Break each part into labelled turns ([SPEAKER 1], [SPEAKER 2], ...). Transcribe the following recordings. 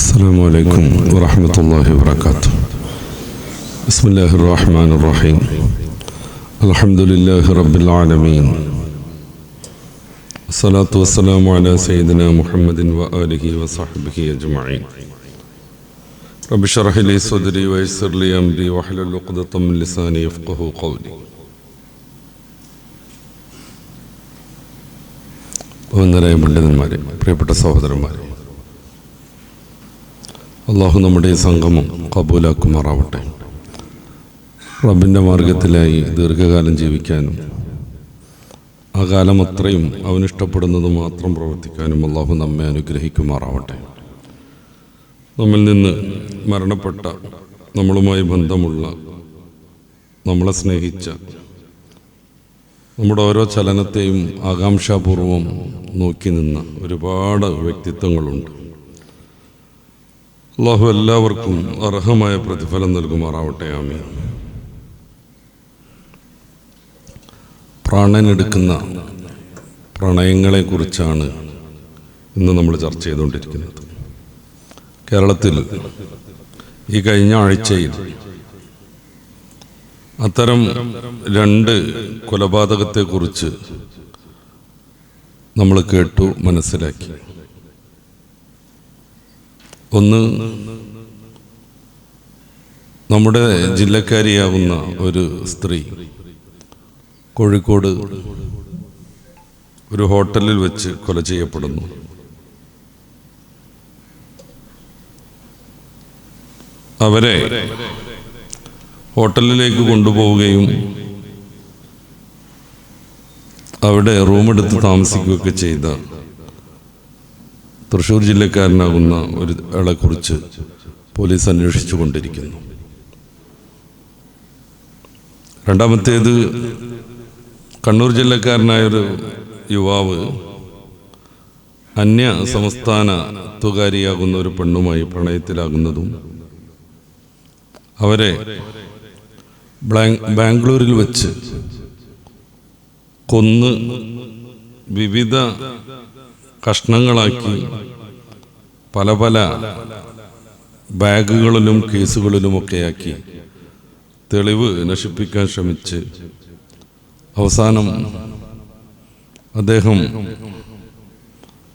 [SPEAKER 1] السلام عليكم ورحمة الله وبركاته. بسم الله الرحمن الرحيم. الحمد لله رب العالمين. الصلاة والسلام على سيدنا محمد وآله وصحبه أجمعين. رب اشرح لي صدري ويسر لي أمري واحلل عقدة من لساني يفقهوا قولي. ബഹുമാന്യരായ പണ്ഡിതന്മാരെ, പ്രിയപ്പെട്ട സഹോദരന്മാരെ, അള്ളാഹു നമ്മുടെ സംഗമം കബൂലാക്കുമാറാവട്ടെ. റബ്ബിൻ്റെ മാർഗത്തിലായി ദീർഘകാലം ജീവിക്കാനും ആ കാലം അത്രയും അവനിഷ്ടപ്പെടുന്നത് മാത്രം പ്രവർത്തിക്കാനും അള്ളാഹു നമ്മെ അനുഗ്രഹിക്കുമാറാവട്ടെ. നമ്മിൽ നിന്ന് മരണപ്പെട്ട, നമ്മളുമായി ബന്ധമുള്ള, നമ്മളെ സ്നേഹിച്ച, നമ്മുടെ ഓരോ ചലനത്തെയും ആകാംക്ഷാപൂർവം നോക്കി നിന്ന ഒരുപാട് വ്യക്തിത്വങ്ങളുണ്ട്. അള്ളാഹു എല്ലാവർക്കും അർഹമായ പ്രതിഫലം നൽകുമാറാവട്ടെ. ആമീൻ. പ്രാണനെടുക്കുന്ന പ്രണയങ്ങളെക്കുറിച്ചാണ് ഇന്ന് നമ്മൾ ചർച്ച ചെയ്തുകൊണ്ടിരിക്കുന്നത്. കേരളത്തിൽ ഈ കഴിഞ്ഞ ആഴ്ചയിൽ അത്തരം രണ്ട് കൊലപാതകത്തെക്കുറിച്ച് നമ്മൾ കേട്ടു, മനസ്സിലാക്കി. ഒന്ന്, നമ്മുടെ ജില്ലക്കാരിയാവുന്ന ഒരു സ്ത്രീ കോഴിക്കോട് ഒരു ഹോട്ടലിൽ വെച്ച് കൊല ചെയ്യപ്പെടുന്നു. അവരെ ഹോട്ടലിലേക്ക് കൊണ്ടുപോവുകയും അവിടെ റൂമെടുത്ത് താമസിക്കുകയൊക്കെ ചെയ്ത തൃശ്ശൂർ ജില്ലക്കാരനാകുന്ന ഒരു ആളെക്കുറിച്ച് പോലീസ് അന്വേഷിച്ചു കൊണ്ടിരിക്കുന്നു. രണ്ടാമത്തേത്, കണ്ണൂർ ജില്ലക്കാരനായൊരു യുവാവ് അന്യ സംസ്ഥാനത്തുകാരിയാകുന്ന ഒരു പെണ്ണുമായി പ്രണയത്തിലാകുന്നതും അവരെ ബാംഗ്ലൂരിൽ വെച്ച് കൊന്ന് വിവിധ കഷ്ണങ്ങളാക്കി പല പല ബാഗുകളിലും കേസുകളിലുമൊക്കെയാക്കി തെളിവ് നശിപ്പിക്കാൻ ശ്രമിച്ച് അവസാനം അദ്ദേഹം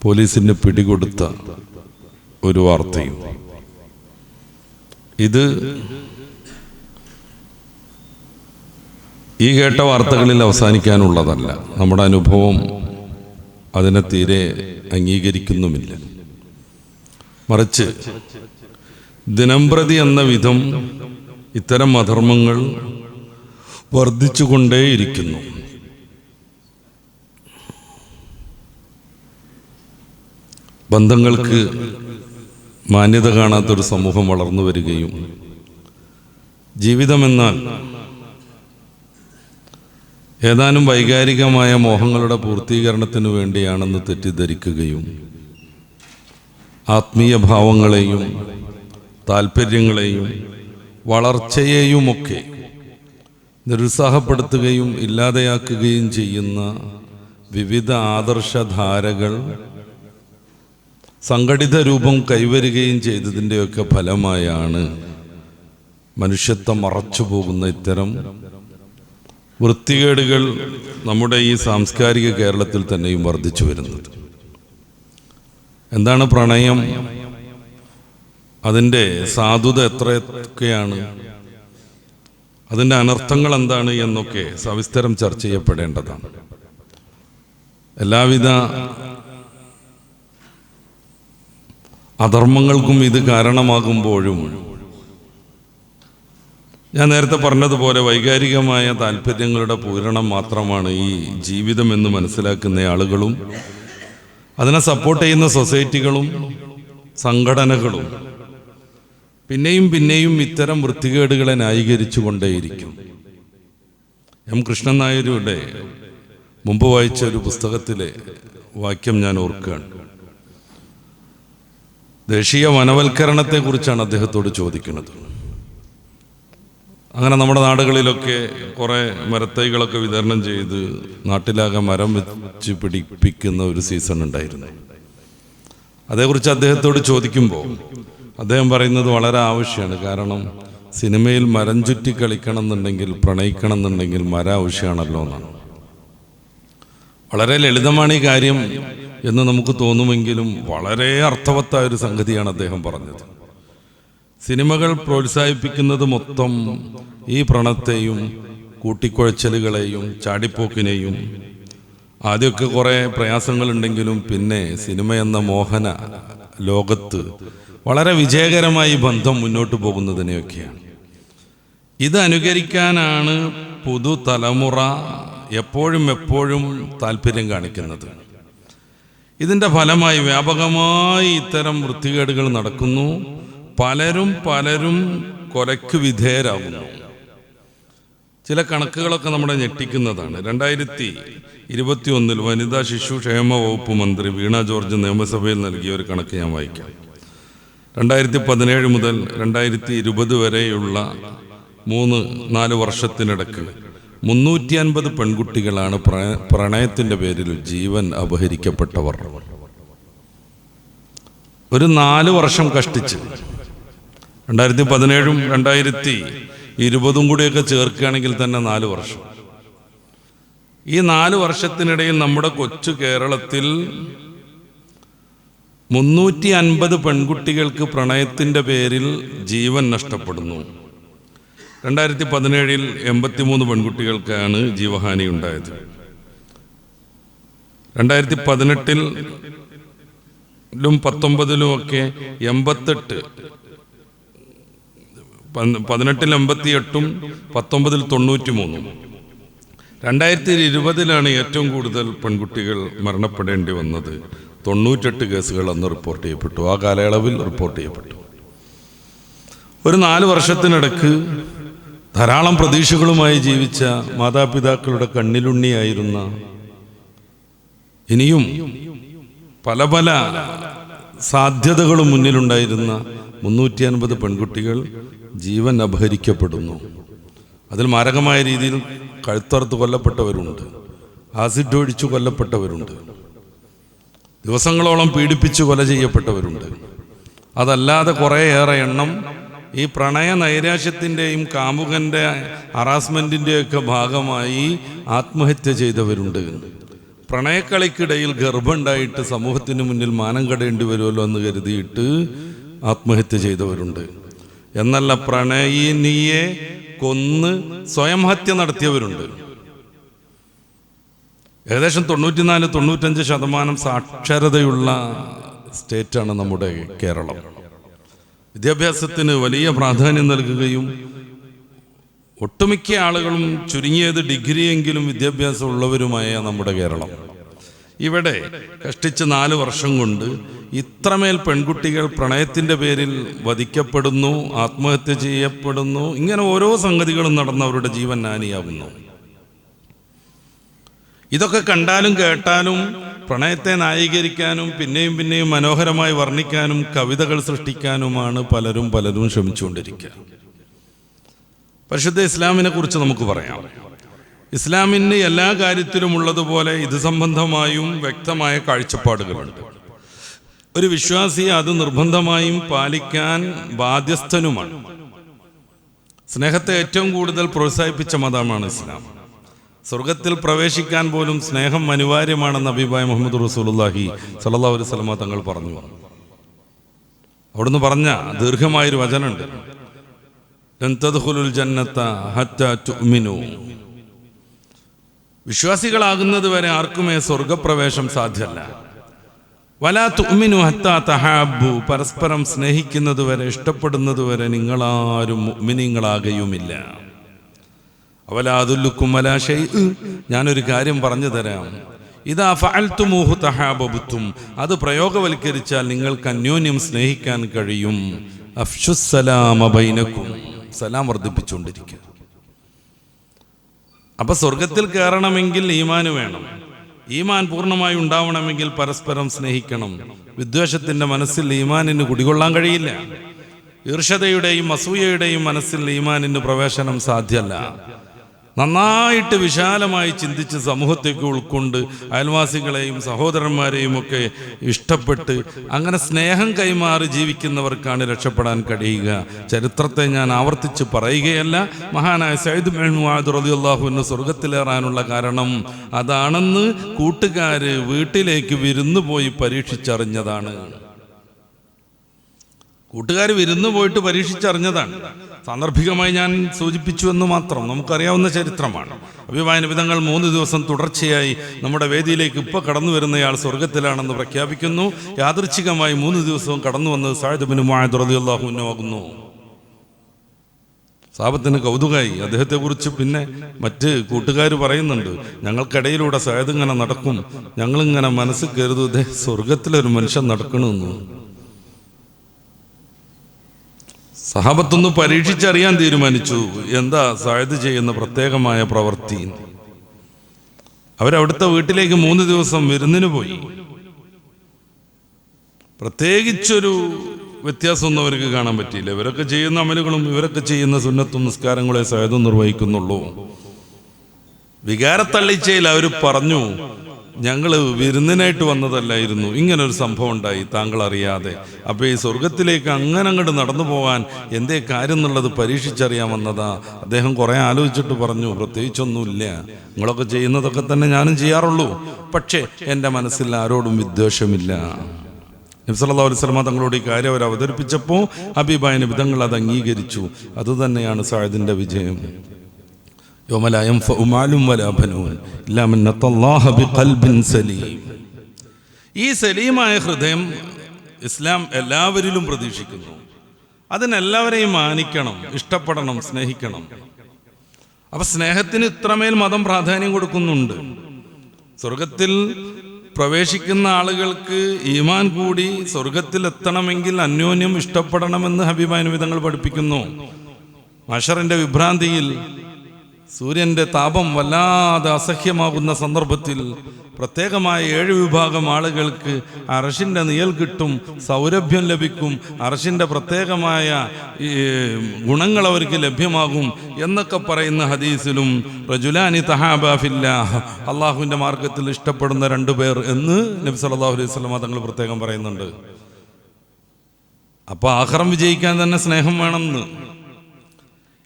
[SPEAKER 1] പോലീസിന് പിടികൊടുത്ത ഒരു വാർത്തയും. ഇത് ഈ കേട്ട വാർത്തകളിൽ അവസാനിക്കാനുള്ളതല്ല. നമ്മുടെ അനുഭവം അതിനെ തീരെ അംഗീകരിക്കുന്നുമില്ല. മറിച്ച് ദിനംപ്രതി എന്ന വിധം ഇത്തരം അധർമ്മങ്ങൾ വർദ്ധിച്ചുകൊണ്ടേയിരിക്കുന്നു. ബന്ധങ്ങൾക്ക് മാന്യത കാണാത്തൊരു സമൂഹം വളർന്നു വരികയും ജീവിതമെന്നാൽ ഏതാനും വൈകാരികമായ മോഹങ്ങളുടെ പൂർത്തീകരണത്തിനു വേണ്ടിയാണെന്ന് തെറ്റിദ്ധരിക്കുകയും ആത്മീയ ഭാവങ്ങളെയും താല്പര്യങ്ങളെയും വളർച്ചയെയുമൊക്കെ നിരുത്സാഹപ്പെടുത്തുകയും ഇല്ലാതെയാക്കുകയും ചെയ്യുന്ന വിവിധ ആദർശധാരകൾ സംഘടിത രൂപം കൈവരുകയും ചെയ്തതിൻ്റെയൊക്കെ ഫലമായാണ് മനുഷ്യത്വം മറച്ചു പോകുന്ന ഇത്തരം വൃത്തികേടുകൾ നമ്മുടെ ഈ സാംസ്കാരിക കേരളത്തിൽ തന്നെയും വർദ്ധിച്ചു വരുന്നത്. എന്താണ് പ്രണയം? അതിൻ്റെ സാധുത എത്രയൊക്കെയാണ്? അതിൻ്റെ അനർത്ഥങ്ങൾ എന്താണ് എന്നൊക്കെ സവിസ്തരം ചർച്ച ചെയ്യപ്പെടേണ്ടതാണ്. എല്ലാവിധ അധർമ്മങ്ങൾക്കും ഇത് കാരണമാകുമ്പോഴും ഞാൻ നേരത്തെ പറഞ്ഞതുപോലെ വൈകാരികമായ താല്പര്യങ്ങളുടെ പൂരണം മാത്രമാണ് ഈ ജീവിതം എന്ന് മനസ്സിലാക്കുന്ന ആളുകളും അതിനെ സപ്പോർട്ട് ചെയ്യുന്ന സൊസൈറ്റികളും സംഘടനകളും പിന്നെയും പിന്നെയും ഇത്തരം വൃത്തികേടുകളെ ന്യായീകരിച്ചു കൊണ്ടേയിരിക്കും. എം കൃഷ്ണൻ നായരുടെ മുമ്പ് വായിച്ച ഒരു പുസ്തകത്തിലെ വാക്യം ഞാൻ ഓർക്കുകയാണ്. ദേശീയ വനവൽക്കരണത്തെക്കുറിച്ചാണ് അദ്ദേഹത്തോട് ചോദിക്കുന്നത്. അങ്ങനെ നമ്മുടെ നാടുകളിലൊക്കെ കുറേ മരത്തൈകളൊക്കെ വിതരണം ചെയ്ത് നാട്ടിലാകെ മരം വെച്ച് പിടിപ്പിക്കുന്ന ഒരു സീസൺ ഉണ്ടായിരുന്നു. അതേക്കുറിച്ച് അദ്ദേഹത്തോട് ചോദിക്കുമ്പോൾ അദ്ദേഹം പറയുന്നത് വളരെ ആവശ്യമാണ്. കാരണം സിനിമയിൽ മരം ചുറ്റി കളിക്കണം എന്നുണ്ടെങ്കിൽ, പ്രണയിക്കണം എന്നുണ്ടെങ്കിൽ മരം ആവശ്യമാണല്ലോ എന്നാണ്. വളരെ ലളിതമാണ് ഈ കാര്യം എന്ന് നമുക്ക് തോന്നുമെങ്കിലും വളരെ അർത്ഥവത്തായ ഒരു സംഗതിയാണ് അദ്ദേഹം പറഞ്ഞത്. സിനിമകൾ പ്രോത്സാഹിപ്പിക്കുന്നത് മൊത്തം ഈ പ്രണത്തെയും കൂട്ടിക്കുഴച്ചലുകളെയും ചാടിപ്പോക്കിനെയും. ആദ്യമൊക്കെ കുറേ പ്രയാസങ്ങളുണ്ടെങ്കിലും പിന്നെ സിനിമ എന്ന മോഹന ലോകത്ത് വളരെ വിജയകരമായി ബന്ധം മുന്നോട്ട് പോകുന്നതിനെയൊക്കെയാണ്. ഇത് അനുകരിക്കാനാണ് പുതുതലമുറ എപ്പോഴും താല്പര്യം കാണിക്കുന്നത്. ഇതിൻ്റെ ഫലമായി വ്യാപകമായി ഇത്തരം വൃത്തികേടുകൾ നടക്കുന്നു. പലരും കൊലയ്ക്ക് വിധേയരാകുന്നു. ചില കണക്കുകളൊക്കെ നമ്മളെ ഞെട്ടിക്കുന്നതാണ്. 2021 വനിതാ ശിശു ക്ഷേമ വകുപ്പ് മന്ത്രി വീണ ജോർജ് നിയമസഭയിൽ നൽകിയ ഒരു കണക്ക് ഞാൻ വായിക്കാം. 2017 മുതൽ 2020 വരെയുള്ള 3-4 വർഷത്തിനിടയ്ക്ക് 350 പെൺകുട്ടികളാണ് പ്രണയത്തിൻ്റെ പേരിൽ ജീവൻ അപഹരിക്കപ്പെട്ടവർ. ഒരു 4 വർഷം കഷ്ടിച്ച് 2017ഉം 2020ഉം കൂടിയൊക്കെ ചേർക്കുകയാണെങ്കിൽ തന്നെ 4 വർഷം. ഈ 4 വർഷത്തിനിടയിൽ നമ്മുടെ കൊച്ചു കേരളത്തിൽ 350 പെൺകുട്ടികൾക്ക് പ്രണയത്തിൻ്റെ പേരിൽ ജീവൻ നഷ്ടപ്പെടുന്നു. 2017 83 പെൺകുട്ടികൾക്കാണ് ജീവഹാനി ഉണ്ടായത്. 2018 19 ഒക്കെ 88, 18 88, 19 93. 2020 ഏറ്റവും കൂടുതൽ പെൺകുട്ടികൾ മരണപ്പെടേണ്ടി വന്നത്. 98 കേസുകൾ അന്ന് റിപ്പോർട്ട് ചെയ്യപ്പെട്ടു. ആ കാലയളവിൽ റിപ്പോർട്ട് ചെയ്യപ്പെട്ടു. ഒരു 4 വർഷത്തിനിടക്ക് ധാരാളം പ്രതീക്ഷകളുമായി ജീവിച്ച മാതാപിതാക്കളുടെ കണ്ണിലുണ്ണിയായിരുന്ന, ഇനിയും പല സാധ്യതകളും മുന്നിലുണ്ടായിരുന്ന 350 പെൺകുട്ടികൾ ജീവൻ അപഹരിക്കപ്പെടുന്നു. അതിൽ മാരകമായ രീതിയിൽ കഴുത്തറുത്ത് കൊല്ലപ്പെട്ടവരുണ്ട്, ആസിഡ് ഒഴിച്ചു കൊല്ലപ്പെട്ടവരുണ്ട്, ദിവസങ്ങളോളം പീഡിപ്പിച്ച് കൊല ചെയ്യപ്പെട്ടവരുണ്ട്. അതല്ലാതെ കുറേയേറെ എണ്ണം ഈ പ്രണയ നൈരാശ്യത്തിൻ്റെയും കാമുകൻ്റെ ഹറാസ്മെൻറ്റിൻ്റെയൊക്കെ ഭാഗമായി ആത്മഹത്യ ചെയ്തവരുണ്ട്. പ്രണയക്കളിക്കിടയിൽ ഗർഭമുണ്ടായിട്ട് സമൂഹത്തിന് മുന്നിൽ മാനം കടയേണ്ടി വരുമല്ലോ എന്ന് കരുതിയിട്ട് ആത്മഹത്യ ചെയ്തവരുണ്ട്. എന്നല്ല, പ്രണയിനിയെ കൊന്ന് സ്വയം ഹത്യ നടത്തിയവരുണ്ട്. ഏകദേശം 94-95% സാക്ഷരതയുള്ള സ്റ്റേറ്റാണ് നമ്മുടെ കേരളം. വിദ്യാഭ്യാസത്തിന് വലിയ പ്രാധാന്യം നൽകുകയും ഒട്ടുമിക്ക ആളുകളും ചുരുങ്ങിയത് ഡിഗ്രിയെങ്കിലും വിദ്യാഭ്യാസം ഉള്ളവരുമായ നമ്മുടെ കേരളം. ഇവിടെ കഷ്ടിച്ച് 4 വർഷം കൊണ്ട് ഇത്രമേൽ പെൺകുട്ടികൾ പ്രണയത്തിൻ്റെ പേരിൽ വധിക്കപ്പെടുന്നു, ആത്മഹത്യ ചെയ്യപ്പെടുന്നു. ഇങ്ങനെ ഓരോ സംഗതികളും നടന്ന് അവരുടെ ജീവൻ ഹാനിയാകുന്നു. ഇതൊക്കെ കണ്ടാലും കേട്ടാലും പ്രണയത്തെ ന്യായീകരിക്കാനും പിന്നെയും മനോഹരമായി വർണ്ണിക്കാനും കവിതകൾ സൃഷ്ടിക്കാനുമാണ് പലരും ശ്രമിച്ചുകൊണ്ടിരിക്കുക. പരിശുദ്ധ ഇസ്ലാമിനെ കുറിച്ച് നമുക്ക് പറയാം. ഇസ്ലാമിന് എല്ലാ കാര്യത്തിലും ഉള്ളതുപോലെ ഇത് സംബന്ധമായും വ്യക്തമായ കാഴ്ചപ്പാടുകളുണ്ട്. ഒരു വിശ്വാസി അത് നിർബന്ധമായും പാലിക്കാൻ ബാധ്യസ്ഥനുമാണ്. സ്നേഹത്തെ ഏറ്റവും കൂടുതൽ പ്രോത്സാഹിപ്പിച്ച മതമാണ് ഇസ്ലാം. സ്വർഗത്തിൽ പ്രവേശിക്കാൻ പോലും സ്നേഹം അനിവാര്യമാണെന്ന് നബിയായ മുഹമ്മദ് റസൂലുള്ളാഹി സ്വല്ലല്ലാഹു അലൈഹി വസല്ലം തങ്ങൾ പറഞ്ഞു. അവിടുന്ന് പറഞ്ഞ ദീർഘമായൊരു വചനമുണ്ട്, ലൻ തദ്ഖുലുൽ ജന്നത ഹത്താ തുഅ്മിനു. വിശ്വാസികളാകുന്നത് വരെ ആർക്കുമേ സ്വർഗപ്രവേശം സാധ്യമല്ല. വലാ തുഅ്മിനു ഹത്താ തഹാബ്ബു. പരസ്പരം സ്നേഹിക്കുന്നത് വരെ, ഇഷ്ടപ്പെടുന്നത് വരെ നിങ്ങളാരും മുഅ്മിനീങ്ങളാകുകയുമില്ല. അവലാ അദുല്ലുക്കും അലാ ശൈഇ. ഞാനൊരു കാര്യം പറഞ്ഞു തരാം. ഇദാ ഫഅൽതുമൂഹു തഹാബബതും. അത് പ്രയോഗവൽക്കരിച്ചാൽ നിങ്ങൾക്ക് അന്യോന്യം സ്നേഹിക്കാൻ കഴിയും. അഫ്ശുസ്സലാമ ബൈനക്കും. സലാം വർദ്ധിപ്പിച്ചുകൊണ്ടിരിക്കുക. അപ്പൊ സ്വർഗത്തിൽ കയറണമെങ്കിൽ ഈമാൻ വേണം. ഈമാൻ പൂർണ്ണമായി ഉണ്ടാവണമെങ്കിൽ പരസ്പരം സ്നേഹിക്കണം. വിദ്വേഷത്തിന്റെ മനസ്സിൽ ഈമാനിന് കുടികൊള്ളാൻ കഴിയില്ല. ഈർഷ്യതയുടെയും അസൂയയുടെയും മനസ്സിൽ ഈമാനിന് പ്രവേശനം സാധ്യമല്ല. നന്നായിട്ട് വിശാലമായി ചിന്തിച്ച് സമൂഹത്തേക്ക് ഉൾക്കൊണ്ട് അയൽവാസികളെയും സഹോദരന്മാരെയും ഒക്കെ ഇഷ്ടപ്പെട്ട് അങ്ങനെ സ്നേഹം കൈമാറി ജീവിക്കുന്നവർക്കാണ് രക്ഷപ്പെടാൻ കഴിയുക. ചരിത്രത്തെ ഞാൻ ആവർത്തിച്ച് പറയുകയല്ല. മഹാനായ സയ്യിദ് ഇബ്നു മുആദ് റളിയല്ലാഹു അൻഹു സ്വർഗത്തിലേറാനുള്ള കാരണം അതാണെന്ന് കൂട്ടുകാര് വീട്ടിലേക്ക് വിരുന്നു പോയി പരീക്ഷിച്ചറിഞ്ഞതാണ്. കൂട്ടുകാർ വിരുന്ന് പോയിട്ട് പരീക്ഷിച്ചറിഞ്ഞതാണ്. സാന്ദർഭികമായി ഞാൻ സൂചിപ്പിച്ചു എന്ന് മാത്രം. നമുക്കറിയാവുന്ന ചരിത്രമാണ്. ഹബീബായ നബി തങ്ങൾ 3 ദിവസം തുടർച്ചയായി നമ്മുടെ വേദിയിലേക്ക് ഇപ്പോൾ കടന്നു വരുന്നയാൾ സ്വർഗത്തിലാണെന്ന് പ്രഖ്യാപിക്കുന്നു. യാദൃച്ഛികമായി 3 ദിവസവും കടന്നു വന്നത് സഅദ് ഇബ്നു മുആദ് റളിയല്ലാഹു അൻഹു ആകുന്നു. സഹാബത്തിന് കൗതുകമായി. അദ്ദേഹത്തെക്കുറിച്ച് പിന്നെ മറ്റ് കൂട്ടുകാർ പറയുന്നുണ്ട്, ഞങ്ങൾക്കിടയിലൂടെ സഅദ് ഇങ്ങനെ നടക്കും, ഞങ്ങളിങ്ങനെ മനസ്സിൽ കരുതും സ്വർഗത്തിലൊരു മനുഷ്യൻ നടക്കണമെന്ന്. സഹാബത്തൊന്ന് പരീക്ഷിച്ചറിയാൻ തീരുമാനിച്ചു, എന്താ സഅദ് ചെയ്യുന്ന പ്രത്യേകമായ പ്രവൃത്തി. അവരവിടുത്തെ വീട്ടിലേക്ക് 3 ദിവസം വിരുന്നിന് പോയി. പ്രത്യേകിച്ചൊരു വ്യത്യാസമൊന്നും അവർക്ക് കാണാൻ പറ്റിയില്ല. ഇവരൊക്കെ ചെയ്യുന്ന അമലുകളും ഇവരൊക്കെ ചെയ്യുന്ന സുന്നത്തും നിസ്കാരങ്ങളെ സഅദും നിർവഹിക്കുന്നുള്ളൂ. വികാരത്തള്ളിച്ചയിൽ അവർ പറഞ്ഞു, ഞങ്ങൾ വിരുന്നിനായിട്ട് വന്നതല്ലായിരുന്നു, ഇങ്ങനൊരു സംഭവം ഉണ്ടായി താങ്കൾ അറിയാതെ. അപ്പോൾ ഈ സ്വർഗത്തിലേക്ക് അങ്ങനെ അങ്ങോട്ട് നടന്നു പോകാൻ എന്തേ കാര്യം എന്നുള്ളത് പരീക്ഷിച്ചറിയാൻ വന്നതാ. അദ്ദേഹം കുറേ ആലോചിച്ചിട്ട് പറഞ്ഞു, പ്രത്യേകിച്ചൊന്നുമില്ല, നിങ്ങളൊക്കെ ചെയ്യുന്നതൊക്കെ തന്നെ ഞാനും ചെയ്യാറുള്ളൂ, പക്ഷേ എൻ്റെ മനസ്സിൽ ആരോടും വിദ്വേഷമില്ല. നബി സല്ലല്ലാഹു അലൈഹി വസല്ലം തങ്ങളോട് ഈ കാര്യം അവർ അവതരിപ്പിച്ചപ്പോൾ ഹബീബായ നബി തങ്ങൾ അത് അംഗീകരിച്ചു. അതുതന്നെയാണ് സഅദിൻ്റെ വിജയം. യൗമ ലാ യൻഫഉ മാലും വലാ ബനൂൻ ഇല്ലാ മൻ അത്തല്ലാഹ ബിഖൽബിൻ സലീം. ഈ സലീമായ ഹൃദയം ഇസ്ലാം എല്ലാവരിലും പ്രതീക്ഷിക്കുന്നു. അതിനെല്ലാവരെയും മാനിക്കണം, ഇഷ്ടപ്പെടണം, സ്നേഹിക്കണം. അപ്പൊ സ്നേഹത്തിന് ഇത്രമേൽ മതം പ്രാധാന്യം കൊടുക്കുന്നുണ്ട്. സ്വർഗത്തിൽ പ്രവേശിക്കുന്ന ആളുകൾക്ക് ഈമാൻ കൂടി സ്വർഗത്തിൽ എത്തണമെങ്കിൽ അന്യോന്യം ഇഷ്ടപ്പെടണമെന്ന് ഹബീബായ നബി തങ്ങൾ പഠിപ്പിക്കുന്നു. മഹ്ശറിന്റെ വിഭ്രാന്തിയിൽ സൂര്യന്റെ താപം വല്ലാതെ അസഹ്യമാകുന്ന സന്ദർഭത്തിൽ പ്രത്യേകമായ 7 വിഭാഗം ആളുകൾക്ക് അർശിന്റെ നിഴൽ കിട്ടും, സൗരഭ്യം ലഭിക്കും, അർശിന്റെ പ്രത്യേകമായ ഗുണങ്ങൾ അവർക്ക് ലഭ്യമാകും എന്നൊക്കെ പറയുന്ന ഹദീസിലും റജുലാനി തഹാബാ ഫില്ലാഹ്, അള്ളാഹുവിന്റെ മാർഗത്തിൽ ഇഷ്ടപ്പെടുന്ന 2 പേർ എന്ന് നബി സല്ലല്ലാഹു അലൈഹി വസല്ലം തങ്ങൾ പ്രത്യേകം പറയുന്നുണ്ട്. അപ്പൊ ആഖിറം വിജയിക്കാൻ തന്നെ സ്നേഹം വേണമെന്ന്.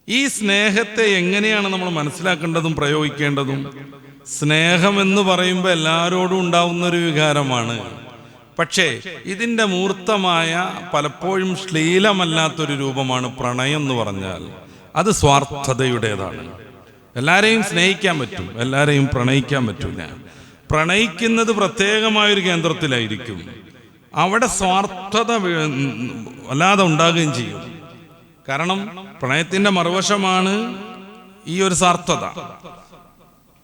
[SPEAKER 1] ഈ സ്നേഹത്തെ എങ്ങനെയാണ് നമ്മൾ മനസ്സിലാക്കേണ്ടതും പ്രയോഗിക്കേണ്ടതും? സ്നേഹം എന്ന് പറയുമ്പോൾ എല്ലാവരോടും ഉണ്ടാവുന്ന ഒരു വികാരമാണ്. പക്ഷേ ഇതിൻ്റെ മൂർത്തമായ പലപ്പോഴും ശ്ലീലമല്ലാത്തൊരു രൂപമാണ് പ്രണയം എന്ന് പറഞ്ഞാൽ. അത് സ്വാർത്ഥതയുടേതാണ്. എല്ലാവരെയും സ്നേഹിക്കാൻ പറ്റും, എല്ലാവരെയും പ്രണയിക്കാൻ പറ്റില്ല. പ്രണയിക്കുന്നത് പ്രത്യേകമായൊരു കേന്ദ്രത്തിലായിരിക്കും. അവിടെ സ്വാർത്ഥത വല്ലാതെ ഉണ്ടാകുകയും ചെയ്യും. കാരണം പ്രണയത്തിൻ്റെ മറുവശമാണ് ഈ ഒരു സ്വാർത്ഥത.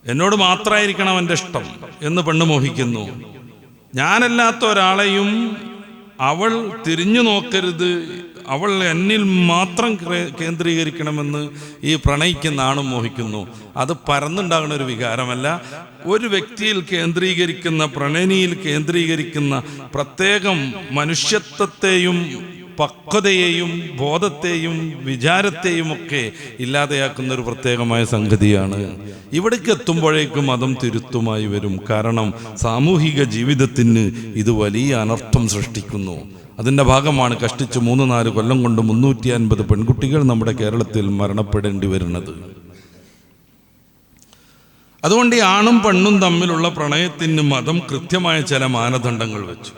[SPEAKER 1] എന്നോട് മാത്രമായിരിക്കണം അവൻ്റെ ഇഷ്ടം എന്ന് പെണ്ണ് മോഹിക്കുന്നു. ഞാനല്ലാത്ത ഒരാളെയും അവൾ തിരിഞ്ഞു നോക്കരുത്, അവൾ എന്നിൽ മാത്രം കേന്ദ്രീകരിക്കണമെന്ന് ഈ പ്രണയിക്കുന്ന ആണും മോഹിക്കുന്നു. അത് പരന്നുണ്ടാകുന്ന ഒരു വികാരമല്ല. ഒരു വ്യക്തിയിൽ കേന്ദ്രീകരിക്കുന്ന, പ്രണയിനിയിൽ കേന്ദ്രീകരിക്കുന്ന പ്രത്യേകം മനുഷ്യത്വത്തെയും പക്വതയെയും ബോധത്തെയും വിചാരത്തെയും ഒക്കെ ഇല്ലാതെയാക്കുന്ന ഒരു പ്രത്യേകമായ സംഗതിയാണ്. ഇവിടേക്ക് എത്തുമ്പോഴേക്കും മതം തിരുത്തുമായി വരും. കാരണം സാമൂഹിക ജീവിതത്തിന് ഇത് വലിയ അനർത്ഥം സൃഷ്ടിക്കുന്നു. അതിൻ്റെ ഭാഗമാണ് കഷ്ടിച്ച് 3-4 കൊല്ലം കൊണ്ട് 350 പെൺകുട്ടികൾ നമ്മുടെ കേരളത്തിൽ മരണപ്പെടേണ്ടി വരുന്നത്. അതുകൊണ്ട് ഈ ആണും പെണ്ണും തമ്മിലുള്ള പ്രണയത്തിന് മതം കൃത്യമായ ചില മാനദണ്ഡങ്ങൾ വെച്ചു.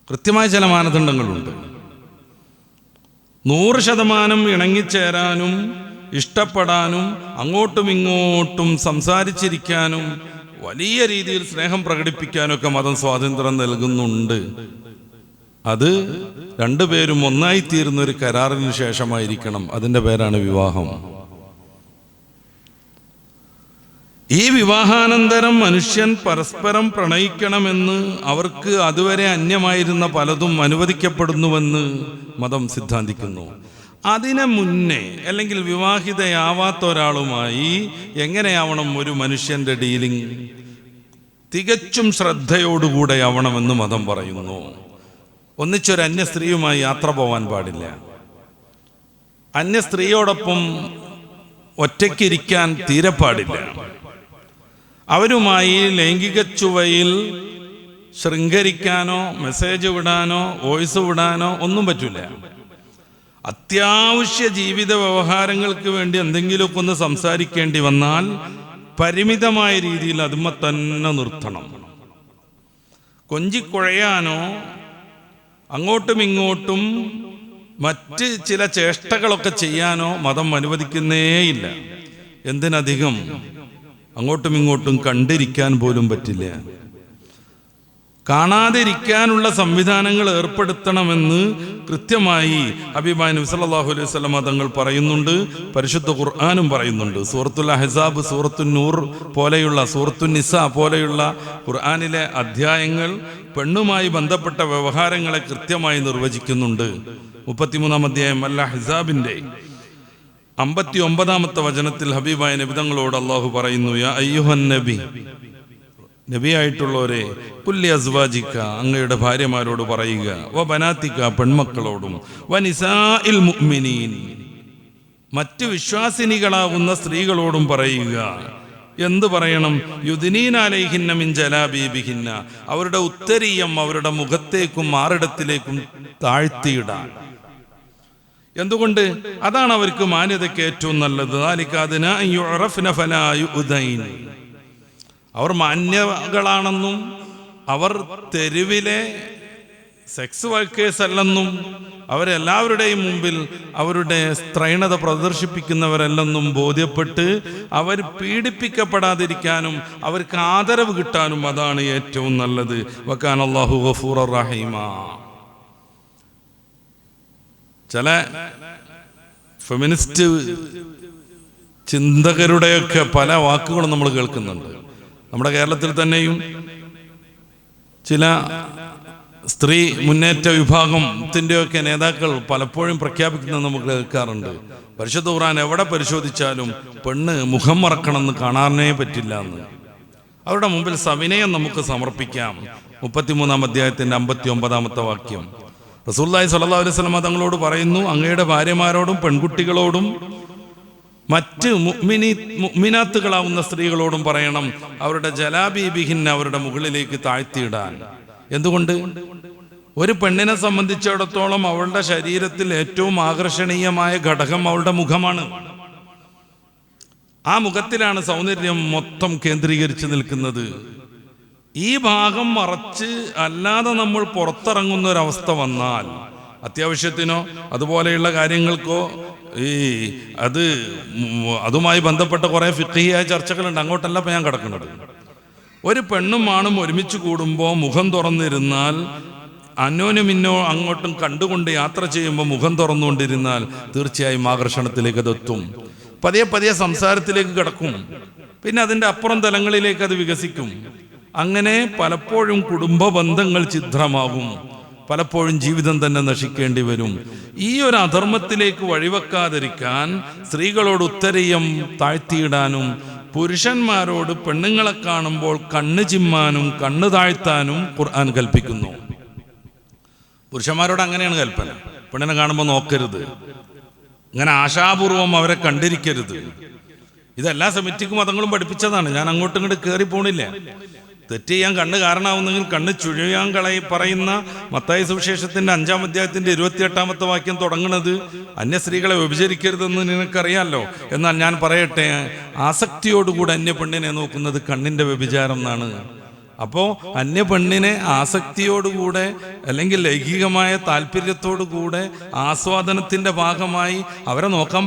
[SPEAKER 1] കൃത്യമായ ചില മാനദണ്ഡങ്ങളുണ്ട്. 100% ഇണങ്ങിച്ചേരാനും ഇഷ്ടപ്പെടാനും അങ്ങോട്ടും ഇങ്ങോട്ടും സംസാരിച്ചിരിക്കാനും വലിയ രീതിയിൽ സ്നേഹം പ്രകടിപ്പിക്കാനൊക്കെ മതം സ്വാതന്ത്ര്യം നൽകുന്നുണ്ട്. അത് 2 പേരും ഒന്നായിത്തീരുന്ന ഒരു കരാറിന് ശേഷമായിരിക്കണം. അതിൻ്റെ പേരാണ് വിവാഹം. ഈ വിവാഹാനന്തരം മനുഷ്യൻ പരസ്പരം പ്രണയിക്കണമെന്ന്, അവർക്ക് അതുവരെ അന്യമായിരുന്ന പലതും അനുവദിക്കപ്പെടുന്നുവെന്ന് മതം സിദ്ധാന്തിക്കുന്നു. അതിനെ മുന്നേ അല്ലെങ്കിൽ വിവാഹിതയാവാത്ത ഒരാളുമായി എങ്ങനെയാവണം ഒരു മനുഷ്യൻ്റെ ഡീലിംഗ്? തികച്ചും ശ്രദ്ധയോടുകൂടെ ആവണമെന്ന് മതം പറയുന്നു. ഒന്നിച്ചൊരു അന്യ സ്ത്രീയുമായി യാത്ര പോവാൻ പാടില്ല. അന്യ സ്ത്രീയോടൊപ്പം ഒറ്റയ്ക്കിരിക്കാൻ തീരെ പാടില്ല. അവരുമായി ലൈംഗിക ചുവയിൽ ശൃംഗരിക്കാനോ മെസ്സേജ് വിടാനോ വോയിസ് വിടാനോ ഒന്നും പറ്റില്ല. അത്യാവശ്യ ജീവിത വ്യവഹാരങ്ങൾക്ക് വേണ്ടി എന്തെങ്കിലുമൊക്കെ ഒന്ന് സംസാരിക്കേണ്ടി വന്നാൽ പരിമിതമായ രീതിയിൽ അതുമ്മ തന്നെ നിർത്തണം. കൊഞ്ചിക്കുഴയാനോ അങ്ങോട്ടും ഇങ്ങോട്ടും മറ്റ് ചില ചേഷ്ടകളൊക്കെ ചെയ്യാനോ മതം അനുവദിക്കുന്നേയില്ല. എന്തിനധികം അങ്ങോട്ടും ഇങ്ങോട്ടും കണ്ടിരിക്കാൻ പോലും പറ്റില്ല. കാണാതിരിക്കാനുള്ള സംവിധാനങ്ങൾ ഏർപ്പെടുത്തണമെന്ന് കൃത്യമായി ഹബീബായ നബി സല്ലല്ലാഹു അലൈഹി വസല്ലം തങ്ങൾ പറയുന്നുണ്ട്. പരിശുദ്ധ ഖുർആനും പറയുന്നുണ്ട്. സൂറത്തുൽ അഹ്സാബ്, സൂറത്തുൻ നൂർ പോലെയുള്ള, സൂറത്തുൻ നിസാ പോലെയുള്ള ഖുർആനിലെ അധ്യായങ്ങൾ പെണ്ണുമായി ബന്ധപ്പെട്ട വ്യവഹാരങ്ങളെ കൃത്യമായി നിർവചിക്കുന്നുണ്ട്. 33-ാം അധ്യായം അൽ അഹ്സാബിന്റെ 59-ാമത്തെ വചനത്തിൽ ഹബീബായ നബി തങ്ങളോട് അല്ലാഹു പറയുന്നു, യാ അയ്യുഹൻ നബി, നബിയായിട്ടുള്ളവരെ, കുല്ലി അസ്വാജിക്ക, അങ്ങയുടെ ഭാര്യമാരോട് പറയുക, വ ബനാത്തിക്ക, പെൺമക്കളോടും, വ നിസാഇൽ മുഅ്മിനീൻ, മറ്റ് വിശ്വാസിനികളാകുന്ന സ്ത്രീകളോടും പറയുക. എന്ത് പറയണം? യുദ്നീന അലൈഹിന്ന മിൻ ജലാബീബിഹിന്ന, അവരുടെ ഉത്തരീയം അവരുടെ മുഖത്തേക്കും മാറിടത്തിലേക്കും താഴ്ത്തിയിടാൻ. എന്തുകൊണ്ട്? അതാണ് അവർക്ക് മാന്യതയ്ക്ക് ഏറ്റവും നല്ലത്. അവർ മാന്യകളാണെന്നും അവർ തെരുവിലെ സെക്സ് വർക്കേഴ്സ് അല്ലെന്നും അവരെല്ലാവരുടെയും മുമ്പിൽ അവരുടെ സ്ത്രൈണത പ്രദർശിപ്പിക്കുന്നവരല്ലെന്നും ബോധ്യപ്പെട്ട് അവർ പീഡിപ്പിക്കപ്പെടാതിരിക്കാനും അവർക്ക് ആദരവ് കിട്ടാനും അതാണ് ഏറ്റവും നല്ലത്. വകാന അല്ലാഹു ഗഫൂറർ റഹീമ. ചില ഫെമിനിസ്റ്റ് ചിന്തകരുടെയൊക്കെ പല വാക്കുകളും നമ്മൾ കേൾക്കുന്നുണ്ട്. നമ്മുടെ കേരളത്തിൽ തന്നെയും ചില സ്ത്രീ മുന്നേറ്റ വിഭാഗത്തിൻ്റെയൊക്കെ നേതാക്കൾ പലപ്പോഴും പ്രഖ്യാപിക്കുന്നത് നമുക്ക് കേൾക്കാറുണ്ട്. പരിശുദ്ധ ഖുർആൻ എവിടെ പരിശോധിച്ചാലും പെണ്ണ് മുഖം മറക്കണമെന്ന് കാണാനേ പറ്റില്ല എന്ന്. അവരുടെ മുമ്പിൽ സവിനയം നമുക്ക് സമർപ്പിക്കാം. 33-ാം അധ്യായത്തിന്റെ 59-ാമത്തെ വാക്യം റസൂലുള്ളാഹി സ്വല്ലല്ലാഹു അലൈഹി വസല്ലം തങ്ങളോട് പറയുന്നു, അങ്ങയുടെ ഭാര്യമാരോടും പെൺകുട്ടികളോടും മറ്റ് മുഅ്മിനാത്തുകളാവുന്ന സ്ത്രീകളോടും പറയണം അവരുടെ ജലാബീബിഹിന്ന, അവരുടെ മുകളിലേക്ക് താഴ്ത്തിയിടാൻ. എന്തുകൊണ്ട്? ഒരു പെണ്ണിനെ സംബന്ധിച്ചിടത്തോളം അവളുടെ ശരീരത്തിൽ ഏറ്റവും ആകർഷണീയമായ ഘടകം അവളുടെ മുഖമാണ്. ആ മുഖത്തിലാണ് സൗന്ദര്യം മൊത്തം കേന്ദ്രീകരിച്ച് നിൽക്കുന്നത്. ഈ ഭാഗം മറച്ച് അല്ലാതെ നമ്മൾ പുറത്തിറങ്ങുന്ന ഒരവസ്ഥ വന്നാൽ, അത്യാവശ്യത്തിനോ അതുപോലെയുള്ള കാര്യങ്ങൾക്കോ അതുമായി ബന്ധപ്പെട്ട കുറെ ഫിഖ്ഹിയായ ചർച്ചകളുണ്ട്. അങ്ങോട്ടല്ല ഇപ്പം ഞാൻ കിടക്കുന്നത്. ഒരു പെണ്ണും ആണും ഒരുമിച്ച് കൂടുമ്പോൾ മുഖം തുറന്നിരുന്നാൽ, അന്യോന്യമിന്നോ അങ്ങോട്ടും കണ്ടുകൊണ്ട് യാത്ര ചെയ്യുമ്പോൾ മുഖം തുറന്നുകൊണ്ടിരുന്നാൽ തീർച്ചയായും ആകർഷണത്തിലേക്ക് അതെത്തും. പതിയെ പതിയെ സംസാരത്തിലേക്ക് കിടക്കും. പിന്നെ അതിൻ്റെ അപ്പുറം തലങ്ങളിലേക്ക് അത് വികസിക്കും. അങ്ങനെ പലപ്പോഴും കുടുംബ ബന്ധങ്ങൾ ഛിദ്രമാകും. പലപ്പോഴും ജീവിതം തന്നെ നശിക്കേണ്ടി വരും. ഈ ഒരു അധർമ്മത്തിലേക്ക് വഴിവെക്കാതിരിക്കാൻ സ്ത്രീകളോട് ഉത്തരീയം താഴ്ത്തിയിടാനും പുരുഷന്മാരോട് പെണ്ണുങ്ങളെ കാണുമ്പോൾ കണ്ണ് ചിമ്മാനും കണ്ണ് താഴ്ത്താനും ഖുർആൻ കൽപ്പിക്കുന്നു. പുരുഷന്മാരോട് അങ്ങനെയാണ് കൽപ്പന. പെണ്ണിനെ കാണുമ്പോൾ നോക്കരുത്, അങ്ങനെ ആശാപൂർവം അവരെ കണ്ടിരിക്കരുത്. ഇതെല്ലാ സെമിറ്റിക് മതങ്ങളും പഠിപ്പിച്ചതാണ്. ഞാൻ അങ്ങോട്ടും ഇങ്ങോട്ട് കയറി പോണില്ല. തെറ്റ് ചെയ്യാൻ കണ്ണ് കാരണമാവുന്നെങ്കിൽ കണ്ണ് ചുഴിയാൻ പറയുന്ന മത്തായി സുവിശേഷത്തിന്റെ 5-ാം അധ്യായത്തിന്റെ 28-ാമത്തെ വാക്യം തുടങ്ങുന്നത് അന്യ സ്ത്രീകളെ വ്യഭിചരിക്കരുതെന്ന് നിനക്കറിയാമല്ലോ. എന്നാൽ ഞാൻ പറയട്ടെ, ആസക്തിയോടുകൂടെ അന്യ പെണ്ണിനെ നോക്കുന്നത് കണ്ണിന്റെ വ്യഭിചാരം എന്നാണ്. അപ്പോൾ അന്യ പെണ്ണിനെ ആസക്തിയോടുകൂടെ അല്ലെങ്കിൽ ലൈംഗികമായ താല്പര്യത്തോടുകൂടെ ആസ്വാദനത്തിന്റെ ഭാഗമായി അവരെ നോക്കാൻ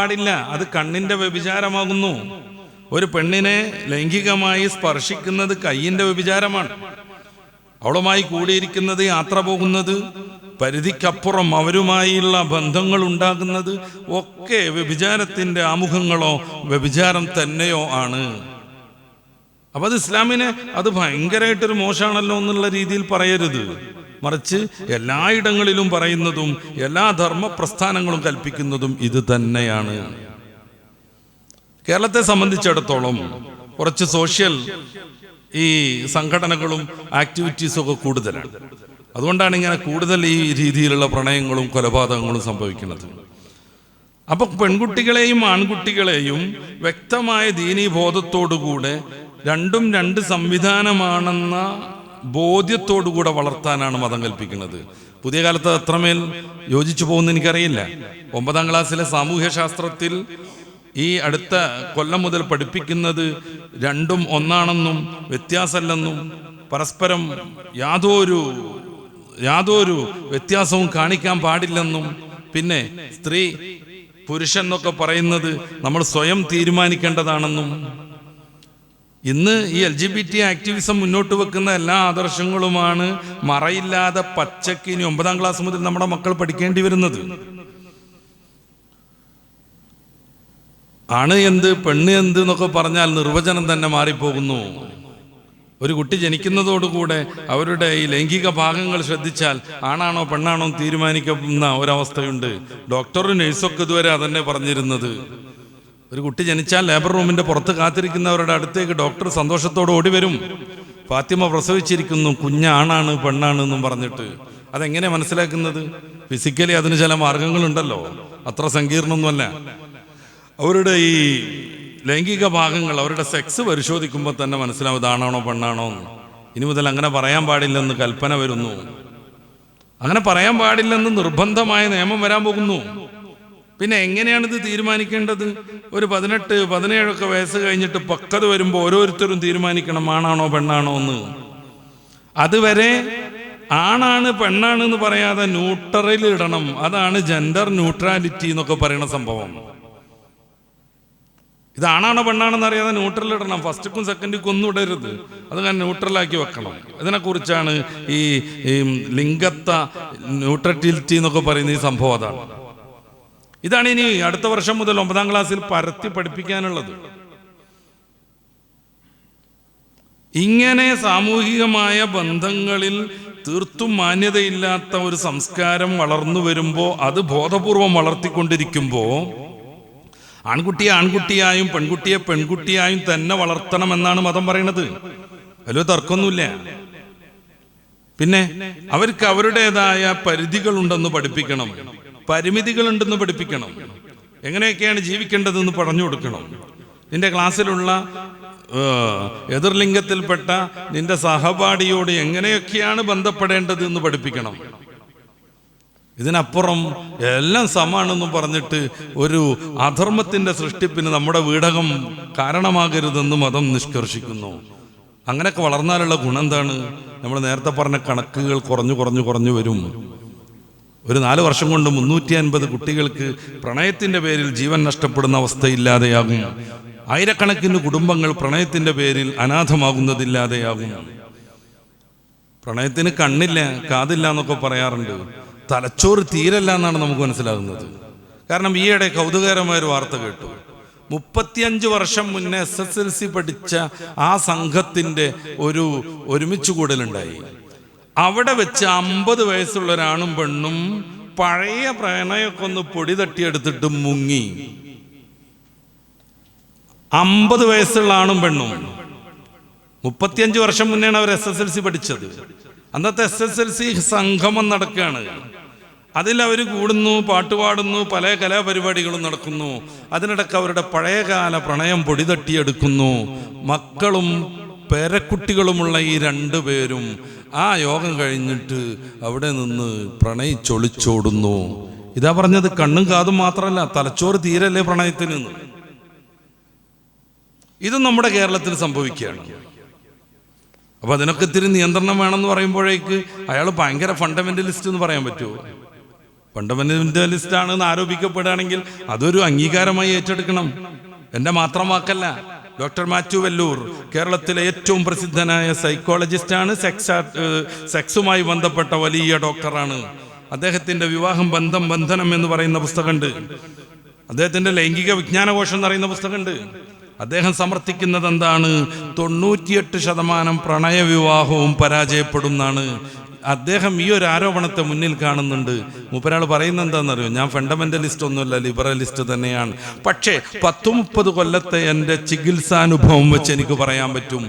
[SPEAKER 1] പാടില്ല. അത് കണ്ണിന്റെ വ്യഭിചാരമാകുന്നു. ഒരു പെണ്ണിനെ ലൈംഗികമായി സ്പർശിക്കുന്നത് കയ്യിന്റെ വ്യഭിചാരമാണ്. അവളുമായി കൂടിയിരിക്കുന്നത്, യാത്ര പോകുന്നത്, പരിധിക്കപ്പുറം അവരുമായുള്ള ബന്ധങ്ങൾ ഉണ്ടാകുന്നത് ഒക്കെ വ്യഭിചാരത്തിന്റെ ആമുഖങ്ങളോ വ്യഭിചാരം തന്നെയോ ആണ്. അപ്പൊ അത് ഇസ്ലാമിനെ അത് ഭയങ്കരമായിട്ടൊരു മോശമാണല്ലോ എന്നുള്ള രീതിയിൽ പറയരുത്. മറിച്ച് എല്ലായിടങ്ങളിലും പറയുന്നതും എല്ലാ ധർമ്മ പ്രസ്ഥാനങ്ങളും കൽപ്പിക്കുന്നതും ഇത് തന്നെയാണ്. കേരളത്തെ സംബന്ധിച്ചിടത്തോളം കുറച്ച് സോഷ്യൽ സംഘടനകളും ആക്ടിവിറ്റീസും ഒക്കെ കൂടുതലാണ്. അതുകൊണ്ടാണ് ഇങ്ങനെ കൂടുതൽ ഈ രീതിയിലുള്ള പ്രണയങ്ങളും കൊലപാതകങ്ങളും സംഭവിക്കുന്നത്. അപ്പൊ പെൺകുട്ടികളെയും ആൺകുട്ടികളെയും വ്യക്തമായ ദീനീബോധത്തോടുകൂടെ രണ്ടും രണ്ട് സംവിധാനമാണെന്ന ബോധ്യത്തോടുകൂടെ വളർത്താനാണ് മതം കൽപ്പിക്കുന്നത്. പുതിയ കാലത്ത് അത്രമേൽ യോജിച്ചു പോകുന്ന എനിക്കറിയില്ല. 9ാം ക്ലാസ്സിലെ സാമൂഹ്യ ശാസ്ത്രത്തിൽ ഈ അടുത്ത കൊല്ലം മുതൽ പഠിപ്പിക്കുന്നത് രണ്ടും ഒന്നാണെന്നും വ്യത്യാസമല്ലെന്നും പരസ്പരം യാതൊരു വ്യത്യാസവും കാണിക്കാൻ പാടില്ലെന്നും പിന്നെ സ്ത്രീ പുരുഷൻ എന്നൊക്കെ പറയുന്നത് നമ്മൾ സ്വയം തീരുമാനിക്കേണ്ടതാണെന്നും ഇന്ന് ഈ LGBT ആക്ടിവിസം മുന്നോട്ട് വെക്കുന്ന എല്ലാ ആദർശങ്ങളുമാണ് മറയില്ലാതെ പച്ചക്ക് ഇനി 9ാം ക്ലാസ് മുതൽ നമ്മുടെ മക്കൾ പഠിക്കേണ്ടി വരുന്നത്. ആണ് എന്ത് പെണ്ണ് എന്ത് എന്നൊക്കെ പറഞ്ഞാൽ നിർവചനം തന്നെ മാറിപ്പോകുന്നു. ഒരു കുട്ടി ജനിക്കുന്നതോടുകൂടെ അവരുടെ ഈ ലൈംഗിക ഭാഗങ്ങൾ ശ്രദ്ധിച്ചാൽ ആണാണോ പെണ്ണാണോ തീരുമാനിക്കുന്ന ഒരവസ്ഥയുണ്ട്. ഡോക്ടറും നഴ്സൊക്കെ ഇതുവരെ അതന്നെ പറഞ്ഞിരുന്നത്. ഒരു കുട്ടി ജനിച്ചാൽ ലേബർ റൂമിന്റെ പുറത്ത് കാത്തിരിക്കുന്നവരുടെ അടുത്തേക്ക് ഡോക്ടർ സന്തോഷത്തോടെ ഓടി വരും. ഫാത്തിമ പ്രസവിച്ചിരിക്കുന്നു, കുഞ്ഞാണാണ് പെണ്ണാണ് എന്നും പറഞ്ഞിട്ട്. അതെങ്ങനെ മനസ്സിലാക്കുന്നത്? ഫിസിക്കലി അതിന് ചില മാർഗങ്ങളുണ്ടല്ലോ, അത്ര സങ്കീർണമൊന്നുമല്ല. അവരുടെ ഈ ലൈംഗിക ഭാഗങ്ങൾ, അവരുടെ സെക്സ് പരിശോധിക്കുമ്പോൾ തന്നെ മനസ്സിലാവും ഇതാണാണോ പെണ്ണാണോ എന്ന്. ഇനി മുതൽ അങ്ങനെ പറയാൻ പാടില്ലെന്ന് കൽപ്പന വരുന്നു. അങ്ങനെ പറയാൻ പാടില്ലെന്ന് നിർബന്ധമായ നിയമം വരാൻ പോകുന്നു. പിന്നെ എങ്ങനെയാണിത് തീരുമാനിക്കേണ്ടത്? ഒരു 18, 17 വയസ്സ് കഴിഞ്ഞിട്ട് പക്വത വരുമ്പോൾ ഓരോരുത്തരും തീരുമാനിക്കണം ആണാണോ പെണ്ണാണോ എന്ന്. അതുവരെ ആണാണ് പെണ്ണാണ് എന്ന് പറയാതെ ന്യൂട്രൽ ഇടണം. അതാണ് ജെൻഡർ ന്യൂട്രാലിറ്റി എന്നൊക്കെ പറയുന്ന സംഭവം. ഇതാണാണോ പെണ്ണാണെന്ന് അറിയാതെ ന്യൂട്രൽ ഇടണം. ഫസ്റ്റിക്കും സെക്കൻഡിക്കും ഒന്നും ഇടരുത്, അതങ്ങനെ ന്യൂട്രലാക്കി വെക്കണം. ഇതിനെക്കുറിച്ചാണ് ഈ ലിംഗത്ത ന്യൂട്രലിറ്റി എന്നൊക്കെ പറയുന്ന ഈ സംഭവം. ഇതാണ് ഇനി അടുത്ത വർഷം മുതൽ 9ാം ക്ലാസ്സിൽ പരത്തി പഠിപ്പിക്കാനുള്ളത്. ഇങ്ങനെ സാമൂഹികമായ ബന്ധങ്ങളിൽ തീർത്തും മാന്യതയില്ലാത്ത ഒരു സംസ്കാരം വളർന്നു വരുമ്പോൾ, അത് ബോധപൂർവം വളർത്തിക്കൊണ്ടിരിക്കുമ്പോൾ ആൺകുട്ടിയെ ആൺകുട്ടിയായും പെൺകുട്ടിയെ പെൺകുട്ടിയായും തന്നെ വളർത്തണമെന്നാണ് മതം പറയുന്നത്. അതിൽ തർക്കമൊന്നുമില്ല. പിന്നെ അവർക്ക് അവരുടേതായ പരിധികളുണ്ടെന്ന് പഠിപ്പിക്കണം, പരിമിതികളുണ്ടെന്ന് പഠിപ്പിക്കണം, എങ്ങനെയൊക്കെയാണ് ജീവിക്കേണ്ടതെന്ന് പറഞ്ഞു കൊടുക്കണം. നിന്റെ ക്ലാസ്സിലുള്ള എതിർലിംഗത്തിൽപ്പെട്ട നിന്റെ സഹപാഠിയോട് എങ്ങനെയൊക്കെയാണ് ബന്ധപ്പെടേണ്ടത് എന്ന് പഠിപ്പിക്കണം. ഇതിനപ്പുറം എല്ലാം സമാണെന്നും പറഞ്ഞിട്ട് ഒരു അധർമ്മത്തിന്റെ സൃഷ്ടിപ്പിന് നമ്മുടെ വീടകം കാരണമാകരുതെന്ന് മതം നിഷ്കർഷിക്കുന്നു. അങ്ങനെയൊക്കെ വളർന്നാലുള്ള ഗുണം എന്താണ്? നമ്മൾ നേരത്തെ പറഞ്ഞ കണക്കുകൾ കുറഞ്ഞു വരും. ഒരു 4 വർഷം കൊണ്ട് 350 കുട്ടികൾക്ക് പ്രണയത്തിന്റെ പേരിൽ ജീവൻ നഷ്ടപ്പെടുന്ന അവസ്ഥയില്ലാതെയാകും. ആയിരക്കണക്കിന് കുടുംബങ്ങൾ പ്രണയത്തിന്റെ പേരിൽ അനാഥമാകുന്നതില്ലാതെയാകും. പ്രണയത്തിന് കണ്ണില്ല കാതില്ല എന്നൊക്കെ പറയാറുണ്ട്. തലച്ചോറ് തീരല്ല എന്നാണ് നമുക്ക് മനസ്സിലാകുന്നത്. കാരണം ഈയിടെ കൗതുകകരമായൊരു വാർത്ത കേട്ടു. 35 വർഷം മുന്നേ SSLC പഠിച്ച ആ സംഘത്തിന്റെ ഒരു ഒരുമിച്ച് കൂടലുണ്ടായി. അവിടെ വെച്ച് 50 വയസ്സുള്ള ഒരാണും പെണ്ണും പഴയ പ്രണയമൊക്കെ ഒന്ന് പൊടി തട്ടിയെടുത്തിട്ട് മുങ്ങി. 50 വയസ്സുള്ള ആണും പെണ്ണും 35 വർഷം മുന്നെയാണ് അവർ SSLC പഠിച്ചത്. അന്നത്തെ SSLC സംഗമം നടക്കുകയാണ്. അതിൽ അവർ കൂടുന്നു, പാട്ടുപാടുന്നു, പല കലാപരിപാടികളും നടക്കുന്നു. അതിനിടയ്ക്ക് അവരുടെ പഴയകാല പ്രണയം പൊടി തട്ടിയെടുക്കുന്നു. മക്കളും പേരക്കുട്ടികളുമുള്ള ഈ 2 പേരും ആ യോഗം കഴിഞ്ഞിട്ട് അവിടെ നിന്ന് പ്രണയിച്ചൊളിച്ചോടുന്നു. ഇതാ പറഞ്ഞത്, കണ്ണും കാതും മാത്രമല്ല, തലച്ചോറ് തീരല്ലേ പ്രണയത്തിന്. ഇതും നമ്മുടെ കേരളത്തിൽ സംഭവിക്കുകയാണ്. അപ്പൊ അതിനൊക്കെ ഇത്തിരി നിയന്ത്രണം വേണമെന്ന് പറയുമ്പോഴേക്ക് അയാൾ ഭയങ്കര ഫണ്ടമെന്റലിസ്റ്റ് എന്ന് പറയാൻ പറ്റുമോ? ഫണ്ടമെന്റലിസ്റ്റ് ആണെന്ന് ആരോപിക്കപ്പെടുകയാണെങ്കിൽ അതൊരു അംഗീകാരമായി ഏറ്റെടുക്കണം. എൻ്റെ മാത്രം വാക്കല്ല. ഡോക്ടർ മാത്യു വെല്ലൂർ കേരളത്തിലെ ഏറ്റവും പ്രസിദ്ധനായ സൈക്കോളജിസ്റ്റാണ്. സെക്സുമായി ബന്ധപ്പെട്ട വലിയ ഡോക്ടറാണ്. അദ്ദേഹത്തിന്റെ വിവാഹം ബന്ധനം എന്ന് പറയുന്ന പുസ്തകമുണ്ട്. അദ്ദേഹത്തിന്റെ ലൈംഗിക വിജ്ഞാനകോശം എന്ന് പറയുന്ന പുസ്തകമുണ്ട്. അദ്ദേഹം സമർത്ഥിക്കുന്നത് എന്താണ്? 98% പ്രണയവിവാഹവും പരാജയപ്പെടുന്നാണ്. അദ്ദേഹം ഈ ഒരു ആരോപണത്തെ മുന്നിൽ കാണുന്നുണ്ട്. മൂപ്പരാൾ പറയുന്നത് എന്താണെന്നറിയോ? ഞാൻ ഫണ്ടമെന്റലിസ്റ്റ് ഒന്നുമല്ല, ലിബറലിസ്റ്റ് തന്നെയാണ്. പക്ഷേ 10-30 കൊല്ലത്തെ എൻ്റെ ചികിത്സാനുഭവം വെച്ച് എനിക്ക് പറയാൻ പറ്റും,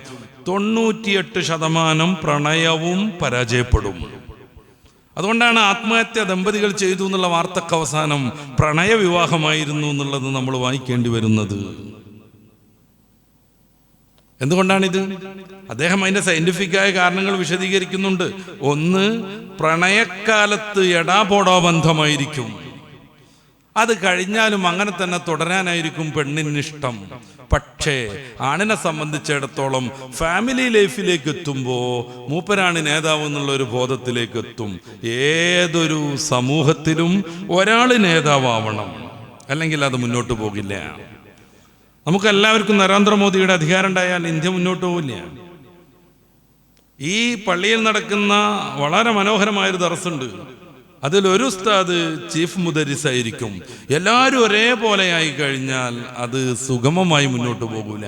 [SPEAKER 1] 98% പ്രണയവും പരാജയപ്പെടും. അതുകൊണ്ടാണ് ആത്മഹത്യ ദമ്പതികൾ ചെയ്തു എന്നുള്ള വാർത്തക്ക് അവസാനം പ്രണയവിവാഹമായിരുന്നു എന്നുള്ളത് നമ്മൾ വായിക്കേണ്ടി വരുന്നത്. എന്തുകൊണ്ടാണിത്? അദ്ദേഹം അതിന്റെ സയന്റിഫിക്കായ കാരണങ്ങൾ വിശദീകരിക്കുന്നുണ്ട്. ഒന്ന്, പ്രണയക്കാലത്ത് എടാപോടാ ബന്ധമായിരിക്കും, അത് കഴിഞ്ഞാലും അങ്ങനെ തന്നെ തുടരാനായിരിക്കും പെണ്ണിനിഷ്ടം. പക്ഷേ ആണിനെ സംബന്ധിച്ചിടത്തോളം ഫാമിലി ലൈഫിലേക്ക് എത്തുമ്പോൾ മൂപ്പരാണ് നേതാവ് എന്നുള്ള ഒരു ബോധത്തിലേക്ക് എത്തും. ഏതൊരു സമൂഹത്തിലും ഒരാൾ നേതാവണം, അല്ലെങ്കിൽ അത് മുന്നോട്ട് പോകില്ല. നമുക്കെല്ലാവർക്കും നരേന്ദ്രമോദിയുടെ അധികാരം ഉണ്ടായാൽ ഇന്ത്യ മുന്നോട്ട് പോകില്ല. ഈ പള്ളിയിൽ നടക്കുന്ന വളരെ മനോഹരമായൊരു ദർസുണ്ട്. അതിലൊരു ഉസ്താദ് ചീഫ് മുദരിസ് ആയിരിക്കും. എല്ലാവരും ഒരേപോലെ ആയി കഴിഞ്ഞാൽ അത് സുഗമമായി മുന്നോട്ട് പോകൂല.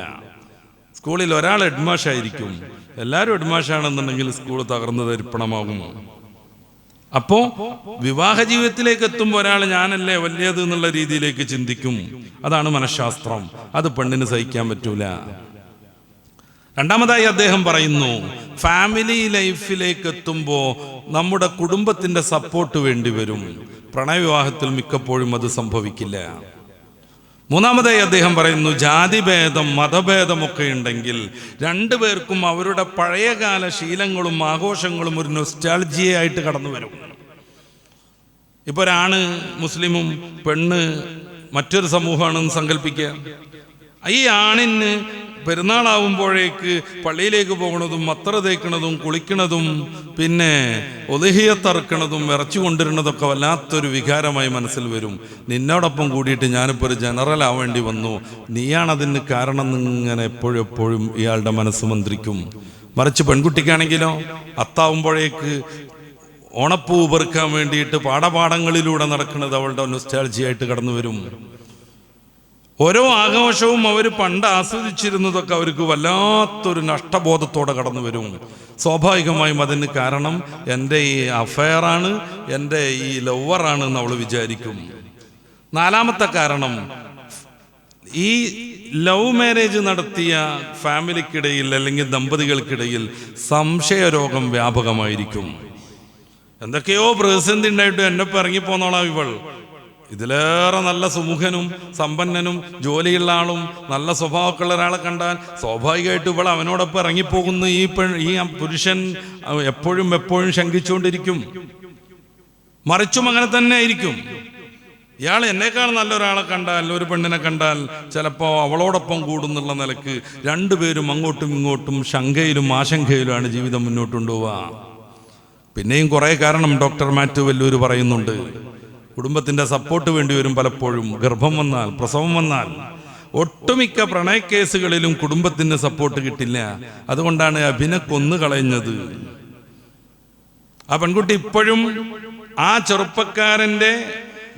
[SPEAKER 1] സ്കൂളിൽ ഒരാൾ ഹെഡ്മാഷായിരിക്കും, എല്ലാവരും ഹെഡ്മാഷാണെന്നുണ്ടെങ്കിൽ സ്കൂൾ തകർന്നു തരിപ്പണമാകും. അപ്പോ വിവാഹ ജീവിതത്തിലേക്ക് എത്തുമ്പോൾ ഒരാൾ ഞാനല്ലേ വലിയത് എന്നുള്ള രീതിയിലേക്ക് ചിന്തിക്കും. അതാണ് മനഃശാസ്ത്രം. അത് പെണ്ണിന് സഹിക്കാൻ പറ്റൂല. രണ്ടാമതായി അദ്ദേഹം പറയുന്നു, ഫാമിലി ലൈഫിലേക്ക് എത്തുമ്പോൾ നമ്മുടെ കുടുംബത്തിന്റെ സപ്പോർട്ട് വേണ്ടി വരും. പ്രണയവിവാഹത്തിൽ മിക്കപ്പോഴും അത് സംഭവിക്കില്ല. മൂന്നാമതായി അദ്ദേഹം പറയുന്നു, ജാതിഭേദം മതഭേദമൊക്കെ ഉണ്ടെങ്കിൽ രണ്ടുപേർക്കും അവരുടെ പഴയകാല ശീലങ്ങളും ആഘോഷങ്ങളും ഒരു നൊസ്റ്റാൾജിയായിട്ട് കടന്നു വരും. ഇപ്പൊ ഒരാണ് മുസ്ലിമും പെണ്ണ് മറ്റൊരു സമൂഹമാണെന്ന് സങ്കല്പിക്കുക. ഈ ആണിന് പെരുന്നാളാവുമ്പോഴേക്ക് പള്ളിയിലേക്ക് പോകണതും മത്തറ തേക്കണതും കുളിക്കണതും പിന്നെ ഒലുഹിയത്തറക്കണതും ഇറച്ചു കൊണ്ടിരുന്നതൊക്കെ വല്ലാത്തൊരു വികാരമായി മനസ്സിൽ വരും. നിന്നോടൊപ്പം കൂടിയിട്ട് ഞാനിപ്പോൾ ഒരു ജനറൽ ആവേണ്ടി വന്നു, നീയാണതിന് കാരണം എന്നിങ്ങനെ എപ്പോഴും ഇയാളുടെ മനസ്സ് മന്ത്രിക്കും. മറിച്ച് പെൺകുട്ടിക്കാണെങ്കിലോ അത്താവുമ്പോഴേക്ക് ഓണപ്പൂ പെറുക്കാൻ വേണ്ടിയിട്ട് പാഠപാഠങ്ങളിലൂടെ നടക്കുന്നത് അവളുടെ നൊസ്റ്റാൾജിയായിട്ട് കടന്നു വരും. ഓരോ ആഘോഷവും അവർ പണ്ട് ആസ്വദിച്ചിരുന്നതൊക്കെ അവർക്ക് വല്ലാത്തൊരു നഷ്ടബോധത്തോടെ കടന്നു വരും. സ്വാഭാവികമായും അതിന് കാരണം എൻ്റെ ഈ അഫെയറാണ്, എൻ്റെ ഈ ലവറാണ് എന്ന് അവൾ വിചാരിക്കും. നാലാമത്തെ കാരണം, ഈ ലവ് മാരേജ് നടത്തിയ ഫാമിലിക്കിടയിൽ അല്ലെങ്കിൽ ദമ്പതികൾക്കിടയിൽ സംശയരോഗം വ്യാപകമായിരിക്കും. എന്തൊക്കെയോ പ്രതിസന്ധി ഉണ്ടായിട്ട് എന്നൊപ്പം ഇറങ്ങിപ്പോന്നോളാം ഇവൾ, ഇതിലേറെ നല്ല സുമുഖനും സമ്പന്നനും ജോലിയുള്ള ആളും നല്ല സ്വഭാവമൊക്കെ ഉള്ള ഒരാളെ കണ്ടാൽ സ്വാഭാവികമായിട്ട് ഇവൾ അവനോടൊപ്പം ഇറങ്ങിപ്പോകുന്നു. ഈ പുരുഷൻ എപ്പോഴും ശങ്കിച്ചുകൊണ്ടിരിക്കും. മറിച്ചും അങ്ങനെ തന്നെ ആയിരിക്കും. ഇയാൾ എന്നേക്കാൾ നല്ലൊരാളെ കണ്ടാൽ, ഒരു പെണ്ണിനെ കണ്ടാൽ ചിലപ്പോൾ അവളോടൊപ്പം കൂടുന്നുള്ള നിലക്ക് രണ്ടുപേരും അങ്ങോട്ടും ഇങ്ങോട്ടും ശങ്കയിലും ആശങ്കയിലുമാണ് ജീവിതം മുന്നോട്ടുകൊണ്ടുപോവുക. പിന്നെയും കുറേ കാരണം ഡോക്ടർ മാത്യു വെല്ലൂർ പറയുന്നുണ്ട്. കുടുംബത്തിന്റെ സപ്പോർട്ട് വേണ്ടി വരും. പലപ്പോഴും ഗർഭം വന്നാൽ, പ്രസവം വന്നാൽ ഒട്ടുമിക്ക പ്രണയ കേസുകളിലും കുടുംബത്തിന് സപ്പോർട്ട് കിട്ടില്ല. അതുകൊണ്ടാണ് അഭിനെ കൊന്നു കളയുന്നത്. ആ പെൺകുട്ടി ഇപ്പോഴും ആ ചെറുപ്പക്കാരന്റെ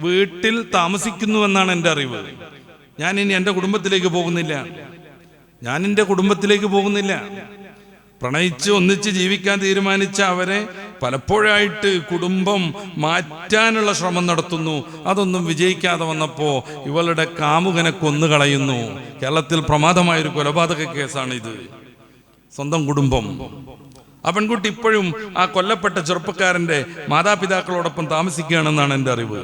[SPEAKER 1] വീട്ടിൽ താമസിക്കുന്നുവെന്നാണ് എൻ്റെ അറിവ്. ഞാൻ ഇനി എൻ്റെ കുടുംബത്തിലേക്ക് പോകുന്നില്ല. പ്രണയിച്ച് ഒന്നിച്ച് ജീവിക്കാൻ തീരുമാനിച്ച അവരെ പലപ്പോഴായിട്ട് കുടുംബം മാറ്റാനുള്ള ശ്രമം നടത്തുന്നു. അതൊന്നും വിജയിക്കാതെ വന്നപ്പോൾ ഇവളുടെ കാമുകനെ കൊന്നുകളയുന്നു. കേരളത്തിൽ പ്രമാദമായൊരു കൊലപാതക കേസാണ് ഇത്. സ്വന്തം കുടുംബം. ആ പെൺകുട്ടി ഇപ്പോഴും ആ കൊല്ലപ്പെട്ട ചെറുപ്പക്കാരന്റെ മാതാപിതാക്കളോടൊപ്പം താമസിക്കുകയാണെന്നാണ് എൻ്റെ അറിവ്.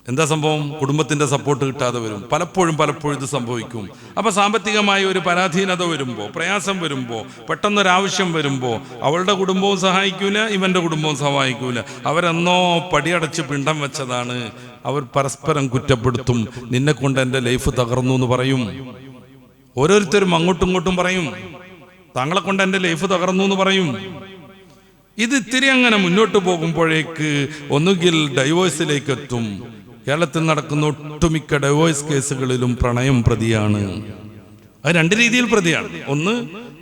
[SPEAKER 1] എന്താ സംഭവം? കുടുംബത്തിന്റെ സപ്പോർട്ട് കിട്ടാതെ വരും. പലപ്പോഴും ഇത് സംഭവിക്കും. അപ്പൊ സാമ്പത്തികമായ ഒരു പരാധീനത വരുമ്പോൾ, പ്രയാസം വരുമ്പോൾ, പെട്ടെന്നൊരാവശ്യം വരുമ്പോൾ അവളുടെ കുടുംബവും സഹായിക്കൂല, ഇവന്റെ കുടുംബവും സഹായിക്കൂല. അവരെന്നോ പടിയടച്ച് പിണ്ടം വെച്ചതാണ്. അവർ പരസ്പരം കുറ്റപ്പെടുത്തും. നിന്നെ കൊണ്ട് എൻ്റെ ലൈഫ് തകർന്നു എന്ന് പറയും. ഓരോരുത്തരും അങ്ങോട്ടും ഇങ്ങോട്ടും പറയും, താങ്കളെ കൊണ്ട് എൻ്റെ ലൈഫ് തകർന്നു എന്ന് പറയും. ഇത് ഇത്തിരി അങ്ങനെ മുന്നോട്ട് പോകുമ്പോഴേക്ക് ഒന്നുകിൽ ഡൈവോഴ്സിലേക്ക് എത്തും. കേരളത്തിൽ നടക്കുന്ന ഒട്ടുമിക്ക ഡൈവോഴ്സ് കേസുകളിലും പ്രണയം പ്രതിയാണ്. അത് രണ്ട് രീതിയിൽ പ്രതിയാണ്. ഒന്ന്,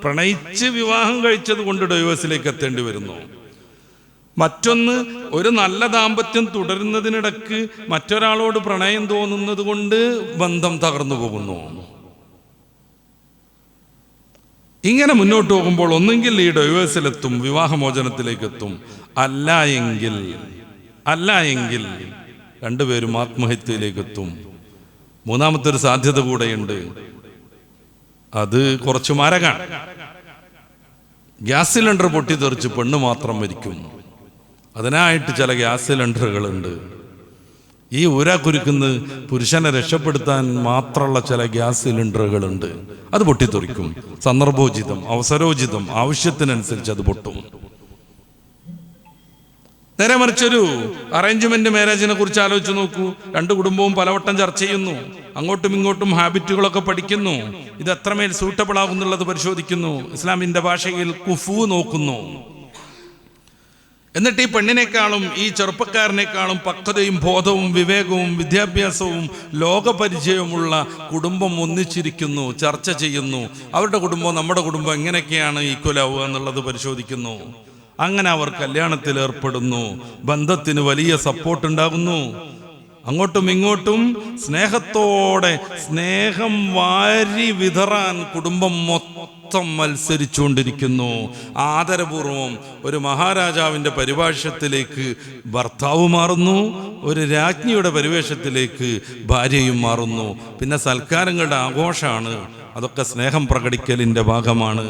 [SPEAKER 1] പ്രണയിച്ച് വിവാഹം കഴിച്ചത് കൊണ്ട് ഡൈവോഴ്സിലേക്ക് എത്തേണ്ടി വരുന്നു. മറ്റൊന്ന്, ഒരു നല്ല ദാമ്പത്യം തുടരുന്നതിനിടക്ക് മറ്റൊരാളോട് പ്രണയം തോന്നുന്നത് കൊണ്ട് ബന്ധം തകർന്നു പോകുന്നു. ഇങ്ങനെ മുന്നോട്ട് പോകുമ്പോൾ ഒന്നെങ്കിൽ ഈ ഡൈവേഴ്സിലെത്തും, വിവാഹമോചനത്തിലേക്ക് എത്തും. അല്ല എങ്കിൽ രണ്ടുപേരും ആത്മഹത്യയിലേക്ക് എത്തും. മൂന്നാമത്തെ ഒരു സാധ്യത കൂടെയുണ്ട്. അത് കുറച്ച് മാരകാണ്. ഗ്യാസ് സിലിണ്ടർ പൊട്ടിത്തെറിച്ച് പെണ്ണ് മാത്രം മരിക്കും. അതിനായിട്ട് ചില ഗ്യാസ് സിലിണ്ടറുകളുണ്ട്. ഈ ഊരാക്കുരുക്കുന്ന് പുരുഷനെ രക്ഷപ്പെടുത്താൻ മാത്രമുള്ള ചില ഗ്യാസ് സിലിണ്ടറുകളുണ്ട്. അത് പൊട്ടിത്തെറിക്കും. സന്ദർഭോചിതം, അവസരോചിതം, ആവശ്യത്തിനനുസരിച്ച് അത് പൊട്ടും. നേരെ മറിച്ചൊരു അറേഞ്ച്മെന്റ് മാരേജിനെ കുറിച്ച് ആലോചിച്ച് നോക്കൂ. രണ്ട് കുടുംബവും പലവട്ടം ചർച്ച ചെയ്യുന്നു, അങ്ങോട്ടും ഇങ്ങോട്ടും ഹാബിറ്റുകളൊക്കെ പഠിക്കുന്നു, ഇത് എത്രമേൽ സൂട്ടബിൾ ആകുന്നുള്ളത് പരിശോധിക്കുന്നു, ഇസ്ലാമിന്റെ ഭാഷയിൽ കുഫു നോക്കുന്നു. എന്നിട്ട് ഈ പെണ്ണിനേക്കാളും ഈ ചെറുപ്പക്കാരനേക്കാളും പക്വതയും ബോധവും വിവേകവും വിദ്യാഭ്യാസവും ലോകപരിചയവുമുള്ള കുടുംബം ഒന്നിച്ചിരിക്കുന്നു, ചർച്ച ചെയ്യുന്നു. അവരുടെ കുടുംബം നമ്മുടെ കുടുംബം എങ്ങനെയൊക്കെയാണ് ഈക്വൽ ആവുക എന്നുള്ളത് പരിശോധിക്കുന്നു. അങ്ങനെ അവർ കല്യാണത്തിൽ ഏർപ്പെടുന്നു. ബന്ധത്തിന് വലിയ സപ്പോർട്ട് ഉണ്ടാകുന്നു. അങ്ങോട്ടും ഇങ്ങോട്ടും സ്നേഹത്തോടെ സ്നേഹം വാരി വിതറാൻ കുടുംബം മൊത്തം മത്സരിച്ചുകൊണ്ടിരിക്കുന്നു. ആദരപൂർവം ഒരു മഹാരാജാവിൻ്റെ പരിവേഷത്തിലേക്ക് ഭർത്താവ് മാറുന്നു, ഒരു രാജ്ഞിയുടെ പരിവേഷത്തിലേക്ക് ഭാര്യയും മാറുന്നു. പിന്നെ സൽക്കാരങ്ങളുടെ ആഘോഷമാണ്. അതൊക്കെ സ്നേഹം പ്രകടിക്കലിൻ്റെ ഭാഗമാണ്.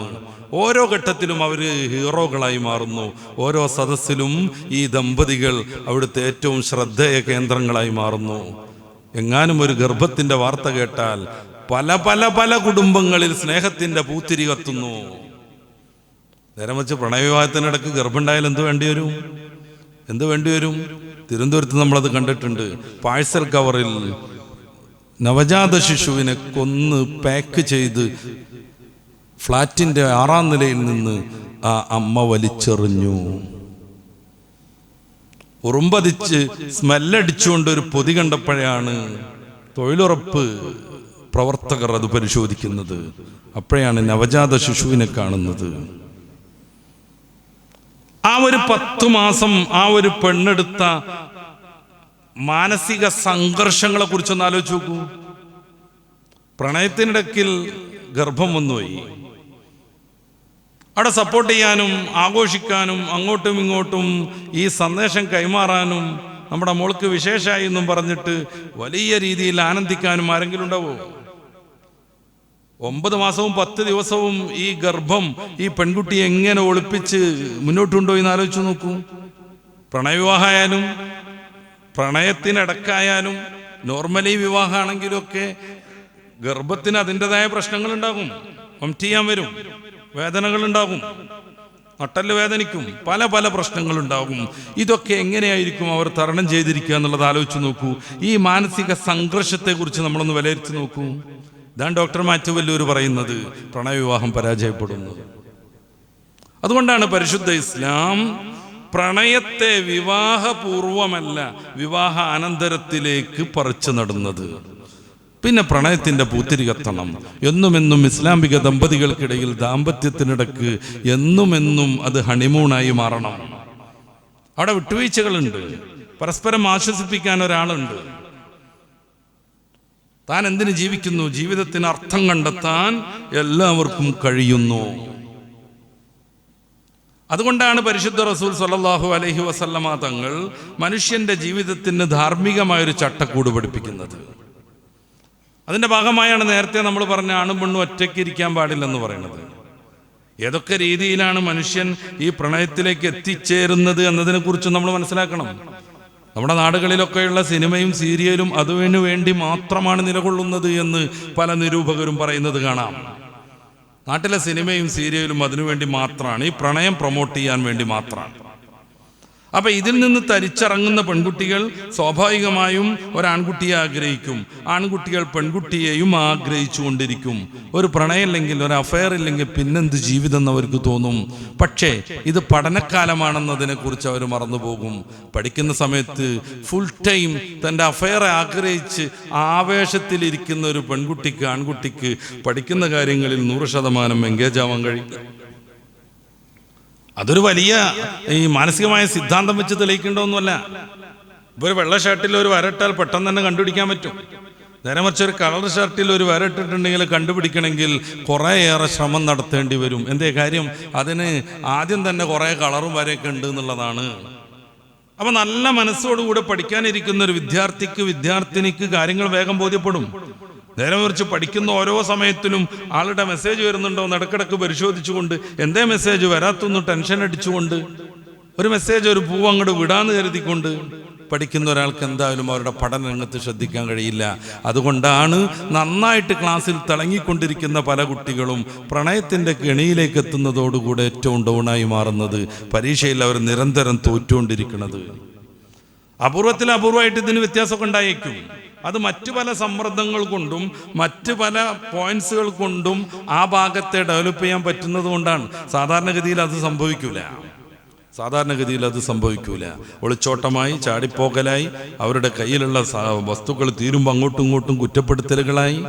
[SPEAKER 1] ഓരോ ഘട്ടത്തിലും അവർ ഹീറോകളായി മാറുന്നു. ഓരോ സദസ്സിലും ഈ ദമ്പതികൾ അവിടുത്തെ ഏറ്റവും ശ്രദ്ധേയ കേന്ദ്രങ്ങളായി മാറുന്നു. എങ്ങാനും ഒരു ഗർഭത്തിൻ്റെ വാർത്ത കേട്ടാൽ പല പല പല കുടുംബങ്ങളിൽ സ്നേഹത്തിൻ്റെ പൂത്തിരി കത്തുന്നു. നേരെ വെച്ച് പ്രണയവിവാഹത്തിനിടയ്ക്ക് ഗർഭമുണ്ടായാൽ എന്ത് വേണ്ടി വരും? തിരുവനന്തപുരത്ത് നമ്മളത് കണ്ടിട്ടുണ്ട്. പാഴ്സൽ കവറിൽ നവജാത ശിശുവിനെ കൊന്ന് പാക്ക് ചെയ്ത് ഫ്ലാറ്റിൻ്റെ 6ാം നിലയിൽ നിന്ന് ആ അമ്മ വലിച്ചെറിഞ്ഞു. ഉറുമ്പതിച്ച് സ്മെല്ലടിച്ചുകൊണ്ട് ഒരു പൊതി കണ്ടപ്പോഴാണ് തൊഴിലുറപ്പ് പ്രവർത്തകർ അത് പരിശോധിക്കുന്നത്. അപ്പോഴാണ് നവജാത ശിശുവിനെ കാണുന്നത്. ആ ഒരു 10 മാസം ആ ഒരു പെണ്ണെടുത്ത മാനസിക സംഘർഷങ്ങളെ കുറിച്ചൊന്ന് ആലോചിച്ച് നോക്കൂ. പ്രണയത്തിനിടയ്ക്കിൽ ഗർഭം വന്നുപോയി. അവിടെ സപ്പോർട്ട് ചെയ്യാനും ആഘോഷിക്കാനും അങ്ങോട്ടും ഇങ്ങോട്ടും ഈ സന്ദേശം കൈമാറാനും നമ്മുടെ മോൾക്ക് വിശേഷമായി എന്നും പറഞ്ഞിട്ട് വലിയ രീതിയിൽ ആനന്ദിക്കാനും ആരെങ്കിലും ഉണ്ടാവോ? 9 മാസവും 10 ദിവസവും ഈ ഗർഭം ഈ പെൺകുട്ടിയെ എങ്ങനെ ഒളിപ്പിച്ച് മുന്നോട്ടുണ്ടോ എന്ന് ആലോചിച്ച് നോക്കൂ. പ്രണയവിവാഹമായാലും പ്രണയത്തിനിടക്കായാലും നോർമലി വിവാഹമാണെങ്കിലും ഒക്കെ ഗർഭത്തിന് അതിൻ്റെതായ പ്രശ്നങ്ങളുണ്ടാകും. വൊമിറ്റ് ചെയ്യാൻ വരും, വേദനകളുണ്ടാകും, നട്ടല് വേദനിക്കും, പല പല പ്രശ്നങ്ങളുണ്ടാകും. ഇതൊക്കെ എങ്ങനെയായിരിക്കും അവർ തരണം ചെയ്തിരിക്കുക എന്നുള്ളത് ആലോചിച്ച് നോക്കൂ. ഈ മാനസിക സംഘർഷത്തെക്കുറിച്ച് നമ്മളൊന്ന് വിലയിരുത്തി നോക്കൂ. ഇതാണ് ഡോക്ടർ മാത്യു വല്ലൂർ പറയുന്നത് പ്രണയവിവാഹം പരാജയപ്പെടുന്നത്. അതുകൊണ്ടാണ് പരിശുദ്ധ ഇസ്ലാം പ്രണയത്തെ വിവാഹപൂർവമല്ല വിവാഹ അനന്തരത്തിലേക്ക് പറിച്ചു നടുന്നത്. പിന്നെ പ്രണയത്തിൻ്റെ പൂത്തിരി കത്തണം. എന്നുമെന്നും ഇസ്ലാമിക ദമ്പതികൾക്കിടയിൽ ദാമ്പത്യത്തിനിടക്ക് എന്നുമെന്നും അത് ഹണിമൂണായി മാറണം. അവിടെ വിട്ടുവീഴ്ചകളുണ്ട്, പരസ്പരം ആശ്വസിപ്പിക്കാൻ ഒരാളുണ്ട്. താൻ എന്തിന് ജീവിക്കുന്നു, ജീവിതത്തിന് അർത്ഥം കണ്ടെത്താൻ എല്ലാവർക്കും കഴിയുന്നു. അതുകൊണ്ടാണ് പരിശുദ്ധ റസൂൽ സ്വല്ലല്ലാഹു അലൈഹി വസല്ലമ തങ്ങൾ മനുഷ്യന്റെ ജീവിതത്തിന് ധാർമ്മികമായൊരു ചട്ടക്കൂട് പഠിപ്പിക്കുന്നത്. അതിൻ്റെ ഭാഗമായാണ് നേരത്തെ നമ്മൾ പറഞ്ഞ ആണും പെണ്ണും ഒറ്റയ്ക്ക് ഇരിക്കാൻ പാടില്ലെന്ന് പറയുന്നത്. ഏതൊക്കെ രീതിയിലാണ് മനുഷ്യൻ ഈ പ്രണയത്തിലേക്ക് എത്തിച്ചേരുന്നത് എന്നതിനെക്കുറിച്ച് നമ്മൾ മനസ്സിലാക്കണം. നമ്മുടെ നാടുകളിലൊക്കെയുള്ള സിനിമയും സീരിയലും അതിനു വേണ്ടി മാത്രമാണ് നിലകൊള്ളുന്നത് എന്ന് പല നിരൂപകരും പറയുന്നത് കാണാം. നാട്ടിലെ സിനിമയും സീരിയലും അതിനുവേണ്ടി മാത്രമാണ്, ഈ പ്രണയം പ്രൊമോട്ട് ചെയ്യാൻ വേണ്ടി മാത്രമാണ്. അപ്പൊ ഇതിൽ നിന്ന് തരിച്ചിറങ്ങുന്ന പെൺകുട്ടികൾ സ്വാഭാവികമായും ഒരാൺകുട്ടിയെ ആഗ്രഹിക്കും, ആൺകുട്ടികൾ പെൺകുട്ടിയെയും ആഗ്രഹിച്ചു കൊണ്ടിരിക്കും. ഒരു പ്രണയം ഇല്ലെങ്കിൽ, ഒരു അഫയർ ഇല്ലെങ്കിൽ പിന്നെന്ത് ജീവിതം എന്ന് അവർക്ക് തോന്നും. പക്ഷേ ഇത് പഠനകാലമാണെന്നതിനെ കുറിച്ച് അവർ മറന്നുപോകും. പഠിക്കുന്ന സമയത്ത് ഫുൾ ടൈം തൻ്റെ അഫയറെ ആഗ്രഹിച്ച് ആവേശത്തിലിരിക്കുന്ന ഒരു പെൺകുട്ടിക്ക്, ആൺകുട്ടിക്ക് പഠിക്കുന്ന കാര്യങ്ങളിൽ 100% എൻഗേജ് ആവാൻ കഴിയും. അതൊരു വലിയ ഈ മാനസികമായ സിദ്ധാന്തം വെച്ച് തെളിയിക്കേണ്ടതൊന്നുമല്ല. ഇപ്പോൾ ഒരു വെള്ള ഷർട്ടിൽ ഒരു വരട്ടാൽ പെട്ടെന്ന് തന്നെ കണ്ടുപിടിക്കാൻ പറ്റും. നേരെ മറിച്ച് ഒരു കളർ ഷർട്ടിൽ ഒരു വരട്ടിട്ടുണ്ടെങ്കിൽ കണ്ടുപിടിക്കണമെങ്കിൽ കുറേയേറെ ശ്രമം നടത്തേണ്ടി വരും. എന്തേ കാര്യം? അതിന് ആദ്യം തന്നെ കുറേ കളറും വരെയൊക്കെ ഉണ്ട് എന്നുള്ളതാണ്. അപ്പം നല്ല മനസ്സോടുകൂടെ പഠിക്കാനിരിക്കുന്ന ഒരു വിദ്യാർത്ഥിക്ക്, വിദ്യാർത്ഥിനിക്ക് കാര്യങ്ങൾ വേഗം ബോധ്യപ്പെടും. നേരെ മറിച്ച് പഠിക്കുന്ന ഓരോ സമയത്തിലും ആളുടെ മെസ്സേജ് വരുന്നുണ്ടോ എന്ന് ഇടക്കിടക്ക് പരിശോധിച്ചുകൊണ്ട് എന്തേ മെസ്സേജ് വരാത്തൊന്ന് ടെൻഷൻ അടിച്ചുകൊണ്ട് ഒരു മെസ്സേജ് ഒരു പൂവ് അങ്ങോട്ട് വിടാന്ന് കരുതിക്കൊണ്ട് പഠിക്കുന്ന ഒരാൾക്ക് എന്തായാലും അവരുടെ പഠന രംഗത്ത് ശ്രദ്ധിക്കാൻ കഴിയില്ല. അതുകൊണ്ടാണ് നന്നായിട്ട് ക്ലാസ്സിൽ തിളങ്ങിക്കൊണ്ടിരിക്കുന്ന പല കുട്ടികളും പ്രണയത്തിൻ്റെ കെണിയിലേക്ക് എത്തുന്നതോടുകൂടെ ഏറ്റവും ഡൗണായി മാറുന്നത്, പരീക്ഷയിൽ അവർ നിരന്തരം തോറ്റുകൊണ്ടിരിക്കുന്നത്. അപൂർവമായിട്ട് ഇതിന് വ്യത്യാസമൊക്കെ ഉണ്ടായേക്കും. അത് മറ്റു പല സമ്മർദ്ദങ്ങൾ കൊണ്ടും മറ്റു പല പോയിന്റ്സുകൾ കൊണ്ടും ആ ഭാഗത്തെ ഡെവലപ്പ് ചെയ്യാൻ പറ്റുന്നത് കൊണ്ടാണ്. സാധാരണഗതിയിൽ അത് സംഭവിക്കൂല. ഒളിച്ചോട്ടമായി, ചാടിപ്പോകലായി, അവരുടെ കയ്യിലുള്ള വസ്തുക്കൾ തീരുമ്പോൾ അങ്ങോട്ടും ഇങ്ങോട്ടും കുറ്റപ്പെടുത്തലുകളായി,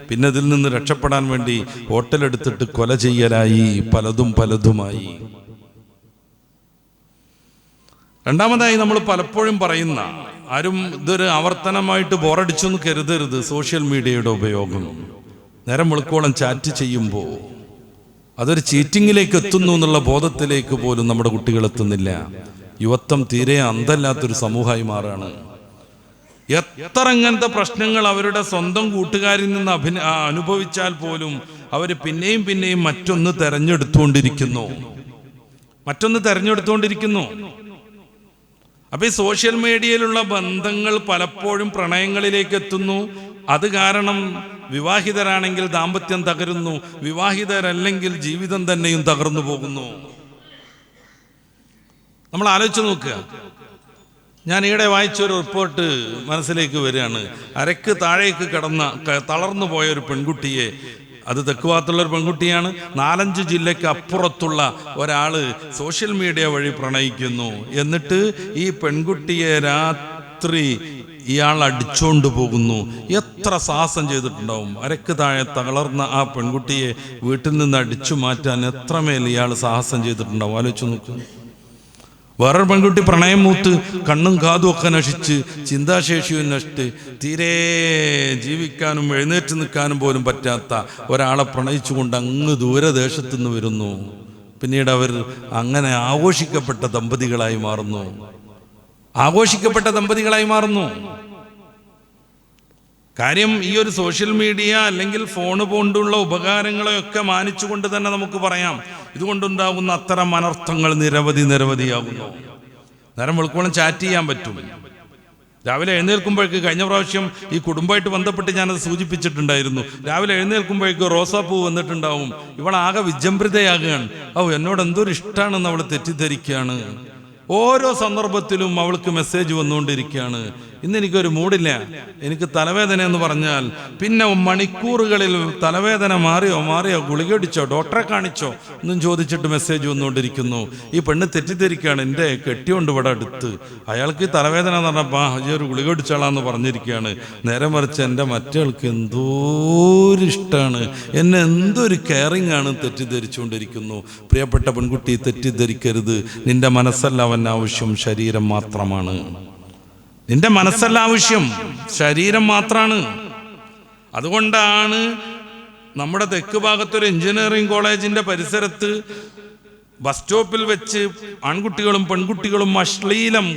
[SPEAKER 1] പിന്നെ ഇതിൽ നിന്ന് രക്ഷപ്പെടാൻ വേണ്ടി ഹോട്ടലെടുത്തിട്ട് കൊല ചെയ്യലായി, പലതുമായി. രണ്ടാമതായി നമ്മൾ പലപ്പോഴും പറയുന്ന, ആരും ഇതൊരു ആവർത്തനമായിട്ട് ബോറടിച്ചൊന്നും കരുതരുത്, സോഷ്യൽ മീഡിയയുടെ ഉപയോഗം. നേരം വെളുക്കോളം ചാറ്റ് ചെയ്യുമ്പോൾ അതൊരു ചീറ്റിങ്ങിലേക്ക് എത്തുന്നു എന്നുള്ള ബോധത്തിലേക്ക് പോലും നമ്മുടെ കുട്ടികൾ എത്തുന്നില്ല. യുവത്വം തീരെ അന്തല്ലാത്തൊരു സമൂഹമായി മാറാണ്. എത്ര ഇങ്ങനത്തെ പ്രശ്നങ്ങൾ അവരുടെ സ്വന്തം കൂട്ടുകാരിൽ നിന്ന് അനുഭവിച്ചാൽ പോലും അവർ പിന്നെയും മറ്റൊന്ന് തെരഞ്ഞെടുത്തുകൊണ്ടിരിക്കുന്നു. അപ്പൊ ഈ സോഷ്യൽ മീഡിയയിലുള്ള ബന്ധങ്ങൾ പലപ്പോഴും പ്രണയങ്ങളിലേക്ക് എത്തുന്നു. അത് കാരണം വിവാഹിതരാണെങ്കിൽ ദാമ്പത്യം തകരുന്നു, വിവാഹിതരല്ലെങ്കിൽ ജീവിതം തന്നെയും തകർന്നു പോകുന്നു. നമ്മൾ ആലോചിച്ച് നോക്കുക. ഞാൻ ഈയിടെ വായിച്ചൊരു റിപ്പോർട്ട് മനസ്സിലേക്ക് വരികയാണ്. അരക്ക് താഴേക്ക് തളർന്നു പോയ ഒരു പെൺകുട്ടിയെ, അത് തെക്ക് ഭാഗത്തുള്ളൊരു പെൺകുട്ടിയാണ്, 4-5 ജില്ലയ്ക്ക് അപ്പുറത്തുള്ള ഒരാള് സോഷ്യൽ മീഡിയ വഴി പ്രണയിക്കുന്നു. എന്നിട്ട് ഈ പെൺകുട്ടിയെ രാത്രി ഇയാൾ അടിച്ചോണ്ട് പോകുന്നു. എത്ര സാഹസം ചെയ്തിട്ടുണ്ടാവും. അരക്ക് താഴെ തളർന്ന ആ പെൺകുട്ടിയെ വീട്ടിൽ നിന്ന് അടിച്ചു മാറ്റാൻ എത്രമേൽ ഇയാൾ സാഹസം ചെയ്തിട്ടുണ്ടാവും. ആലോചിച്ച് നോക്കൂ. വേറൊരു പെൺകുട്ടി പ്രണയം മൂത്ത് കണ്ണും കാതും ഒക്കെ നശിച്ച് ചിന്താശേഷിയും നശിച്ച് തീരെ ജീവിക്കാനും എഴുന്നേറ്റ് നിൽക്കാനും പോലും പറ്റാത്ത ഒരാളെ പ്രണയിച്ചുകൊണ്ട് അങ്ങ് ദൂരദേശത്തു നിന്ന് വരുന്നു. പിന്നീട് അവർ അങ്ങനെ ആഘോഷിക്കപ്പെട്ട ദമ്പതികളായി മാറുന്നു. കാര്യം ഈ ഒരു സോഷ്യൽ മീഡിയ അല്ലെങ്കിൽ ഫോണ് കൊണ്ടുള്ള ഉപകാരങ്ങളെയൊക്കെ മാനിച്ചുകൊണ്ട് തന്നെ നമുക്ക് പറയാം, ഇതുകൊണ്ടുണ്ടാകുന്ന അത്തരം അനർത്ഥങ്ങൾ നിരവധിയാകുന്നു. നേരം വെളുക്കോളം ചാറ്റ് ചെയ്യാൻ പറ്റും. രാവിലെ എഴുന്നേൽക്കുമ്പോഴേക്ക്, കഴിഞ്ഞ പ്രാവശ്യം ഈ കുടുംബമായിട്ട് ബന്ധപ്പെട്ട് ഞാനത് സൂചിപ്പിച്ചിട്ടുണ്ടായിരുന്നു, രാവിലെ എഴുന്നേൽക്കുമ്പോഴേക്ക് റോസാപ്പൂ വന്നിട്ടുണ്ടാവും. ഇവളാകെ വിജൃംഭിതയാകുകയാണ്. എന്നോട് എന്തൊരു ഇഷ്ടമാണെന്ന് അവൾ തെറ്റിദ്ധരിക്കുകയാണ്. ഓരോ സന്ദർഭത്തിലും അവൾക്ക് മെസ്സേജ് വന്നുകൊണ്ടിരിക്കുകയാണ്. ഇന്ന് എനിക്കൊരു മൂഡില്ല, എനിക്ക് തലവേദന എന്ന് പറഞ്ഞാൽ പിന്നെ മണിക്കൂറുകളിൽ തലവേദന മാറിയോ ഗുളിക അടിച്ചോ ഡോക്ടറെ കാണിച്ചോ എന്നും ചോദിച്ചിട്ട് മെസ്സേജ് വന്നുകൊണ്ടിരിക്കുന്നു. ഈ പെണ്ണ് തെറ്റിദ്ധരിക്കുകയാണ്, എൻ്റെ കെട്ടിയോണ്ട് ഇവിടെ അടുത്ത്, അയാൾക്ക് തലവേദന എന്ന് പറഞ്ഞപ്പോൾ ഈ ഒരു ഗുളിക അടിച്ചാളാന്ന് പറഞ്ഞിരിക്കുകയാണ്. നേരെ മറിച്ച് എൻ്റെ മറ്റേൾക്ക് എന്തോരിഷ്ടമാണ്, എന്നെ എന്തൊരു കെയറിങ് ആണ് തെറ്റിദ്ധരിച്ചുകൊണ്ടിരിക്കുന്നു. പ്രിയപ്പെട്ട പെൺകുട്ടി, തെറ്റിദ്ധരിക്കരുത്. നിന്റെ മനസ്സല്ല അവൻ ആവശ്യം, ശരീരം മാത്രമാണ്. നിന്റെ മനസ്സല്ല ആവശ്യം, ശരീരം മാത്രമാണ്. അതുകൊണ്ടാണ് നമ്മുടെ തെക്ക് ഭാഗത്തൊരു എഞ്ചിനീയറിംഗ് കോളേജിന്റെ പരിസരത്ത് ബസ് സ്റ്റോപ്പിൽ വെച്ച് ആൺകുട്ടികളും പെൺകുട്ടികളും അശ്ലീലം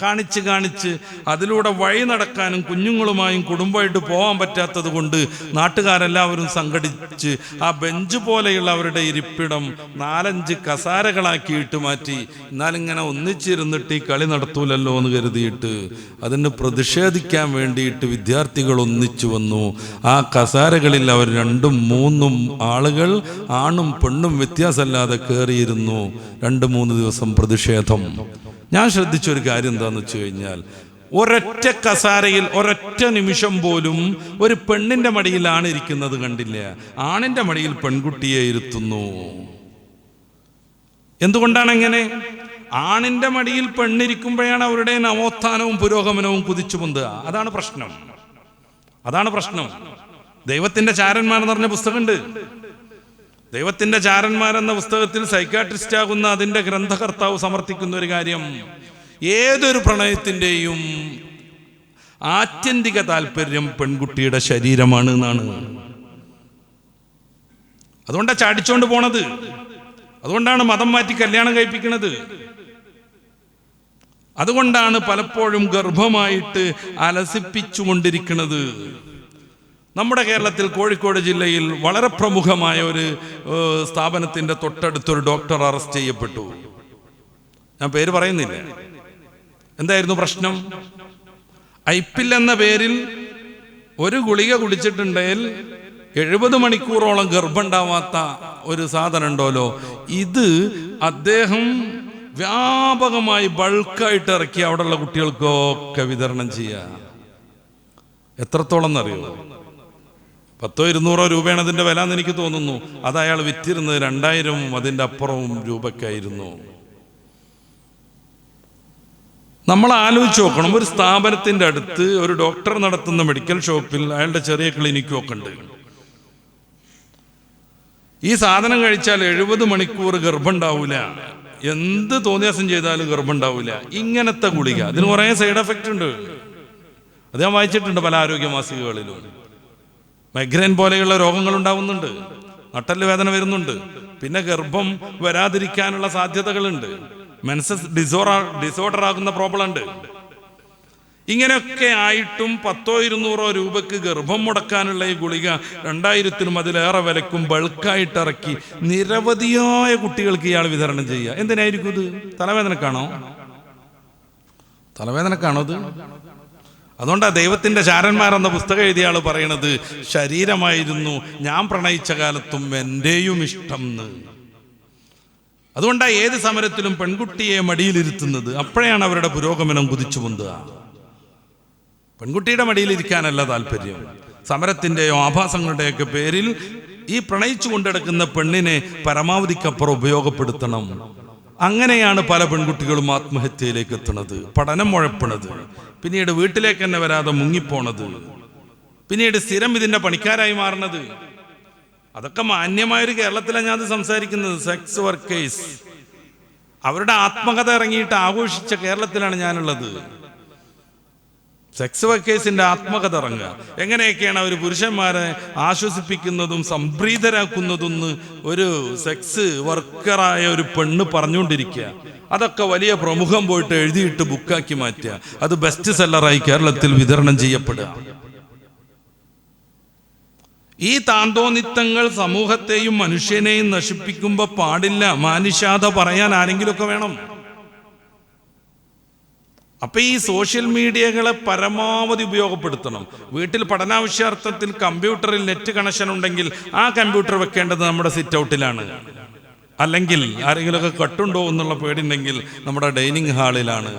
[SPEAKER 1] കാണിച്ച് അതിലൂടെ വഴി നടക്കാനും കുഞ്ഞുങ്ങളുമായും കുടുംബമായിട്ട് പോകാൻ പറ്റാത്തത് കൊണ്ട് നാട്ടുകാരെല്ലാവരും സംഘടിച്ച് ആ ബെഞ്ച് പോലെയുള്ള അവരുടെ ഇരിപ്പിടം 4-5 കസാരകളാക്കിയിട്ട് മാറ്റി. എന്നാലിങ്ങനെ ഒന്നിച്ചിരുന്നിട്ട് ഈ കളി നടത്തൂലല്ലോ എന്ന് കരുതിയിട്ട് അതിന് പ്രതിഷേധിക്കാൻ വേണ്ടിയിട്ട് വിദ്യാർത്ഥികൾ ഒന്നിച്ചു വന്നു. ആ കസാരകളിൽ അവർ 2-3 ആളുകൾ, ആണും പെണ്ണും വ്യത്യാസമല്ലാതെ കയറിയിരുന്നു. 2-3 ദിവസം പ്രതിഷേധം. ഞാൻ ശ്രദ്ധിച്ചൊരു കാര്യം എന്താണെന്ന് വെച്ച് കഴിഞ്ഞാൽ, ഒരൊറ്റ കസാരയിൽ ഒരൊറ്റ നിമിഷം പോലും ഒരു പെണ്ണിന്റെ മടിയിലാണ് ഇരിക്കുന്നത് കണ്ടില്ല, ആണിന്റെ മടിയിൽ പെൺകുട്ടിയെ ഇരുത്തുന്നു. എന്തുകൊണ്ടാണ് അങ്ങനെ? ആണിന്റെ മടിയിൽ പെണ്ണിരിക്കുമ്പോഴാണ് അവരുടെ നവോത്ഥാനവും പുരോഗമനവും കുതിച്ചു പൊന്തുക. അതാണ് പ്രശ്നം. ദൈവത്തിന്റെ ചാരന്മാരെന്ന് പറഞ്ഞ പുസ്തകമുണ്ട്. ദൈവത്തിന്റെ ചാരന്മാരെന്ന പുസ്തകത്തിൽ സൈക്കാട്രിസ്റ്റ് ആകുന്ന അതിന്റെ ഗ്രന്ഥകർത്താവ് സമർത്ഥിക്കുന്ന ഒരു കാര്യം, ഏതൊരു പ്രണയത്തിന്റെയും ആത്യന്തിക താല്പര്യം പെൺകുട്ടിയുടെ ശരീരമാണ് എന്നാണ്. അതുകൊണ്ടാണ് ചാടിച്ചോണ്ട് പോണത്, അതുകൊണ്ടാണ് മതം മാറ്റി കല്യാണം കഴിപ്പിക്കുന്നത്, അതുകൊണ്ടാണ് പലപ്പോഴും ഗർഭമായിട്ട് അലസിപ്പിച്ചുകൊണ്ടിരിക്കുന്നത്. നമ്മുടെ കേരളത്തിൽ കോഴിക്കോട് ജില്ലയിൽ വളരെ പ്രമുഖമായ ഒരു സ്ഥാപനത്തിൻ്റെ തൊട്ടടുത്തൊരു ഡോക്ടർ അറസ്റ്റ് ചെയ്യപ്പെട്ടു. ഞാൻ പേര് പറയുന്നില്ല. എന്തായിരുന്നു പ്രശ്നം? ഐപ്പിൽ എന്ന പേരിൽ ഒരു ഗുളിക കുടിച്ചിട്ടുണ്ടെങ്കിൽ 70 മണിക്കൂറോളം ഗർഭമുണ്ടാവാത്ത ഒരു സാധനം ഉണ്ടല്ലോ, ഇത് അദ്ദേഹം വ്യാപകമായി ബൾക്കായിട്ട് ഇറക്കി അവിടെയുള്ള കുട്ടികൾക്കൊക്കെ വിതരണം ചെയ്യുക. എത്രത്തോളം എന്നറിയോ? 100-200 രൂപയാണ് അതിൻ്റെ വില എന്ന് എനിക്ക് തോന്നുന്നു. അത് അയാൾ വിറ്റിരുന്നത് 2000 അതിൻ്റെ അപ്പുറവും രൂപയ്ക്കായിരുന്നു. നമ്മൾ ആലോചിച്ച് നോക്കണം, ഒരു സ്ഥാപനത്തിൻ്റെ അടുത്ത് ഒരു ഡോക്ടർ നടത്തുന്ന മെഡിക്കൽ ഷോപ്പിൽ അയാളുടെ ചെറിയ ക്ലിനിക്കും ഒക്കെ ഉണ്ട്. ഈ സാധനം കഴിച്ചാൽ 70 മണിക്കൂർ ഗർഭം ഉണ്ടാവില്ല, എന്ത് തോന്നിയാസം ചെയ്താലും ഗർഭം ഉണ്ടാവില്ല. ഇങ്ങനത്തെ ഗുളിക, അതിന് കുറേ സൈഡ് എഫക്റ്റ് ഉണ്ട്. അത് ഞാൻ വായിച്ചിട്ടുണ്ട് പല ആരോഗ്യ മാസികകളിലും. മൈഗ്രെയിൻ പോലെയുള്ള രോഗങ്ങൾ ഉണ്ടാവുന്നുണ്ട്, നട്ടല് വേദന വരുന്നുണ്ട്, പിന്നെ ഗർഭം വരാതിരിക്കാനുള്ള സാധ്യതകളുണ്ട്, മെൻസസ് ഡിസോർഡർ ആകുന്ന പ്രോബ്ലം ഉണ്ട്. ഇങ്ങനെയൊക്കെ ആയിട്ടും 100-200 രൂപക്ക് ഗർഭം മുടക്കാനുള്ള ഈ ഗുളിക 2000-നും അതിലേറെ വിലക്കും ബൾക്കായിട്ട് ഇറക്കി നിരവധിയായ കുട്ടികൾക്ക് ഇയാൾ വിതരണം ചെയ്യുക. എന്തിനായിരിക്കും ഇത്? തലവേദനക്കാണോ? ഇത് അതുകൊണ്ടാണ് ദൈവത്തിൻ്റെ ചാരന്മാർ എന്ന പുസ്തകം എഴുതിയ ആൾ പറയണത്, ശരീരമായിരുന്നു ഞാൻ പ്രണയിച്ച കാലത്തും എൻ്റെയും ഇഷ്ടം എന്ന്. അതുകൊണ്ടാണ് ഏത് സമരത്തിലും പെൺകുട്ടിയെ മടിയിലിരുത്തുന്നത്. അപ്പോഴാണ് അവരുടെ പുരോഗമനം കുതിച്ചു പൊന്തുക. പെൺകുട്ടിയുടെ മടിയിലിരിക്കാനല്ല താല്പര്യം. സമരത്തിൻ്റെയോ ആഭാസങ്ങളുടെയൊക്കെ പേരിൽ ഈ പ്രണയിച്ചു കൊണ്ടെടുക്കുന്ന പെണ്ണിനെ പരമാവധിക്കപ്പുറം ഉപയോഗപ്പെടുത്തണം. അങ്ങനെയാണ് പല പെൺകുട്ടികളും ആത്മഹത്യയിലേക്ക് എത്തുന്നത്, പഠനം മുഴപ്പണത്, പിന്നീട് വീട്ടിലേക്ക് തന്നെ വരാതെ മുങ്ങിപ്പോണത്, പിന്നീട് സ്ഥിരം ഇതിൻ്റെ പണിക്കാരായി മാറുന്നത്. അതൊക്കെ മാന്യമായൊരു കേരളത്തിലാണ് ഞാൻ സംസാരിക്കുന്നത്. സെക്സ് വർക്കേഴ്സ് അവരുടെ ആത്മകഥ ഇറങ്ങിയിട്ട് ആഘോഷിച്ച കേരളത്തിലാണ് ഞാനുള്ളത്. സെക്സ് വർക്കേഴ്സിന്റെ ആത്മകഥ ഇറങ്ങുക, എങ്ങനെയൊക്കെയാണ് അവർ പുരുഷന്മാരെ ആശ്വസിപ്പിക്കുന്നതും സംപ്രീതരാക്കുന്നതെന്ന് ഒരു സെക്സ് വർക്കറായ ഒരു പെണ്ണ് പറഞ്ഞുകൊണ്ടിരിക്കുക. അതൊക്കെ വലിയ പ്രമുഖം പോയിട്ട് എഴുതിയിട്ട് ബുക്കാക്കി മാറ്റുക, അത് ബെസ്റ്റ് സെല്ലറായി കേരളത്തിൽ വിതരണം ചെയ്യപ്പെടുക. ഈ താന്തോന്നിത്തങ്ങൾ സമൂഹത്തെയും മനുഷ്യനെയും നശിപ്പിക്കുമ്പോൾ പാടില്ല. മാനുഷാത പറയാൻ ആരെങ്കിലുമൊക്കെ വേണം. അപ്പൊ ഈ സോഷ്യൽ മീഡിയകളെ പരമാവധി ഉപയോഗപ്പെടുത്തണം. വീട്ടിൽ പഠനാവശ്യാർത്ഥത്തിൽ കമ്പ്യൂട്ടറിൽ നെറ്റ് കണക്ഷൻ ഉണ്ടെങ്കിൽ ആ കമ്പ്യൂട്ടർ വെക്കേണ്ടത് നമ്മുടെ സിറ്റ് ഔട്ടിലാണ്. അല്ലെങ്കിൽ ആരെങ്കിലുമൊക്കെ കട്ടുണ്ടോ എന്നുള്ള പേടിയുണ്ടെങ്കിൽ നമ്മുടെ ഡൈനിങ് ഹാളിലാണ്.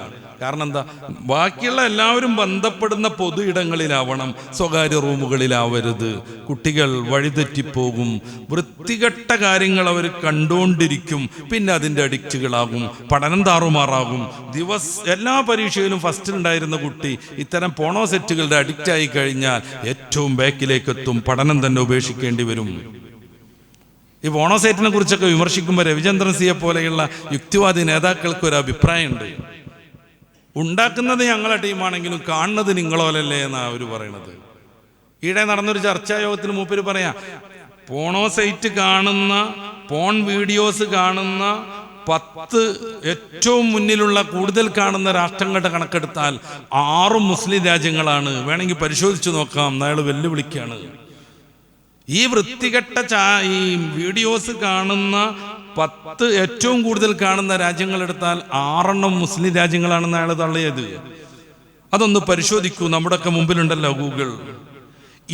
[SPEAKER 1] കാരണം എന്താ, ബാക്കിയുള്ള എല്ലാവരും ബന്ധപ്പെടുന്ന പൊതു ഇടങ്ങളിലാവണം, സ്വകാര്യ റൂമുകളിലാവരുത്. കുട്ടികൾ വഴിതെറ്റിപ്പോകും, വൃത്തികെട്ട കാര്യങ്ങൾ അവർ കണ്ടുകൊണ്ടിരിക്കും, പിന്നെ അതിൻ്റെ അഡിക്റ്റുകളാകും, പഠനം താറുമാറാകും. എല്ലാ പരീക്ഷയിലും ഫസ്റ്റ് ഉണ്ടായിരുന്ന കുട്ടി ഇത്തരം പോണോ സെറ്റുകളുടെ അഡിക്റ്റായി കഴിഞ്ഞാൽ ഏറ്റവും ബാക്കിലേക്ക് എത്തും, പഠനം തന്നെ ഉപേക്ഷിക്കേണ്ടി വരും. ഈ പോണോസൈറ്റിനെ കുറിച്ചൊക്കെ വിമർശിക്കുമ്പോൾ രവിചന്ദ്രൻ സിയെ പോലെയുള്ള യുക്തിവാദി നേതാക്കൾക്ക് ഒരു അഭിപ്രായമുണ്ട്. ഉണ്ടാക്കുന്നത് ഞങ്ങളെ ടീമാണെങ്കിലും കാണുന്നത് നിങ്ങളോലല്ലേ എന്നാണ് അവർ പറയണത്. ഈയിടെ നടന്നൊരു ചർച്ചാ യോഗത്തിൽ മൂപ്പര് പറയാ, പോണോസൈറ്റ് കാണുന്ന, പോൺ വീഡിയോസ് കാണുന്ന 10 ഏറ്റവും മുന്നിലുള്ള കൂടുതൽ കാണുന്ന രാഷ്ട്രങ്ങളുടെ കണക്കെടുത്താൽ 6 മുസ്ലിം രാജ്യങ്ങളാണ്. വേണമെങ്കിൽ പരിശോധിച്ചു നോക്കാം. അയാൾ വെല്ലുവിളിക്കാണ്. ഈ വൃത്തികെട്ട ഈ വീഡിയോസ് കാണുന്ന 10 ഏറ്റവും കൂടുതൽ കാണുന്ന രാജ്യങ്ങളെടുത്താൽ 6 മുസ്ലിം രാജ്യങ്ങളാണെന്ന് അയാൾ തള്ളിയത്. അതൊന്ന് പരിശോധിക്കൂ. നമ്മുടെയൊക്കെ മുമ്പിലുണ്ടല്ലോ ഗൂഗിൾ.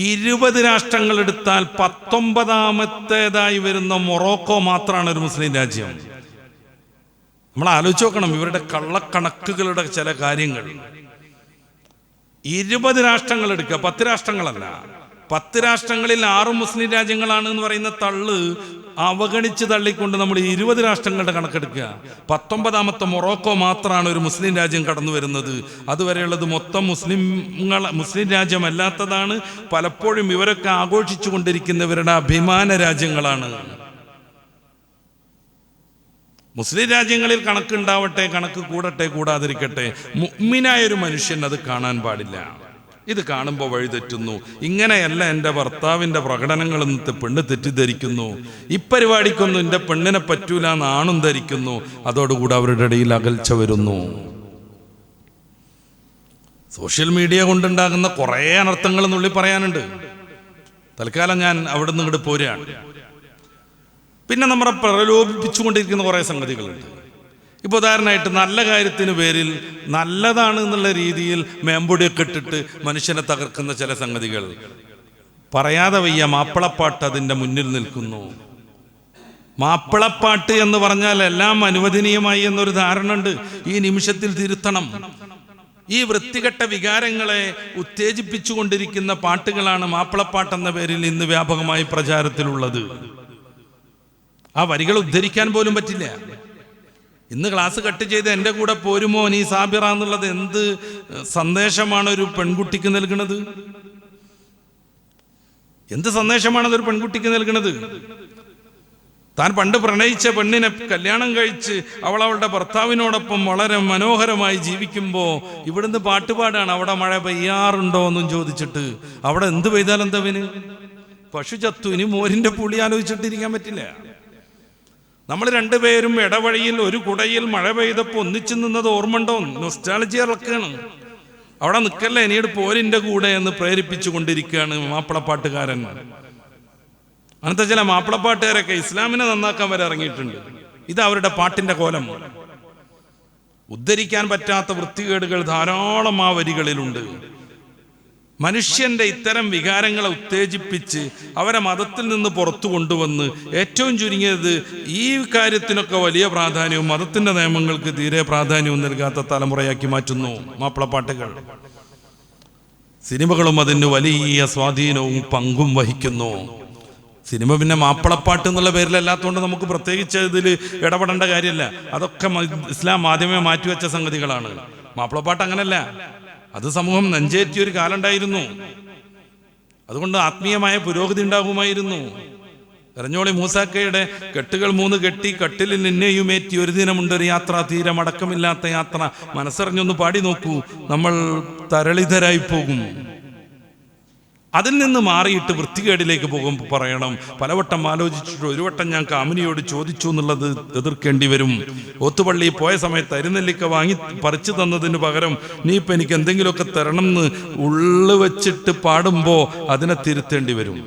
[SPEAKER 1] 20 രാഷ്ട്രങ്ങൾ എടുത്താൽ 19ാമത്തേതായി വരുന്ന മൊറോക്കോ മാത്രമാണ് ഒരു മുസ്ലിം രാജ്യം. നമ്മൾ ആലോചിച്ച് നോക്കണം ഇവരുടെ കള്ളക്കണക്കുകളുടെ ചില കാര്യങ്ങൾ. 20 രാഷ്ട്രങ്ങൾ എടുക്കുക, 10 രാഷ്ട്രങ്ങളല്ല. 10 രാഷ്ട്രങ്ങളിൽ 6 മുസ്ലിം രാജ്യങ്ങളാണ് എന്ന് പറയുന്ന തള്ള് അവഗണിച്ച് തള്ളിക്കൊണ്ട് നമ്മൾ 20 രാഷ്ട്രങ്ങളുടെ കണക്കെടുക്കുക. 19ാമത്തെ മൊറോക്കോ മാത്രമാണ് ഒരു മുസ്ലിം രാജ്യം കടന്നു വരുന്നത്. അതുവരെയുള്ളത് മൊത്തം മുസ്ലിം രാജ്യമല്ലാത്തതാണ്. പലപ്പോഴും ഇവരൊക്കെ ആഘോഷിച്ചു കൊണ്ടിരിക്കുന്നവരുടെ അഭിമാന രാജ്യങ്ങളാണ്. മുസ്ലിം രാജ്യങ്ങളിൽ കണക്കുണ്ടാവട്ടെ, കണക്ക് കൂടട്ടെ കൂടാതിരിക്കട്ടെ, മുഅ്മിനായൊരു മനുഷ്യൻ അത് കാണാൻ പാടില്ല. ഇത് കാണുമ്പോൾ വഴിതെറ്റുന്നു. ഇങ്ങനെയല്ല എൻ്റെ ഭർത്താവിൻ്റെ പ്രകടനങ്ങളെന്ന് പെണ്ണ് തെറ്റിദ്ധരിക്കുന്നു. ഇപ്പരിപാടിക്കൊന്നും എൻ്റെ പെണ്ണിനെ പറ്റൂല എന്ന് ആണും ധരിക്കുന്നു. അതോടുകൂടി അവരുടെ ഇടയിൽ അകൽച്ച വരുന്നു. സോഷ്യൽ മീഡിയ കൊണ്ടുണ്ടാകുന്ന കുറേ അനർത്ഥങ്ങൾ എന്നുള്ളിൽ പറയാനുണ്ട്. തൽക്കാലം ഞാൻ അവിടെ നിന്ന് ഇങ്ങോട്ട് പോരുകയാണ്. പിന്നെ നമ്മളെ പ്രലോഭിപ്പിച്ചുകൊണ്ടിരിക്കുന്ന കുറേ സംഗതികളുണ്ട്. ഇപ്പോൾ ഉദാഹരണമായിട്ട് നല്ല കാര്യത്തിന് പേരിൽ നല്ലതാണ് എന്നുള്ള രീതിയിൽ മേമ്പൊടിയൊക്കെ ഇട്ടിട്ട് മനുഷ്യനെ തകർക്കുന്ന ചില സംഗതികൾ പറയാതെ വയ്യ. മാപ്പിളപ്പാട്ട് അതിൻ്റെ മുന്നിൽ നിൽക്കുന്നു. മാപ്പിളപ്പാട്ട് എന്ന് പറഞ്ഞാൽ എല്ലാം അനുവദനീയമായി എന്നൊരു ധാരണ ഉണ്ട്. ഈ നിമിഷത്തിൽ തിരുത്തണം. ഈ വൃത്തികെട്ട വികാരങ്ങളെ ഉത്തേജിപ്പിച്ചുകൊണ്ടിരിക്കുന്ന പാട്ടുകളാണ് മാപ്പിളപ്പാട്ടെന്ന പേരിൽ ഇന്ന് വ്യാപകമായി പ്രചാരത്തിലുള്ളത്. ആ വരികൾ ഉദ്ധരിക്കാൻ പോലും പറ്റില്ല. ഇന്ന് ക്ലാസ് കട്ട് ചെയ്ത് എൻ്റെ കൂടെ പോരുമോ നീ സാബിറ എന്നുള്ളത് എന്ത് സന്ദേശമാണ് ഒരു പെൺകുട്ടിക്ക് നൽകുന്നത്? എന്ത് സന്ദേശമാണ് അതൊരു പെൺകുട്ടിക്ക് നൽകുന്നത്? താൻ പണ്ട് പ്രണയിച്ച പെണ്ണിനെ കല്യാണം കഴിച്ച് അവളുടെ ഭർത്താവിനോടൊപ്പം വളരെ മനോഹരമായി ജീവിക്കുമ്പോൾ ഇവിടുന്ന് പാട്ടുപാടാണ്. അവിടെ മഴ പെയ്യാറുണ്ടോ എന്നും ചോദിച്ചിട്ട്. അവിടെ എന്ത് പെയ്താലെന്തവന്? പശു ചത്തു, ഇനി മോരിന്റെ പുളി ആലോചിച്ചിട്ടിരിക്കാൻ പറ്റില്ല. നമ്മൾ രണ്ടുപേരും ഇടവഴിയിൽ ഒരു കുടയിൽ മഴ പെയ്തപ്പോൾ ഒന്നിച്ചു നിന്നത് ഓർമ്മണ്ടോ? നൊസ്റ്റാൾജി ഇറക്കുകയാണ്. അവിടെ നിൽക്കല്ലേ, ഇനിയുടെ പോരിന്റെ കൂടെ എന്ന് പ്രേരിപ്പിച്ചു കൊണ്ടിരിക്കുകയാണ് മാപ്പിളപ്പാട്ടുകാരൻ. അങ്ങനത്തെ ചില മാപ്പിളപ്പാട്ടുകാരൊക്കെ ഇസ്ലാമിനെ നന്നാക്കാൻ വരെ ഇറങ്ങിയിട്ടുണ്ട്. ഇത് അവരുടെ പാട്ടിന്റെ കോലം. ഉദ്ധരിക്കാൻ പറ്റാത്ത വൃത്തികേടുകൾ ധാരാളം ആ വരികളിലുണ്ട്. മനുഷ്യന്റെ ഇത്തരം വികാരങ്ങളെ ഉത്തേജിപ്പിച്ച് അവരെ മതത്തിൽ നിന്ന് പുറത്തു കൊണ്ടുവന്ന് ഏറ്റവും ചുരുങ്ങിയത് ഈ കാര്യത്തിനൊക്കെ വലിയ പ്രാധാന്യവും മതത്തിന്റെ നിയമങ്ങൾക്ക് തീരെ പ്രാധാന്യവും നൽകാത്ത തലമുറയാക്കി മാറ്റുന്നു മാപ്പിളപ്പാട്ടുകൾ. സിനിമകളും അതിന് വലിയ സ്വാധീനവും പങ്കും വഹിക്കുന്നു. സിനിമ പിന്നെ മാപ്പിളപ്പാട്ട് എന്നുള്ള പേരിലല്ലാത്തതുകൊണ്ട് നമുക്ക് പ്രത്യേകിച്ച് ഇതിൽ ഇടപെടേണ്ട കാര്യമല്ല. അതൊക്കെ ഇസ്ലാം ആദ്യമേ മാറ്റിവെച്ച സംഗതികളാണ്. മാപ്പിളപ്പാട്ട് അങ്ങനല്ല. അത് സമൂഹം നെഞ്ചേറ്റിയൊരു കാലുണ്ടായിരുന്നു. അതുകൊണ്ട് ആത്മീയമായ പുരോഗതി ഉണ്ടാകുമായിരുന്നു. എരഞ്ഞോളി മൂസാക്കയുടെ കെട്ടുകൾ 3 കെട്ടി കട്ടിലിൽ നിന്നെയുമേറ്റി ഒരു ദിനമുണ്ടൊരു യാത്ര, തീരമടക്കമില്ലാത്ത യാത്ര. മനസ്സറിഞ്ഞൊന്ന് പാടി നോക്കൂ, നമ്മൾ തരളിതരായി പോകും. അതിൽ നിന്ന് മാറിയിട്ട് വൃത്തികേടിലേക്ക് പോകുമ്പോൾ പറയണം, പലവട്ടം ആലോചിച്ചിട്ട് ഒരു വട്ടം ഞാൻ കാമിനിയോട് ചോദിച്ചു എന്നുള്ളത് എതിർക്കേണ്ടി വരും. ഓത്തുപള്ളി പോയ സമയത്ത് അരിനെല്ലിക്ക വാങ്ങി പറിച്ചു തന്നതിന് പകരം നീ ഇപ്പം എനിക്ക് എന്തെങ്കിലുമൊക്കെ തരണം എന്ന് ഉള്ളു വെച്ചിട്ട് പാടുമ്പോൾ അതിനെ തിരുത്തേണ്ടി വരും.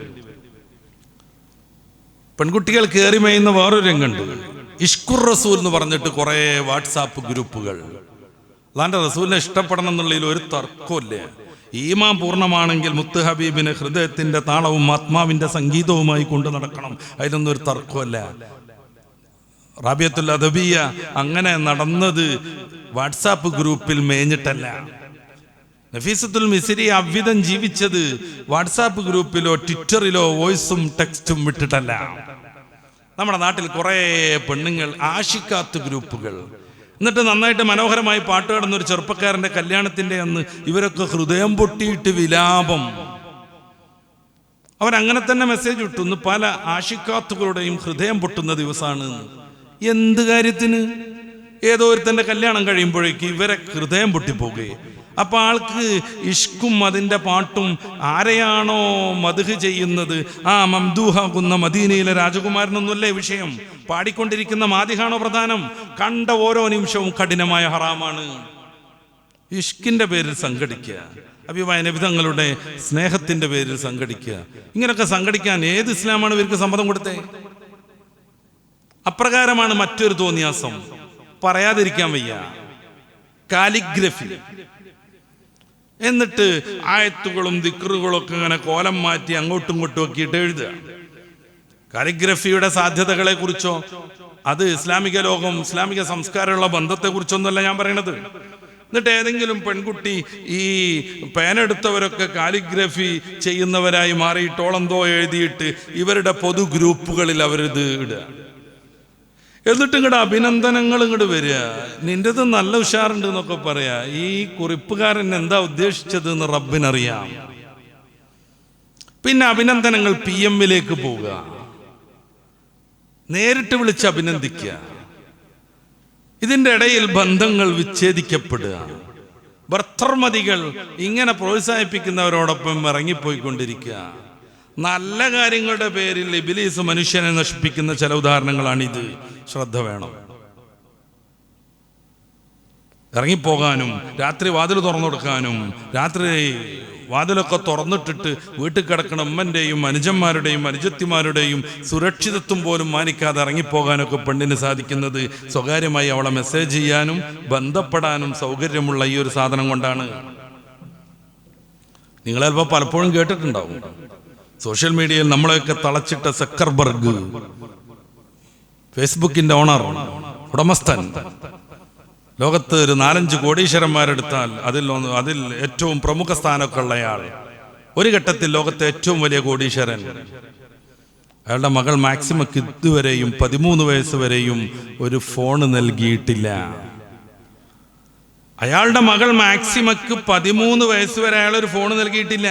[SPEAKER 1] പെൺകുട്ടികൾ കയറി മേയുന്ന വേറൊരു രംഗമുണ്ട്. ഇഷ്കുർ റസൂൽ എന്ന് പറഞ്ഞിട്ട് കുറേ വാട്സാപ്പ് ഗ്രൂപ്പുകൾ. അതാണ്ട് റസൂലിനെ ഇഷ്ടപ്പെടണം എന്നുള്ളതിൽ ഒരു തർക്കമില്ല. ഈമാൻ പൂർണ്ണമാണെങ്കിൽ മുത്ത് ഹബീബിന് ഹൃദയത്തിന്റെ താളവും ആത്മാവിന്റെ സംഗീതവുമായി കൊണ്ടു നടക്കണം. അതിലൊന്നും ഒരു തർക്കമല്ല. റാബിയത്തുൽ അദബിയ അങ്ങനെ നടന്നത് വാട്സാപ്പ് ഗ്രൂപ്പിൽ മേഞ്ഞിട്ടല്ല. നഫീസത്തുൽ മിസ്രി അவ்விதം ജീവിച്ചത് വാട്സാപ്പ് ഗ്രൂപ്പിലോ ട്വിറ്ററിലോ വോയിസും ടെക്സ്റ്റും വിട്ടിട്ടല്ല. നമ്മുടെ നാട്ടിൽ കുറേ പെണ്ണുങ്ങൾ ആഷിക്കാത്ത് ഗ്രൂപ്പുകൾ, എന്നിട്ട് നന്നായിട്ട് മനോഹരമായി പാട്ട് പാടുന്ന ഒരു ചെറുപ്പക്കാരൻ്റെ കല്യാണത്തിൻ്റെ അന്ന് ഇവരൊക്കെ ഹൃദയം പൊട്ടിയിട്ട് വിലാപം. അവരങ്ങനെ തന്നെ മെസ്സേജ് ഇട്ടു, ഇന്ന് പല ആഷിക്കാത്തുകളുടെയും ഹൃദയം പൊട്ടുന്ന ദിവസമാണ്. എന്ത് കാര്യത്തിന്? ഏതോ ഒരുത്തൻ്റെ കല്യാണം കഴിയുമ്പോഴേക്ക് ഇവരെ ഹൃദയം പൊട്ടിപ്പോകുകയെ. അപ്പൊ ആൾക്ക് ഇഷ്കും അതിൻ്റെ പാട്ടും ആരെയാണോ മദ്ഹ് ചെയ്യുന്നത്, ആ മംദൂഹാകുന്ന മദീനയിലെ രാജകുമാരനൊന്നുമല്ലേ വിഷയം. പാടിക്കൊണ്ടിരിക്കുന്ന മാദിഹാണോ പ്രധാനം? കണ്ട ഓരോ നിമിഷവും കഠിനമായ ഹറാമാണ്. ഇഷ്കിന്റെ പേരിൽ സംഘടിക്കുക, അഭിമായ നബിതങ്ങളുടെ സ്നേഹത്തിന്റെ പേരിൽ സംഘടിക്കുക. ഇങ്ങനെയൊക്കെ സംഘടിക്കാൻ ഏത് ഇസ്ലാമാണ് ഇവർക്ക് സമ്മതം കൊടുത്തേ? അപ്രകാരമാണ് മറ്റൊരു തോന്നിയാസം. പറയാതിരിക്കാൻ വയ്യ. കാലിഗ്രഫി. എന്നിട്ട് ആയത്തുകളും ദിക്റുകളും ഒക്കെ ഇങ്ങനെ കോലം മാറ്റി അങ്ങോട്ടും ഇങ്ങോട്ടും ഒക്കെയിട്ട് എഴുതുക. കാലിഗ്രഫിയുടെ സാധ്യതകളെ കുറിച്ചോ അത് ഇസ്ലാമിക ലോകം ഇസ്ലാമിക സംസ്കാരമുള്ള ബന്ധത്തെക്കുറിച്ചൊന്നുമല്ല ഞാൻ പറയണത്. എന്നിട്ട് ഏതെങ്കിലും പെൺകുട്ടി ഈ പേനെടുത്തവരൊക്കെ കാലിഗ്രഫി ചെയ്യുന്നവരായി മാറിയിട്ടോളെന്തോ എഴുതിയിട്ട് ഇവരുടെ പൊതു ഗ്രൂപ്പുകളിൽ അവരിത് ഇടുക. എന്നിട്ട് ഇങ്ങോട്ട് അഭിനന്ദനങ്ങൾ ഇങ്ങോട്ട് വരിക, നിൻ്റെത് നല്ല ഉഷാറുണ്ട് എന്നൊക്കെ പറയാ. ഈ കുറിപ്പുകാരൻ എന്താ ഉദ്ദേശിച്ചത് എന്ന് റബ്ബിനറിയാം. പിന്നെ അഭിനന്ദനങ്ങൾ PM-ലേക്ക് പോവുക, നേരിട്ട് വിളിച്ച് അഭിനന്ദിക്കുക. ഇതിൻ്റെ ഇടയിൽ ബന്ധങ്ങൾ വിച്ഛേദിക്കപ്പെടുക. ഭർത്തർമതികൾ ഇങ്ങനെ പ്രോത്സാഹിപ്പിക്കുന്നവരോടൊപ്പം ഇറങ്ങിപ്പോയിക്കൊണ്ടിരിക്കുക. നല്ല കാര്യങ്ങളുടെ പേരിൽ ഇബ്ലീസ് മനുഷ്യനെ നശിപ്പിക്കുന്ന ചില ഉദാഹരണങ്ങളാണിത്. ശ്രദ്ധ വേണം. ഇറങ്ങിപ്പോകാനും രാത്രി വാതിൽ തുറന്നു കൊടുക്കാനും രാത്രി വാതിലൊക്കെ തുറന്നിട്ടിട്ട് വീട്ടിൽ കിടക്കുന്ന ഉമ്മൻ്റെയും അനുജന്മാരുടെയും അനുജത്തിമാരുടെയും സുരക്ഷിതത്വം പോലും മാനിക്കാതെ ഇറങ്ങിപ്പോകാനൊക്കെ പെണ്ണിന് സാധിക്കുന്നത് സ്വകാര്യമായി അവളെ മെസ്സേജ് ചെയ്യാനും ബന്ധപ്പെടാനും സൗകര്യമുള്ള ഈ ഒരു സാധനം കൊണ്ടാണ്. നിങ്ങൾ ചിലപ്പോൾ പലപ്പോഴും കേട്ടിട്ടുണ്ടാവും, സോഷ്യൽ മീഡിയയിൽ നമ്മളെയൊക്കെ തളച്ചിട്ട സക്കർബർഗ്, ഫേസ്ബുക്കിന്റെ ഓണർ, ഉടമസ്ഥൻ, ലോകത്ത് ഒരു 4-5 കോടീശ്വരന്മാരെടുത്താൽ അതിൽ ഏറ്റവും പ്രമുഖ സ്ഥാനമൊക്കെ ഉള്ളയാൾ, ഒരു ഘട്ടത്തിൽ ലോകത്തെ ഏറ്റവും വലിയ കോടീശ്വരൻ, അയാളുടെ മകൾ മാക്സിമക്ക് ഇതുവരെയും 13 വയസ്സ് വരെയും ഒരു ഫോൺ നൽകിയിട്ടില്ല. അയാളുടെ മകൾ മാക്സിമക്ക് 13 വയസ്സ് വരെ അയാൾ ഒരു ഫോൺ നൽകിയിട്ടില്ല.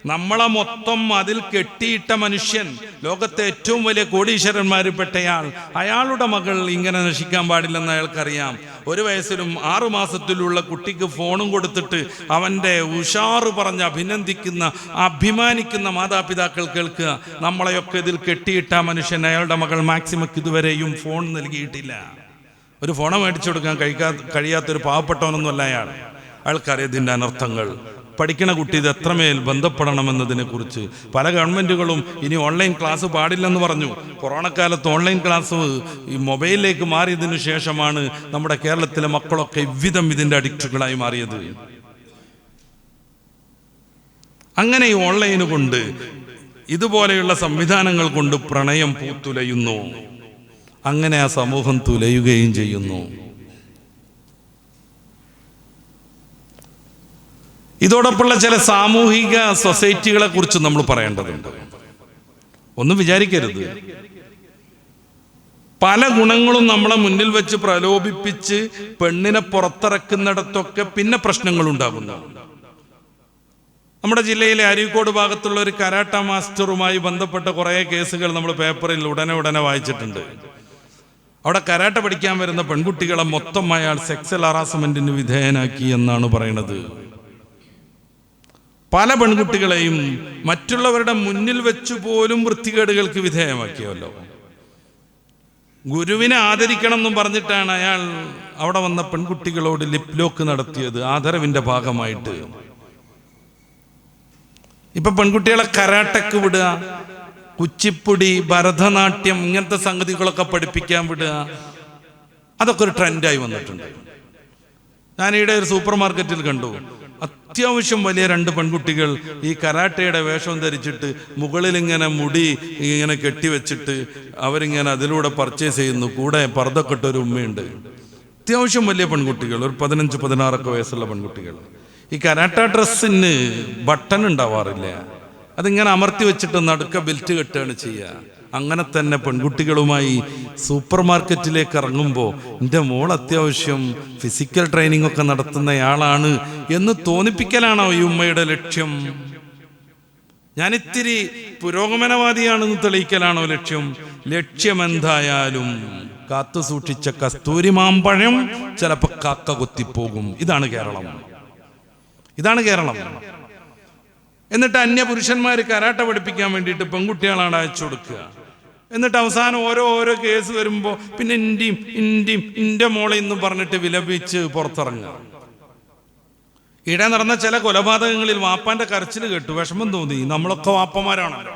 [SPEAKER 1] നമ്മളെ മൊത്തം അതിൽ കെട്ടിയിട്ട മനുഷ്യൻ, ലോകത്തെ ഏറ്റവും വലിയ കോടീശ്വരന്മാരിൽപ്പെട്ടയാൾ, അയാളുടെ മകൾ ഇങ്ങനെ നശിക്കാൻ പാടില്ലെന്ന് അയാൾക്കറിയാം. 1 വയസ്സിലും 6 മാസത്തിലുള്ള കുട്ടിക്ക് ഫോണും കൊടുത്തിട്ട് അവൻ്റെ ഉഷാറ് പറഞ്ഞ് അഭിമാനിക്കുന്ന മാതാപിതാക്കൾ കേൾക്കുക, നമ്മളെയൊക്കെ ഇതിൽ കെട്ടിയിട്ട മനുഷ്യൻ അയാളുടെ മകൾ മാക്സിമക്ക് ഇതുവരെയും ഫോൺ നൽകിയിട്ടില്ല. ഒരു ഫോൺ മേടിച്ചു കൊടുക്കാൻ കഴിയാത്തൊരു പാവപ്പെട്ടവനൊന്നുമല്ല അയാൾ. അയാൾക്കറിയാം ഇതിൻ്റെ അനർത്ഥങ്ങൾ. പഠിക്കണ കുട്ടി ഇത് എത്രമേൽ ബന്ധപ്പെടണമെന്നതിനെ കുറിച്ച് പല ഗവൺമെൻറ്റുകളും ഇനി ഓൺലൈൻ ക്ലാസ് പാടില്ലെന്ന് പറഞ്ഞു. കൊറോണക്കാലത്ത് ഓൺലൈൻ ക്ലാസ് ഈ മൊബൈലിലേക്ക് മാറിയതിനു ശേഷമാണ് നമ്മുടെ കേരളത്തിലെ മക്കളൊക്കെ ഇவ்விதം ഇതിൻ്റെ അഡിക്റ്റുകളായി മാറിയത്. അങ്ങനെ ഈ ഓൺലൈന് കൊണ്ട്, ഇതുപോലെയുള്ള സംവിധാനങ്ങൾ കൊണ്ട് പ്രണയം പൂത്തുലയുന്നു. അങ്ങനെ ആ സമൂഹം തുലയുകയും ചെയ്യുന്നു. ഇതോടൊപ്പമുള്ള ചില സാമൂഹിക സൊസൈറ്റികളെ കുറിച്ച് നമ്മൾ പറയേണ്ടതുണ്ട്. ഒന്നും വിചാരിക്കരുത്, പല ഗുണങ്ങളും നമ്മളെ മുന്നിൽ വെച്ച് പ്രലോഭിപ്പിച്ച് പെണ്ണിനെ പുറത്തിറക്കുന്നിടത്തൊക്കെ പിന്നെ പ്രശ്നങ്ങൾ ഉണ്ടാകുന്നു. നമ്മുടെ ജില്ലയിലെ അരീക്കോട് ഭാഗത്തുള്ള ഒരു കരാട്ട മാസ്റ്ററുമായി ബന്ധപ്പെട്ട കുറേ കേസുകൾ നമ്മൾ പേപ്പറിൽ ഉടനെ വായിച്ചിട്ടുണ്ട്. അവിടെ കരാട്ട പഠിക്കാൻ വരുന്ന പെൺകുട്ടികളെ മൊത്തം അയാൾ സെക്സൽ ഹറാസ്മെന്റിന് വിധേയനാക്കി എന്നാണ് പറയുന്നത്. പല പെൺകുട്ടികളെയും മറ്റുള്ളവരുടെ മുന്നിൽ വെച്ചു പോലും വൃത്തികേടുകൾക്ക് വിധേയമാക്കിയല്ലോ. ഗുരുവിനെ ആദരിക്കണം എന്നും പറഞ്ഞിട്ടാണ് അയാൾ അവിടെ വന്ന പെൺകുട്ടികളോട് ലിപ് ലോക്ക് നടത്തിയത്, ആദരവിന്റെ ഭാഗമായിട്ട്. ഇപ്പൊ പെൺകുട്ടികളെ കരാട്ടക്ക് വിടുക, കുച്ചിപ്പുടി, ഭരതനാട്യം, ഇങ്ങനത്തെ സംഗതികളൊക്കെ പഠിപ്പിക്കാൻ വിടുക, അതൊക്കെ ഒരു ട്രെൻഡായി വന്നിട്ടുണ്ട്. ഞാനിവിടെ ഒരു സൂപ്പർ മാർക്കറ്റിൽ കണ്ടു, അത്യാവശ്യം വലിയ 2 പെൺകുട്ടികൾ ഈ കരാട്ടയുടെ വേഷം ധരിച്ചിട്ട് മുകളിൽ ഇങ്ങനെ മുടി ഇങ്ങനെ കെട്ടിവെച്ചിട്ട് അവരിങ്ങനെ അതിലൂടെ പർച്ചേസ് ചെയ്യുന്നു. കൂടെ പർദ്ദക്കെട്ടൊരു ഉമ്മയുണ്ട്. അത്യാവശ്യം വലിയ പെൺകുട്ടികൾ, ഒരു 15-16 വയസ്സുള്ള പെൺകുട്ടികൾ. ഈ കരാട്ട ഡ്രസ്സിന് ബട്ടൺ ഉണ്ടാവാറില്ല, അതിങ്ങനെ അമർത്തി വെച്ചിട്ട് നടുക്ക ബെൽറ്റ് കെട്ടുകയാണ് ചെയ്യുക. അങ്ങനെ തന്നെ പെൺകുട്ടികളുമായി സൂപ്പർ മാർക്കറ്റിലേക്ക് ഇറങ്ങുമ്പോൾ എൻ്റെ മോൾ അത്യാവശ്യം ഫിസിക്കൽ ട്രെയിനിങ് ഒക്കെ നടത്തുന്നയാളാണ് എന്ന് തോന്നിപ്പിക്കലാണോ ഈ ഉമ്മയുടെ ലക്ഷ്യം? ഞാനിത്തിരി പുരോഗമനവാദിയാണെന്ന് തെളിയിക്കലാണോ ലക്ഷ്യം? ലക്ഷ്യമെന്തായാലും കാത്തു സൂക്ഷിച്ച കസ്തൂരി മാമ്പഴം ചിലപ്പോൾ കാക്ക കൊത്തിപ്പോകും. ഇതാണ് കേരളം. എന്നിട്ട് അന്യ പുരുഷന്മാർ കരാട്ട പഠിപ്പിക്കാൻ വേണ്ടിയിട്ട് പെൺകുട്ടികളാണ് അയച്ചു കൊടുക്കുക. എന്നിട്ട് അവസാനം ഓരോ കേസ് വരുമ്പോൾ പിന്നെ ഇൻ്റെ മോളെ എന്നും പറഞ്ഞിട്ട് വിലപിച്ച് പുറത്തിറങ്ങുക. ഇവിടെ നടന്ന ചില കൊലപാതകങ്ങളിൽ വാപ്പാന്റെ കരച്ചിൽ കേട്ടു, വിഷമം തോന്നി. നമ്മളൊക്കെ വാപ്പമാരാണല്ലോ.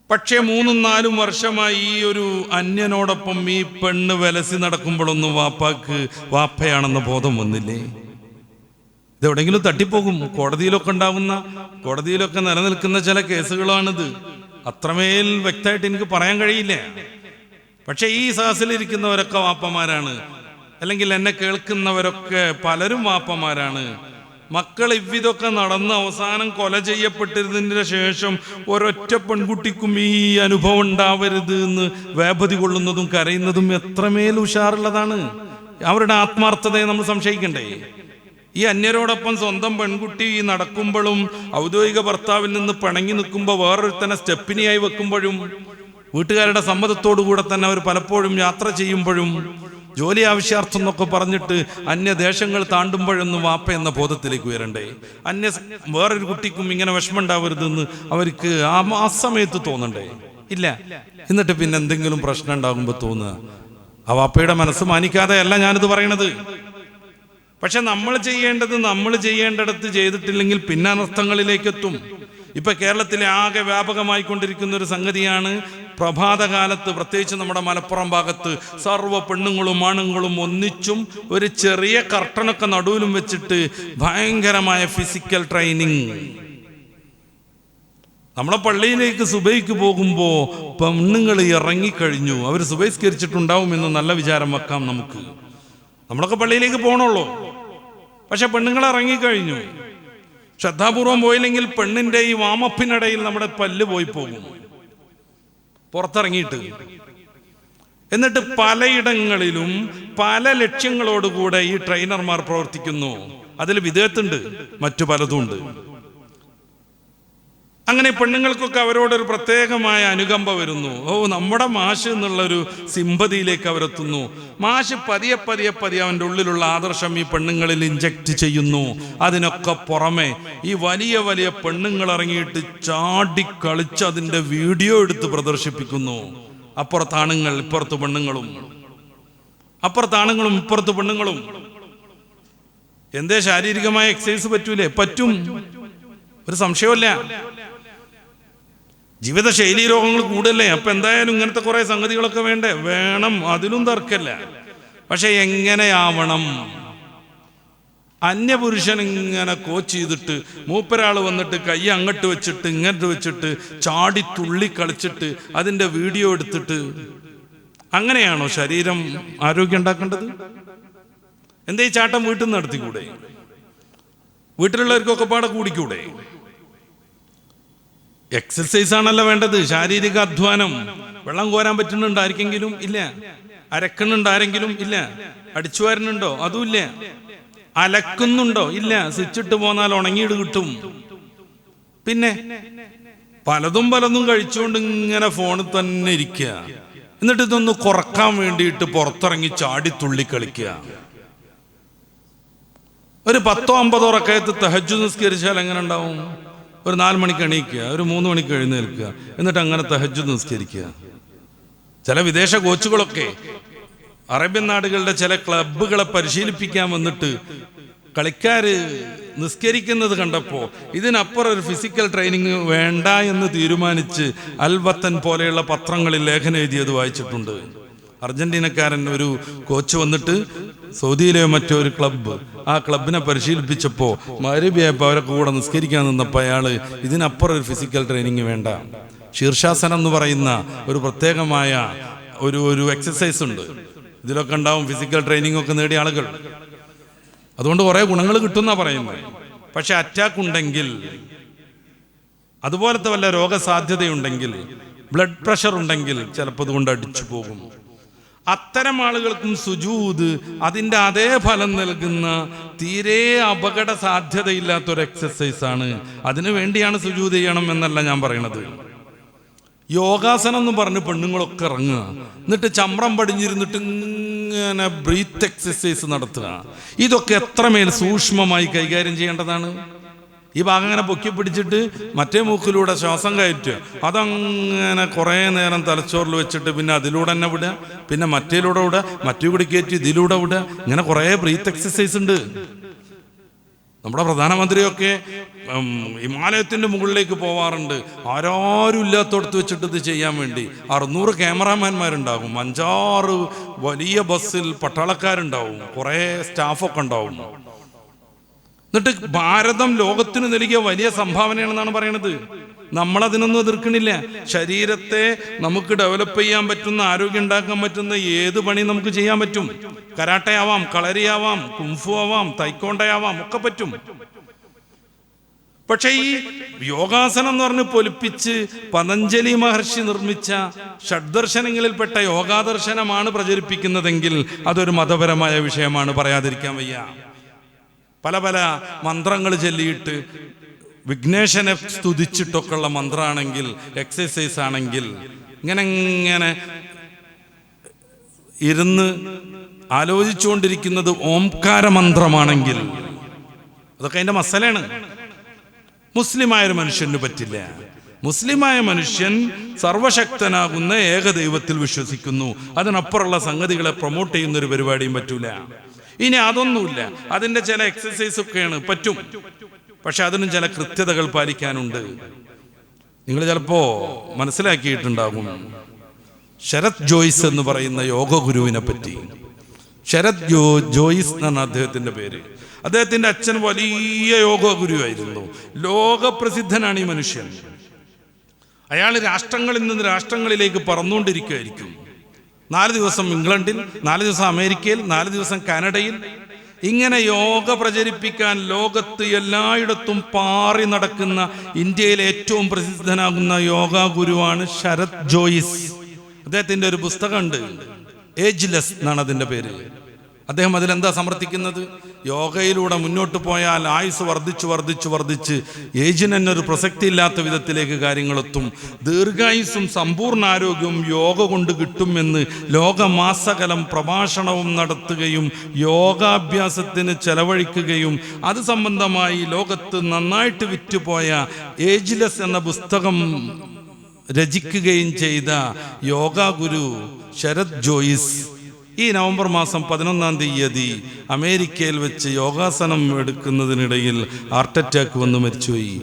[SPEAKER 1] പക്ഷേ 3-4 വർഷമായി ഈ ഒരു അന്യനോടൊപ്പം ഈ പെണ്ണ് വിലസി നടക്കുമ്പോഴൊന്നും വാപ്പാക്ക് വാപ്പയാണെന്ന ബോധം വന്നില്ലേ? ഇതെവിടെയെങ്കിലും തട്ടിപ്പോകും. കോടതിയിലൊക്കെ നിലനിൽക്കുന്ന ചില കേസുകളാണിത്. അത്രമേൽ വ്യക്തമായിട്ട് എനിക്ക് പറയാൻ കഴിയില്ല. പക്ഷെ ഈ സദസ്സിലിരിക്കുന്നവരൊക്കെ വാപ്പമാരാണ്, അല്ലെങ്കിൽ എന്നെ കേൾക്കുന്നവരൊക്കെ പലരും വാപ്പമാരാണ്. മക്കൾ ഇவ்விതൊക്കെ നടന്ന് അവസാനം കൊല ചെയ്യപ്പെട്ടിരുന്നതിന് ശേഷം ഒരൊറ്റ പെൺകുട്ടിക്കും ഈ അനുഭവം ഉണ്ടാവരുത് എന്ന് വേപതി കൊള്ളുന്നതും കരയുന്നതും എത്രമേൽ ഉഷാറുള്ളതാണ്. അവരുടെ ആത്മാർത്ഥതയെ നമ്മൾ സംശയിക്കണ്ടേ? ഈ അന്യരോടൊപ്പം സ്വന്തം പെൺകുട്ടി നടക്കുമ്പോഴും ഔദ്യോഗിക ഭർത്താവിൽ നിന്ന് പിണങ്ങി നിൽക്കുമ്പോൾ വേറൊരുത്തനെ സ്റ്റെപ്പിനിയായി വെക്കുമ്പോഴും വീട്ടുകാരുടെ സമ്മതത്തോടു കൂടെ തന്നെ അവർ പലപ്പോഴും യാത്ര ചെയ്യുമ്പോഴും ജോലി ആവശ്യാർത്ഥം എന്നൊക്കെ പറഞ്ഞിട്ട് അന്യദേശങ്ങൾ താണ്ടുമ്പോഴൊന്നും വാപ്പ എന്ന ബോധത്തിലേക്ക് ഉയരണ്ടേ? വേറൊരു കുട്ടിക്കും ഇങ്ങനെ വിഷമം ഉണ്ടാവരുതെന്ന് അവർക്ക് ആ സമയത്ത് തോന്നണ്ടേ? ഇല്ല. എന്നിട്ട് പിന്നെ എന്തെങ്കിലും പ്രശ്നം ഉണ്ടാകുമ്പോൾ തോന്നുക ആ വാപ്പയുടെ മനസ്സ് മാനിക്കാതെയല്ല ഞാനിത് പറയണത്. പക്ഷെ നമ്മൾ ചെയ്യേണ്ടിടത്ത് ചെയ്തിട്ടില്ലെങ്കിൽ പിന്നെ അനർത്ഥങ്ങളിലേക്ക് എത്തും. ഇപ്പൊ കേരളത്തിലെ ആകെ വ്യാപകമായിക്കൊണ്ടിരിക്കുന്ന ഒരു സംഗതിയാണ് പ്രഭാതകാലത്ത്, പ്രത്യേകിച്ച് നമ്മുടെ മലപ്പുറം ഭാഗത്ത് സർവ്വ പെണ്ണുങ്ങളും ആണുങ്ങളും ഒന്നിച്ചും ഒരു ചെറിയ കർട്ടനൊക്കെ നടുവിലും വെച്ചിട്ട് ഭയങ്കരമായ ഫിസിക്കൽ ട്രെയിനിങ്. നമ്മളെ പള്ളിയിലേക്ക് സുബൈക്ക് പോകുമ്പോൾ പെണ്ണുങ്ങൾ ഇറങ്ങിക്കഴിഞ്ഞു, അവർ സുബൈസ്കരിച്ചിട്ടുണ്ടാവുമെന്ന് നല്ല വിചാരം വെക്കാം നമുക്ക്. നമ്മളൊക്കെ പള്ളിയിലേക്ക് പോകണുള്ളൂ, പക്ഷെ പെണ്ണുങ്ങൾ ഇറങ്ങിക്കഴിഞ്ഞു. ശ്രദ്ധാപൂർവം പോയില്ലെങ്കിൽ പെണ്ണിന്റെ ഈ വാമപ്പിനിടയിൽ നമ്മുടെ പല്ല് പോയി പോകും പുറത്തിറങ്ങിയിട്ട്. എന്നിട്ട് പലയിടങ്ങളിലും പല ലക്ഷ്യങ്ങളോടുകൂടെ ഈ ട്രെയിനർമാർ പ്രവർത്തിക്കുന്നു. അതിൽ വിദേഹത്തുണ്ട്, മറ്റു പലതും ഉണ്ട്. അങ്ങനെ പെണ്ണുങ്ങൾക്കൊക്കെ അവരോടൊരു പ്രത്യേകമായ അനുകമ്പ വരുന്നു. നമ്മുടെ മാഷ് എന്നുള്ളൊരു സിമ്പതിയിലേക്ക് അവരെത്തുന്നു. മാഷ് പതിയെ അവൻ്റെ ഉള്ളിലുള്ള ആദർശം ഈ പെണ്ണുങ്ങളിൽ ഇഞ്ചക്ട് ചെയ്യുന്നു. അതിനൊക്കെ പുറമെ ഈ വലിയ പെണ്ണുങ്ങൾ ഇറങ്ങിയിട്ട് ചാടിക്കളിച്ച് അതിൻ്റെ വീഡിയോ എടുത്ത് പ്രദർശിപ്പിക്കുന്നു. അപ്പുറത്താണുങ്ങൾ, ഇപ്പുറത്ത് പെണ്ണുങ്ങളും, അപ്പുറത്താണുങ്ങളും ഇപ്പുറത്ത് പെണ്ണുങ്ങളും. എന്തേ ശാരീരികമായ എക്സസൈസ് പറ്റൂലേ? പറ്റും, ഒരു സംശയമില്ല. ജീവിതശൈലി രോഗങ്ങൾ കൂടുതലേ. അപ്പൊ എന്തായാലും ഇങ്ങനത്തെ കുറെ സംഗതികളൊക്കെ വേണം, അതിലും തർക്കമില്ല. പക്ഷെ എങ്ങനെയാവണം? അന്യപുരുഷൻ ഇങ്ങനെ കോച്ച് ചെയ്തിട്ട് മൂപ്പരാള് വന്നിട്ട് കൈ അങ്ങോട്ട് വെച്ചിട്ട് ഇങ്ങോട്ട് വെച്ചിട്ട് ചാടി തുള്ളി കളിച്ചിട്ട് അതിന്റെ വീഡിയോ എടുത്തിട്ട് അങ്ങനെയാണോ ശരീരം ആരോഗ്യം ഉണ്ടാക്കേണ്ടത്? എന്താ ഈ ചാട്ടം വീട്ടിൽ നിന്ന് നടത്തിക്കൂടെ? വീട്ടിലുള്ളവർക്കൊക്കെ പാടെ കൂടിക്കൂടെ? എക്സസൈസ് ആണല്ലോ വേണ്ടത്, ശാരീരിക അധ്വാനം. വെള്ളം കോരാൻ പറ്റുന്നുണ്ടോ ആർക്കെങ്കിലും? ഇല്ല. അരക്കുന്നുണ്ടോ ആരെങ്കിലും? ഇല്ല. അടിച്ചു വാരുന്നുണ്ടോ? അതുമില്ല. അലക്കുന്നുണ്ടോ? ഇല്ല. സ്വിച്ചിട്ട് പോന്നാൽ ഉണങ്ങിയിട്ട് കിട്ടും. പിന്നെ പലതും കഴിച്ചുകൊണ്ട് ഇങ്ങനെ ഫോണിൽ തന്നെ ഇരിക്കുക. എന്നിട്ട് ഇതൊന്ന് കുറക്കാൻ വേണ്ടിയിട്ട് പുറത്തിറങ്ങി ചാടി തുള്ളി കളിക്കുക. ഒരു 10-50 റക്അത്ത് തഹജ്ജുദ് നിസ്കരിച്ചാൽ എങ്ങനെ ഉണ്ടാവും? ഒരു 4 മണിക്ക് എണീക്കുക, ഒരു 3 മണിക്ക് എഴുന്നേൽക്കുക, എന്നിട്ട് അങ്ങനെ തഹജ്ജുദ് നിസ്കരിക്കുക. ചില വിദേശ കോച്ചുകളൊക്കെ അറേബ്യൻ നാടുകളുടെ ചില ക്ലബ്ബുകളെ പരിശീലിപ്പിക്കാൻ വന്നിട്ട് കളിക്കാര് നിസ്കരിക്കുന്നത് കണ്ടപ്പോൾ ഇതിനപ്പുറം ഒരു ഫിസിക്കൽ ട്രെയിനിങ് വേണ്ട എന്ന് തീരുമാനിച്ച് അൽവത്തൻ പോലെയുള്ള പത്രങ്ങളിൽ ലേഖനം എഴുതിയത് വായിച്ചിട്ടുണ്ട്. അർജന്റീനക്കാരൻ ഒരു കോച്ച് വന്നിട്ട് സൗദിയിലെ മറ്റൊരു ക്ലബ്ബ്, ആ ക്ലബിനെ പരിശീലിപ്പിച്ചപ്പോൾ മരുബിയായപ്പോൾ അവരെ കൂടെ നിസ്കരിക്കാൻ നിന്നപ്പോൾ അയാള് ഇതിനപ്പുറം ഒരു ഫിസിക്കൽ ട്രെയിനിങ് വേണ്ട, ശീർഷാസനം എന്ന് പറയുന്ന ഒരു പ്രത്യേകമായ ഒരു എക്സസൈസ് ഉണ്ട്, ഇതിലൊക്കെ ഉണ്ടാവും ഫിസിക്കൽ ട്രെയിനിങ് ഒക്കെ നേടിയ ആളുകൾ. അതുകൊണ്ട് കുറെ ഗുണങ്ങൾ കിട്ടുന്ന പറയുന്നത്. പക്ഷെ അറ്റാക്ക് ഉണ്ടെങ്കിൽ, അതുപോലത്തെ വല്ല രോഗസാധ്യതയുണ്ടെങ്കിൽ, ബ്ലഡ് പ്രഷർ ഉണ്ടെങ്കിൽ ചിലപ്പോൾ അതുകൊണ്ട് അടിച്ചു പോകും. അത്തരം ആളുകൾക്കും സുജൂദ് അതിൻ്റെ അതേ ഫലം നൽകുന്ന തീരെ അപകട സാധ്യതയില്ലാത്തൊരു എക്സസൈസ് ആണ്. അതിനു വേണ്ടിയാണ് സുജൂദ് ചെയ്യണം എന്നല്ല ഞാൻ പറയണത്. യോഗാസനം എന്ന് പറഞ്ഞ് പെണ്ണുങ്ങളൊക്കെ ഇറങ്ങുക, എന്നിട്ട് ചമ്രം പടിഞ്ഞിരുന്നിട്ട് ഇങ്ങനെ ബ്രീത്ത് എക്സസൈസ് നടത്തുക. ഇതൊക്കെ എത്രമേൽ സൂക്ഷ്മമായി കൈകാര്യം ചെയ്യേണ്ടതാണ്. ഈ ഭാഗം അങ്ങനെ പൊക്കി പിടിച്ചിട്ട് മറ്റേ മൂക്കിലൂടെ ശ്വാസം കയറ്റുക, അതങ്ങനെ കുറേ നേരം തലച്ചോറിൽ വെച്ചിട്ട് പിന്നെ അതിലൂടെ തന്നെ വിടുക, പിന്നെ മറ്റേലൂടെ വിടുക, മറ്റേ കൂടി കയറ്റി ഇതിലൂടെ വിടുക. ഇങ്ങനെ കുറേ ബ്രീത്ത് എക്സസൈസ് ഉണ്ട്. നമ്മുടെ പ്രധാനമന്ത്രിയൊക്കെ ഹിമാലയത്തിൻ്റെ മുകളിലേക്ക് പോവാറുണ്ട്, ആരും ഇല്ലാത്തടത്ത് വെച്ചിട്ട് ഇത് ചെയ്യാൻ വേണ്ടി. 600 ക്യാമറാമാന്മാരുണ്ടാകും, 5-6 വലിയ ബസ്സിൽ പട്ടാളക്കാരുണ്ടാവും, കുറേ സ്റ്റാഫൊക്കെ ഉണ്ടാവും. എന്നിട്ട് ഭാരതം ലോകത്തിന് നൽകിയ വലിയ സംഭാവനയാണെന്നാണ് പറയണത്. നമ്മളതിനൊന്നും എതിർക്കണില്ല. ശരീരത്തെ നമുക്ക് ഡെവലപ്പ് ചെയ്യാൻ പറ്റുന്ന, ആരോഗ്യം ഉണ്ടാക്കാൻ പറ്റുന്ന ഏത് പണി നമുക്ക് ചെയ്യാൻ പറ്റും. കരാട്ടെ ആവാം, കളരി ആവാം, കുംഫു ആവാം, തൈക്കോണ്ടയാവാം, ഒക്കെ പറ്റും. പക്ഷെ ഈ യോഗാസനം എന്ന് പറഞ്ഞ് പൊലിപ്പിച്ച് പതഞ്ജലി മഹർഷി നിർമ്മിച്ച ഷഡ്ദർശനങ്ങളിൽപ്പെട്ട യോഗാദർശനമാണ് പ്രചരിപ്പിക്കുന്നതെങ്കിൽ അതൊരു മതപരമായ വിഷയമാണ്, പറയാതിരിക്കാൻ വയ്യ. പല മന്ത്രങ്ങൾ ചൊല്ലിയിട്ട് വിഘ്നേശനെ സ്തുതിച്ചിട്ടൊക്കെ ഉള്ള മന്ത്രമാണെങ്കിൽ, എക്സസൈസ് ആണെങ്കിൽ, ഇങ്ങനെ ഇരുന്ന് ആലോചിച്ചുകൊണ്ടിരിക്കുന്നത് ഓംകാര മന്ത്രമാണെങ്കിൽ അതൊക്കെ അതിൻ്റെ മസലാണ്. മുസ്ലിമായൊരു മനുഷ്യന് പറ്റില്ല. മുസ്ലിമായ മനുഷ്യൻ സർവശക്തനാകുന്ന ഏകദൈവത്തിൽ വിശ്വസിക്കുന്നു. അതിനപ്പുറമുള്ള സംഗതികളെ പ്രൊമോട്ട് ചെയ്യുന്ന ഒരു പരിപാടിയും പറ്റൂല. ഇനി അതൊന്നുമില്ല, അതിൻ്റെ ചില എക്സസൈസ് ഒക്കെയാണ് പറ്റും, പക്ഷെ അതിനും ചില കൃത്യതകൾ പാലിക്കാനുണ്ട്. നിങ്ങൾ ചിലപ്പോ മനസ്സിലാക്കിയിട്ടുണ്ടാകും ശരത് ജോയ്സ് എന്ന് പറയുന്ന യോഗ ഗുരുവിനെ പറ്റി. ശരത് ജോയ്സ് എന്നാണ് അദ്ദേഹത്തിന്റെ പേര്. അദ്ദേഹത്തിന്റെ അച്ഛൻ വലിയ യോഗ ഗുരുവായിരുന്നു. ലോകപ്രസിദ്ധനാണ് ഈ മനുഷ്യൻ. അയാൾ രാഷ്ട്രങ്ങളിൽ നിന്ന് രാഷ്ട്രങ്ങളിലേക്ക് പറന്നുകൊണ്ടിരിക്കുകയായിരിക്കും. 4 ദിവസം ഇംഗ്ലണ്ടിൽ, 4 ദിവസം അമേരിക്കയിൽ, 4 ദിവസം കാനഡയിൽ. ഇങ്ങനെ യോഗ പ്രചരിപ്പിക്കാൻ ലോകത്ത് എല്ലായിടത്തും പാറി നടക്കുന്ന ഇന്ത്യയിലെ ഏറ്റവും പ്രസിദ്ധനാകുന്ന യോഗ ഗുരുവാണ് ശരത് ജോയ്സ്. അദ്ദേഹത്തിന്റെ ഒരു പുസ്തകമുണ്ട്, ഏജ്ലെസ് എന്നാണ് അതിൻ്റെ പേര്. അദ്ദേഹം അതിലെന്താ സമർത്ഥിക്കുന്നത്? യോഗയിലൂടെ മുന്നോട്ട് പോയാൽ ആയുസ് വർദ്ധിച്ച് ഏജിന് തന്നെ ഒരു പ്രസക്തി ഇല്ലാത്ത വിധത്തിലേക്ക് കാര്യങ്ങളെത്തും. ദീർഘായുസ്സും സമ്പൂർണ്ണ ആരോഗ്യവും യോഗ കൊണ്ട് കിട്ടുമെന്ന് ലോകമാസകലം പ്രഭാഷണവും നടത്തുകയും യോഗാഭ്യാസത്തിന് ചെലവഴിക്കുകയും അത് സംബന്ധമായി ലോകത്ത് നന്നായിട്ട് വിറ്റുപോയ ഏജ്ലെസ് എന്ന പുസ്തകം രചിക്കുകയും ചെയ്ത യോഗ ഗുരു ശരത് ജോയ്സ് ഈ നവംബർ മാസം 11-ാം തീയതി അമേരിക്കയിൽ വെച്ച് യോഗാസനം എടുക്കുന്നതിനിടയിൽ ഹാർട്ട് അറ്റാക്ക് വന്ന് മരിച്ചുപോയി.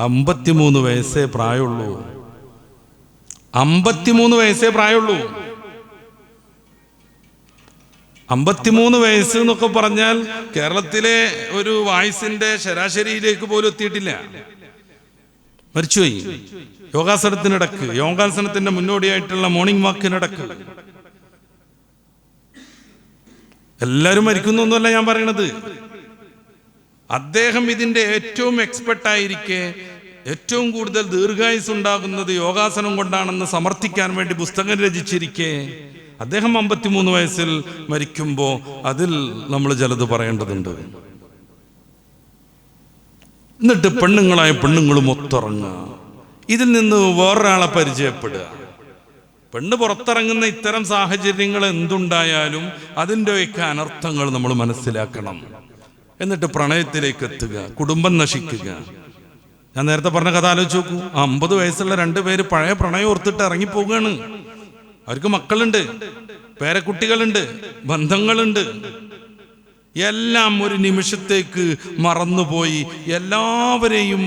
[SPEAKER 1] 53 വയസ്സേ പ്രായമുള്ളൂ. 53 വയസ്സേ പ്രായമുള്ളൂ. 53 വയസ്സ് എന്നൊക്കെ പറഞ്ഞാൽ കേരളത്തിലെ ഒരു വയസ്സിന്റെ ശരാശരിയിലേക്ക് പോലും എത്തിയിട്ടില്ല. മരിച്ചുപോയി യോഗാസനത്തിനിടക്ക്, യോഗാസനത്തിന്റെ മുന്നോടിയായിട്ടുള്ള മോർണിംഗ് വാക്കിനിടക്ക്. എല്ലാവരും മരിക്കുന്നൊന്നുമല്ല ഞാൻ പറയണത്. അദ്ദേഹം ഇതിന്റെ ഏറ്റവും എക്സ്പെർട്ടായിരിക്കെ ഏറ്റവും കൂടുതൽ ദീർഘായുസ് ഉണ്ടാകുന്നത് യോഗാസനം കൊണ്ടാണെന്ന് സമർത്ഥിക്കാൻ വേണ്ടി പുസ്തകം രചിച്ചിരിക്കെ അദ്ദേഹം 53 വയസ്സിൽ മരിക്കുമ്പോൾ അതിൽ നമ്മൾ ചിലത് പറയേണ്ടതുണ്ട്. എന്നിട്ട് പെണ്ണുങ്ങളായ പെണ്ണുങ്ങളും ഒത്തിറങ്ങുക, ഇതിൽ നിന്ന് വേറൊരാളെ പരിചയപ്പെടുക. പെണ്ണ് പുറത്തിറങ്ങുന്ന ഇത്തരം സാഹചര്യങ്ങൾ എന്തുണ്ടായാലും അതിൻ്റെയൊക്കെ അനർത്ഥങ്ങൾ നമ്മൾ മനസ്സിലാക്കണം. എന്നിട്ട് പ്രണയത്തിലേക്ക് എത്തുക, കുടുംബം നശിക്കുക. ഞാൻ നേരത്തെ പറഞ്ഞ കഥ ആലോചിച്ച് നോക്കൂ. 50 വയസ്സുള്ള 2 പേര് പഴയ പ്രണയം ഓർത്തിട്ട് ഇറങ്ങിപ്പോവുകയാണ്. അവർക്ക് മക്കളുണ്ട്, പേരക്കുട്ടികളുണ്ട്, ബന്ധങ്ങളുണ്ട്. എല്ലാം ഒരു നിമിഷത്തേക്ക് മറന്നുപോയി എല്ലാവരെയും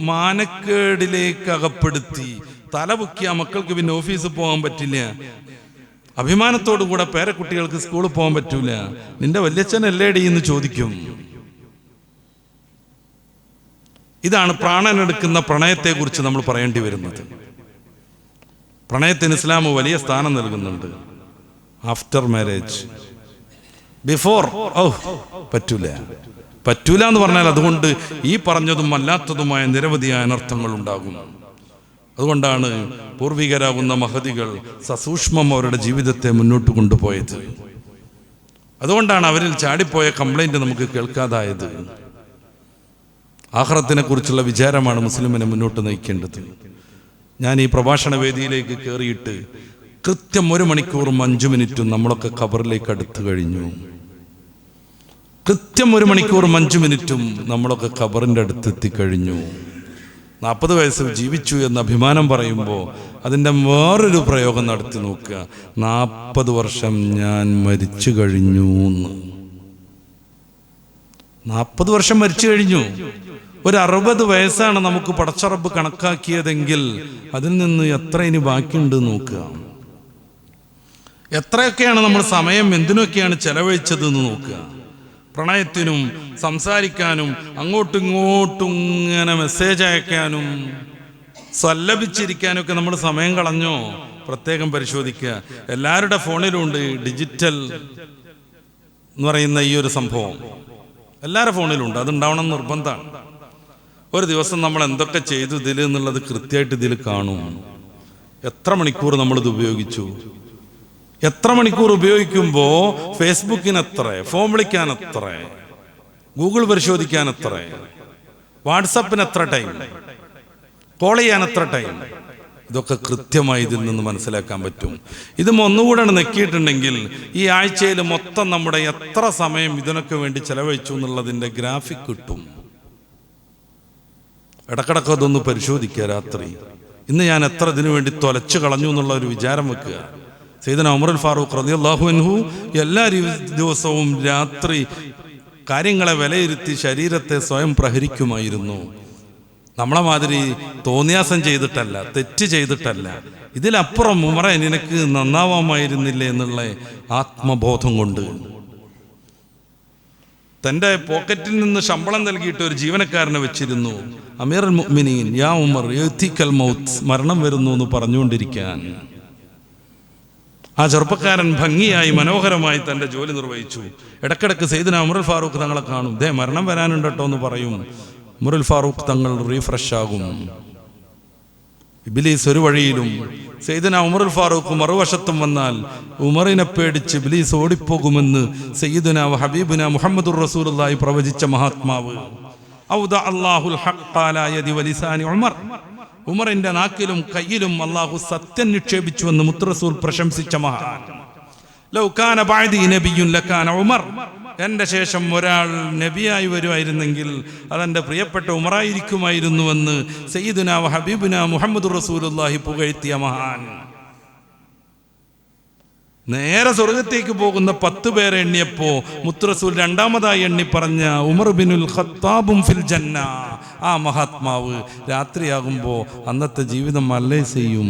[SPEAKER 1] മാനക്കേടിലേക്ക് അകപ്പെടുത്തി തലപൊക്കിയ മക്കൾക്ക് പിന്നെ ഓഫീസിൽ പോകാൻ പറ്റില്ല. അഭിമാനത്തോടു കൂടെ പേരക്കുട്ടികൾക്ക് സ്കൂളിൽ പോകാൻ പറ്റൂല. നിന്റെ വല്യച്ഛൻ അല്ലേടി എന്ന് ചോദിക്കും. ഇതാണ് പ്രാണനെടുക്കുന്ന പ്രണയത്തെക്കുറിച്ച് നമ്മൾ പറയേണ്ടി വരുന്നത്. പ്രണയത്തിന് ഇസ്ലാം വലിയ സ്ഥാനം നൽകുന്നുണ്ട്. ആഫ്റ്റർ മാരേജ്, ബിഫോർ പറ്റൂല എന്ന് പറഞ്ഞാൽ അതുകൊണ്ട് ഈ പറഞ്ഞതും അല്ലാത്തതുമായ നിരവധിയായ അനർത്ഥങ്ങൾ ഉണ്ടാകും. അതുകൊണ്ടാണ് പൂർവികരാകുന്ന മഹതികൾ സസൂക്ഷ്മം അവരുടെ ജീവിതത്തെ മുന്നോട്ട് കൊണ്ടുപോയത്. അതുകൊണ്ടാണ് അവരിൽ ചാടിപ്പോയ കംപ്ലൈന്റ് നമുക്ക് കേൾക്കാതായത്. ആഖിറത്തിനെ കുറിച്ചുള്ള വിചാരമാണ് മുസ്ലിമിനെ മുന്നോട്ട് നയിക്കേണ്ടത്. ഞാൻ ഈ പ്രഭാഷണ വേദിയിലേക്ക് കയറിയിട്ട് കൃത്യം 1 മണിക്കൂറും 5 മിനിറ്റും നമ്മളൊക്കെ ഖബറിലേക്ക് അടുത്തു കഴിഞ്ഞു. കൃത്യം 1 മണിക്കൂറും 5 മിനിറ്റും നമ്മളൊക്കെ ഖബറിൻ്റെ അടുത്തെത്തിക്കഴിഞ്ഞു. 40 വയസ്സിൽ ജീവിച്ചു എന്ന് അഭിമാനം പറയുമ്പോൾ അതിൻ്റെ വേറൊരു പ്രയോഗം നടത്തി നോക്കുക. 40 വർഷം ഞാൻ മരിച്ചു കഴിഞ്ഞു എന്ന്. 40 വർഷം മരിച്ചു കഴിഞ്ഞു. ഒരു 60 വയസ്സാണ് നമുക്ക് പടച്ചറബ് കണക്കാക്കിയതെങ്കിൽ അതിൽ നിന്ന് എത്ര ഇനി ബാക്കിയുണ്ട് നോക്കുക. എത്രയൊക്കെയാണ് നമ്മൾ സമയം എന്തിനൊക്കെയാണ് ചെലവഴിച്ചത് എന്ന് നോക്കുക. പ്രണയത്തിനും സംസാരിക്കാനും അങ്ങോട്ടും ഇങ്ങോട്ടും ഇങ്ങനെ മെസ്സേജ് അയക്കാനും സല്ലപിച്ചിരിക്കാനൊക്കെ നമ്മൾ സമയം കളഞ്ഞോ? പ്രത്യേകം പരിശോധിക്കുക. എല്ലാവരുടെ ഫോണിലും ഉണ്ട് ഡിജിറ്റൽ എന്ന് പറയുന്ന ഈ ഒരു സംഭവം. എല്ലാവരുടെ ഫോണിലും ഉണ്ട്. അതുണ്ടാവണം നിർബന്ധമാണ്. ഒരു ദിവസം നമ്മൾ എന്തൊക്കെ ചെയ്തു ഇതിൽ എന്നുള്ളത് കൃത്യമായിട്ട് ഇതിൽ കാണും. എത്ര മണിക്കൂർ നമ്മളിത് ഉപയോഗിച്ചു, എത്ര മണിക്കൂർ ഉപയോഗിക്കുമ്പോൾ ഫേസ്ബുക്കിന് എത്ര, ഫോൺ വിളിക്കാൻ എത്ര, ഗൂഗിൾ പരിശോധിക്കാൻ എത്ര, വാട്സപ്പിന് എത്ര ടൈം, കോൾ ചെയ്യാൻ എത്ര ടൈം, ഇതൊക്കെ കൃത്യമായി ഇതിൽ നിന്ന് മനസ്സിലാക്കാൻ പറ്റും. ഇത് ഒന്നുകൂടെ നെക്കിയിട്ടുണ്ടെങ്കിൽ ഈ ആഴ്ചയിൽ മൊത്തം നമ്മുടെ എത്ര സമയം ഇതിനൊക്കെ വേണ്ടി ചെലവഴിച്ചു എന്നുള്ളതിൻ്റെ ഗ്രാഫിക് കിട്ടും. ഇടക്കിടക്ക് അതൊന്ന് പരിശോധിക്കുക. രാത്രി ഇന്ന് ഞാൻ എത്ര ഇതിനു വേണ്ടി തൊലച്ചു കളഞ്ഞു എന്നുള്ള ഒരു വിചാരം വെക്കുക. സയ്യിദന ഉമറുൽ ഫാറൂഖ് റളിയല്ലാഹു അൻഹു എല്ലാ ദിവസവും രാത്രി കാര്യങ്ങളെ വിലയിരുത്തി ശരീരത്തെ സ്വയം പ്രഹരിക്കുമായിരുന്നു. നമ്മളെ മാതിരി തോന്നിയാസം ചെയ്തിട്ടല്ല, തെറ്റ് ചെയ്തിട്ടല്ല. ഇതിലപ്പുറം ഉമറ നിനക്ക് നന്നാവാമായിരുന്നില്ലേ എന്നുള്ള ആത്മബോധം കൊണ്ട് തൻ്റെ പോക്കറ്റിൽ നിന്ന് ശമ്പളം നൽകിയിട്ട് ഒരു ജീവനക്കാരനെ വെച്ചിരുന്നു. അമീറുൽ മുഅ്മിനീൻ യാ ഉമർ യഅ്തികൽ മൗത്ത്, മരണം വരുന്നു എന്ന് പറഞ്ഞുകൊണ്ടിരിക്കാൻ. ആ ചെറുപ്പക്കാരൻ ഭംഗിയായി മനോഹരമായി തൻ്റെ ജോലി നിർവഹിച്ചു. ഇടക്കിടക്ക് സയ്യിദന ഉമറുൽ ഫാറൂഖ് തങ്ങളെ കാണും. ദേ മരണം വരാനുണ്ട് കേട്ടോ എന്ന് പറയും. ഉമറുൽ ഫാറൂഖ് തങ്ങൾ റീഫ്രഷ് ആകും. ഇബ്ലീസ് ഒരു വഴിയിലും സയ്യിദന ഉമറുൽ ഫാറൂഖ് മറുവശത്തും വന്നാൽ ഉമറിനെ പേടിച്ച് ഇബ്ലീസ് ഓടിപ്പോകുമെന്ന് സയ്യിദുന ഹബീബുന മുഹമ്മദുർ റസൂലുള്ളാഹി പ്രവചിച്ച മഹാത്മാവ്. ഔദ അല്ലാഹുൽ ഹഖ് അലാ യദി വലിസാനി ഉമർ, ഉമറിന്റെ നാക്കിലും കയ്യിലും അല്ലാഹു സത്യം നിക്ഷേപിച്ചുവെന്ന് മുത്തുറസൂൽ പ്രശംസിച്ച മഹാൻ. ലൗ കാന ബഅദി നബിയ്യുൻ ലകാന ഉമർ, എൻ്റെ ശേഷം ഒരാൾ നബിയായി വരുമായിരുന്നെങ്കിൽ അതെൻ്റെ പ്രിയപ്പെട്ട ഉമറായിരിക്കുമായിരുന്നുവെന്ന് സയ്യിദുന ഹബീബുന മുഹമ്മദുർ റസൂലുള്ളാഹി പുകഴ്ത്തിയ മഹാൻ. നേരെ സ്വർഗത്തേക്ക് പോകുന്ന 10 പേരെ എണ്ണിയപ്പോ മുത്തുറസൂൽ രണ്ടാമതായി എണ്ണി പറഞ്ഞ ഉമർ ബിനുൽ ഖത്താബും ഫിൽ ജന്ന, ആ മഹാത്മാവ് രാത്രിയാകുമ്പോൾ അന്നത്തെ ജീവിതം മല്ലൈസ് ചെയ്യും.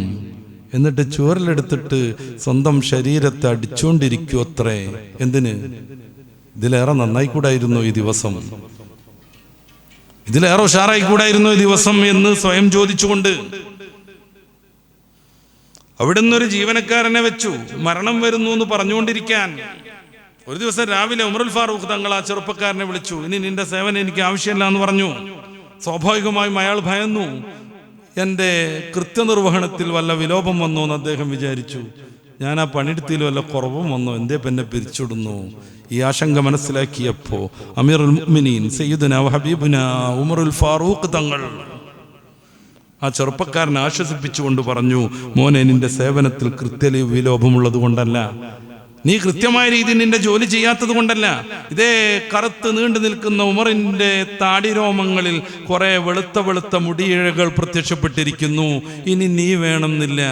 [SPEAKER 1] എന്നിട്ട് ചുവരിലെടുത്തിട്ട് സ്വന്തം ശരീരത്തെ അടിച്ചുകൊണ്ടിരിക്കൂ അത്രേ. എന്തിന്? ഇതിലേറെ നന്നായിക്കൂടായിരുന്നു ഈ ദിവസം, ഇതിലേറെ ഉഷാറായിക്കൂടായിരുന്നു ഈ ദിവസം എന്ന് സ്വയം ചോദിച്ചുകൊണ്ട് അവിടുന്ന് ഒരു ജീവനക്കാരനെ വെച്ചു മരണം വരുന്നു എന്ന് പറഞ്ഞുകൊണ്ടിരിക്കാൻ. ഒരു ദിവസം രാവിലെ ഉമറുൽ ഫാറൂഖ് തങ്ങൾ ആ ചെറുപ്പക്കാരനെ വിളിച്ചു. ഇനി നിന്റെ സേവനം എനിക്ക് ആവശ്യമില്ല എന്ന് പറഞ്ഞു. സ്വാഭാവികമായും അയാൾ ഭയന്നു. എൻ്റെ കൃത്യനിർവഹണത്തിൽ വല്ല വിലോപം വന്നോ എന്ന് അദ്ദേഹം വിചാരിച്ചു. ഞാൻ ആ പണിയെടുത്തിൽ വല്ല കുറവും വന്നോ, എന്തേ പിന്നെ പിരിച്ചിടുന്നു? ഈ ആശങ്ക മനസ്സിലാക്കിയപ്പോ അമീറുൽ മുഅ്മിനീൻ സയ്യിദുന ഹബീബുന ഉമറുൽ ഫാറൂഖ് തങ്ങൾ ആ ചെറുപ്പക്കാരനെ ആശ്വസിപ്പിച്ചുകൊണ്ട് പറഞ്ഞു, മോനെ, നിന്റെ സേവനത്തിൽ വിലോപമുള്ളത് കൊണ്ടല്ല, നീ കൃത്യമായ രീതിയിൽ നിന്റെ ജോലി ചെയ്യാത്തത് കൊണ്ടല്ല. ഇതേ കറുത്ത് നീണ്ടു നിൽക്കുന്ന ഉമറിന്റെ താടിരോമങ്ങളിൽ കുറെ വെളുത്ത വെളുത്ത മുടിയിഴകൾ പ്രത്യക്ഷപ്പെട്ടിരിക്കുന്നു. ഇനി നീ വേണമെന്നില്ല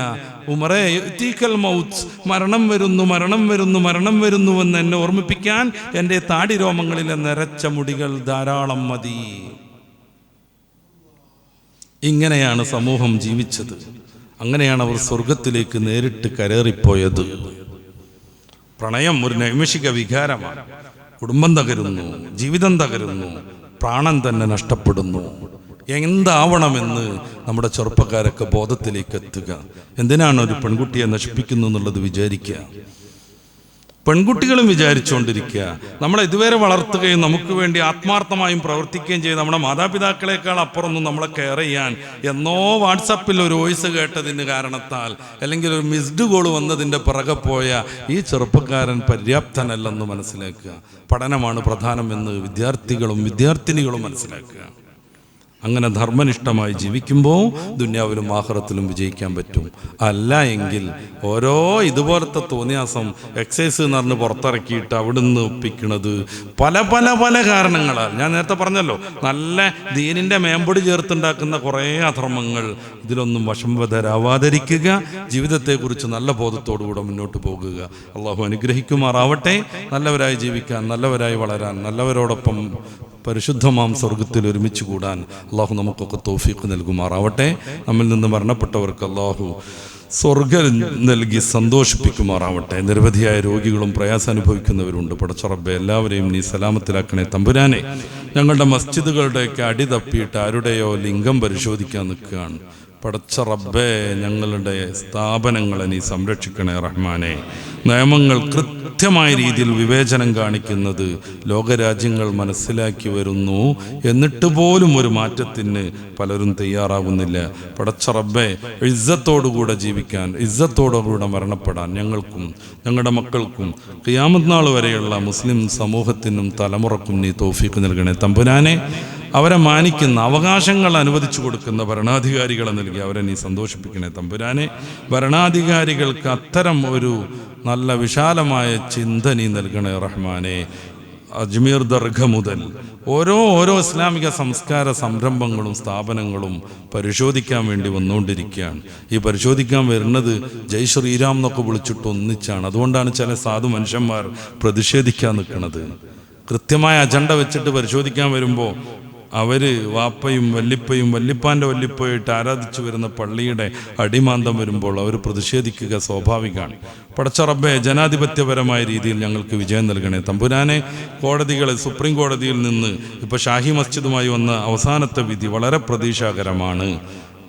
[SPEAKER 1] ഉമറേ, യഅ്തികൽ മൗത്ത്, മരണം വരുന്നു, മരണം വരുന്നു, മരണം വരുന്നുവെന്ന് എന്നെ ഓർമ്മിപ്പിക്കാൻ എൻ്റെ താടിരോമങ്ങളിലെ നരച്ച മുടികൾ ധാരാളം മതി. ഇങ്ങനെയാണ് സമൂഹം ജീവിച്ചത്. അങ്ങനെയാണ് അവർ സ്വർഗത്തിലേക്ക് നേരിട്ട് കരേറിപ്പോയത്. പ്രണയം ഒരു നൈമിഷിക വികാരമാണ്. കുടുംബം തകരുന്നു, ജീവിതം തകരുന്നു, പ്രാണൻ തന്നെ നഷ്ടപ്പെടുന്നു. എന്താവണമെന്ന് നമ്മുടെ ചെറുപ്പക്കാരൊക്കെ ബോധത്തിലേക്ക് എത്തുക. എന്തിനാണ് ഒരു പെൺകുട്ടിയെ നശിപ്പിക്കുന്നു എന്നുള്ളത് വിചാരിക്കുക. പെൺകുട്ടികളും വിചാരിച്ചുകൊണ്ടിരിക്കുക, നമ്മളെ ഇതുവരെ വളർത്തുകയും നമുക്ക് വേണ്ടി ആത്മാർത്ഥമായും പ്രവർത്തിക്കുകയും ചെയ്ത് നമ്മുടെ മാതാപിതാക്കളെക്കാൾ അപ്പുറമൊന്നും നമ്മളെ കെയർ ചെയ്യാൻ എന്നോ വാട്സപ്പിൽ ഒരു വോയിസ് കേട്ടതിന് കാരണത്താൽ അല്ലെങ്കിൽ ഒരു മിസ്ഡ് കോൾ വന്നതിൻ്റെ പിറകെ പോയ ഈ ചെറുപ്പക്കാരൻ പര്യാപ്തനല്ലെന്ന് മനസ്സിലാക്കുക. പഠനമാണ് പ്രധാനമെന്ന് വിദ്യാർത്ഥികളും വിദ്യാർത്ഥിനികളും മനസ്സിലാക്കുക. അങ്ങനെ ധർമ്മനിഷ്ഠമായി ജീവിക്കുമ്പോൾ ദുന്യാവിലും ആഖിറത്തിലും വിജയിക്കാൻ പറ്റും. അല്ല എങ്കിൽ ഓരോ ഇതുപോലത്തെ തോന്നിയാസം എക്സൈസ് എന്ന് പറഞ്ഞ് പുറത്തിറക്കിയിട്ട് അവിടുന്ന് ഒപ്പിക്കുന്നത് പല പല പല കാരണങ്ങളാൽ. ഞാൻ നേരത്തെ പറഞ്ഞല്ലോ, നല്ല ദീനിൻ്റെ മേമ്പൊടി ചേർത്തുണ്ടാക്കുന്ന കുറേ അധർമ്മങ്ങൾ. ഇതിലൊന്നും വശംവദരാവാതിരിക്കുക, ജീവിതത്തെക്കുറിച്ച് നല്ല ബോധത്തോടുകൂടെ മുന്നോട്ട് പോകുക. അള്ളാഹു അനുഗ്രഹിക്കുമാറാവട്ടെ. നല്ലവരായി ജീവിക്കാൻ, നല്ലവരായി വളരാൻ, നല്ലവരോടൊപ്പം പരിശുദ്ധമാം സ്വർഗത്തിൽ ഒരുമിച്ച് കൂടാൻ അള്ളാഹു നമുക്കൊക്കെ തൗഫീഖ് നൽകുമാറാവട്ടെ. നമ്മിൽ നിന്ന് മരണപ്പെട്ടവർക്ക് അള്ളാഹു സ്വർഗം നൽകി സന്തോഷിപ്പിക്കുമാറാവട്ടെ. നിരവധിയായ രോഗികളും പ്രയാസം അനുഭവിക്കുന്നവരുണ്ട്. പടച്ച റബ്ബേ, എല്ലാവരെയും നീ സലാമത്തിലാക്കണേ തമ്പുരാനെ. ഞങ്ങളുടെ മസ്ജിദുകളുടെയൊക്കെ അടി തപ്പിയിട്ട് ആരുടെയോ ലിംഗം പരിശോധിക്കാൻ നിൽക്കുകയാണ്. പടച്ച റബ്ബേ, ഞങ്ങളുടെ സ്ഥാപനങ്ങളെ നീ സംരക്ഷിക്കണേ റഹ്മാനെ. നിയമങ്ങൾ കൃത്യമായ രീതിയിൽ വിവേചനം കാണിക്കുന്നത് ലോകരാജ്യങ്ങൾ മനസ്സിലാക്കി വരുന്നു. എന്നിട്ട് പോലും ഒരു മാറ്റത്തിന് പലരും തയ്യാറാകുന്നില്ല. പടച്ച റബ്ബേ, ഇസ്സത്തോടുകൂടെ ജീവിക്കാൻ, ഇസ്സത്തോടുകൂടെ മരണപ്പെടാൻ ഞങ്ങൾക്കും ഞങ്ങളുടെ മക്കൾക്കും ഖിയാമത്ത് നാൾ വരെയുള്ള മുസ്ലിം സമൂഹത്തിനും തലമുറക്കും നീ തൗഫീഖ് നൽകണേ തമ്പുരാനെ. അവരെ മാനിക്കുന്ന, അവകാശങ്ങൾ അനുവദിച്ചു കൊടുക്കുന്ന ഭരണാധികാരികളെ നൽകി അവരെ നീ സന്തോഷിപ്പിക്കണേ തമ്പുരാനെ. ഭരണാധികാരികൾക്ക് അത്തരം ഒരു നല്ല വിശാലമായ ചിന്ത നീ നൽകണേ റഹ്മാനെ. അജ്മീർ ദർഗ മുതൽ ഓരോ ഇസ്ലാമിക സംസ്കാര സംരംഭങ്ങളും സ്ഥാപനങ്ങളും പരിശോധിക്കാൻ വേണ്ടി വന്നുകൊണ്ടിരിക്കുകയാണ്. ഈ പരിശോധിക്കാൻ വരുന്നത് ജയ് ശ്രീരാം എന്നൊക്കെ വിളിച്ചിട്ട് ഒന്നിച്ചാണ്. അതുകൊണ്ടാണ് ചില സാധു മനുഷ്യന്മാർ പ്രതിഷേധിക്കാൻ നിൽക്കുന്നത്. കൃത്യമായ അജണ്ട വെച്ചിട്ട് പരിശോധിക്കാൻ വരുമ്പോൾ അവർ വാപ്പയും വല്ലിപ്പയും വല്ലിപ്പാൻ്റെ വല്ലിപ്പയായിട്ട് ആരാധിച്ചു വരുന്ന പള്ളിയുടെ അടിമാന്തം വരുമ്പോൾ അവർ പ്രതിഷേധിക്കുക സ്വാഭാവികമാണ്. പടച്ച റബ്ബേ, ജനാധിപത്യപരമായ രീതിയിൽ ഞങ്ങൾക്ക് വിജയം നൽകണേ തമ്പുരാനെ. കോടതികൾ, സുപ്രീം കോടതിയിൽ നിന്ന് ഇപ്പോൾ ഷാഹി മസ്ജിദുമായി വന്ന അവസാനത്തെ വിധി വളരെ പ്രതീക്ഷാകരമാണ്.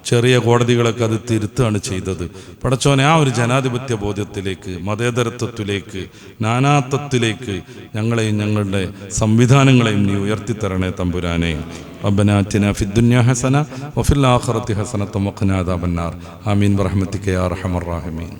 [SPEAKER 1] ചെറിയ കോടതികളൊക്കെ അത് തിരുത്താണ് ചെയ്തത്. പടച്ചോനെ, ആ ഒരു ജനാധിപത്യ ബോധ്യത്തിലേക്ക്, മതേതരത്വത്തിലേക്ക്, നാനാത്വത്തിലേക്ക് ഞങ്ങളെയും ഞങ്ങളുടെ സംവിധാനങ്ങളെയും നീ ഉയർത്തിത്തരണേ തമ്പുരാനെ. റബ്ബനാ ആതിനാ ഫിദ്ദുനിയാ ഹസന വഫിൽ ആഖിറതി ഹസനത വഖിനാ അദാബന്നാർ. ആമീൻ ബിറഹ്മതിക യാ അർഹമർ റഹീമീൻ.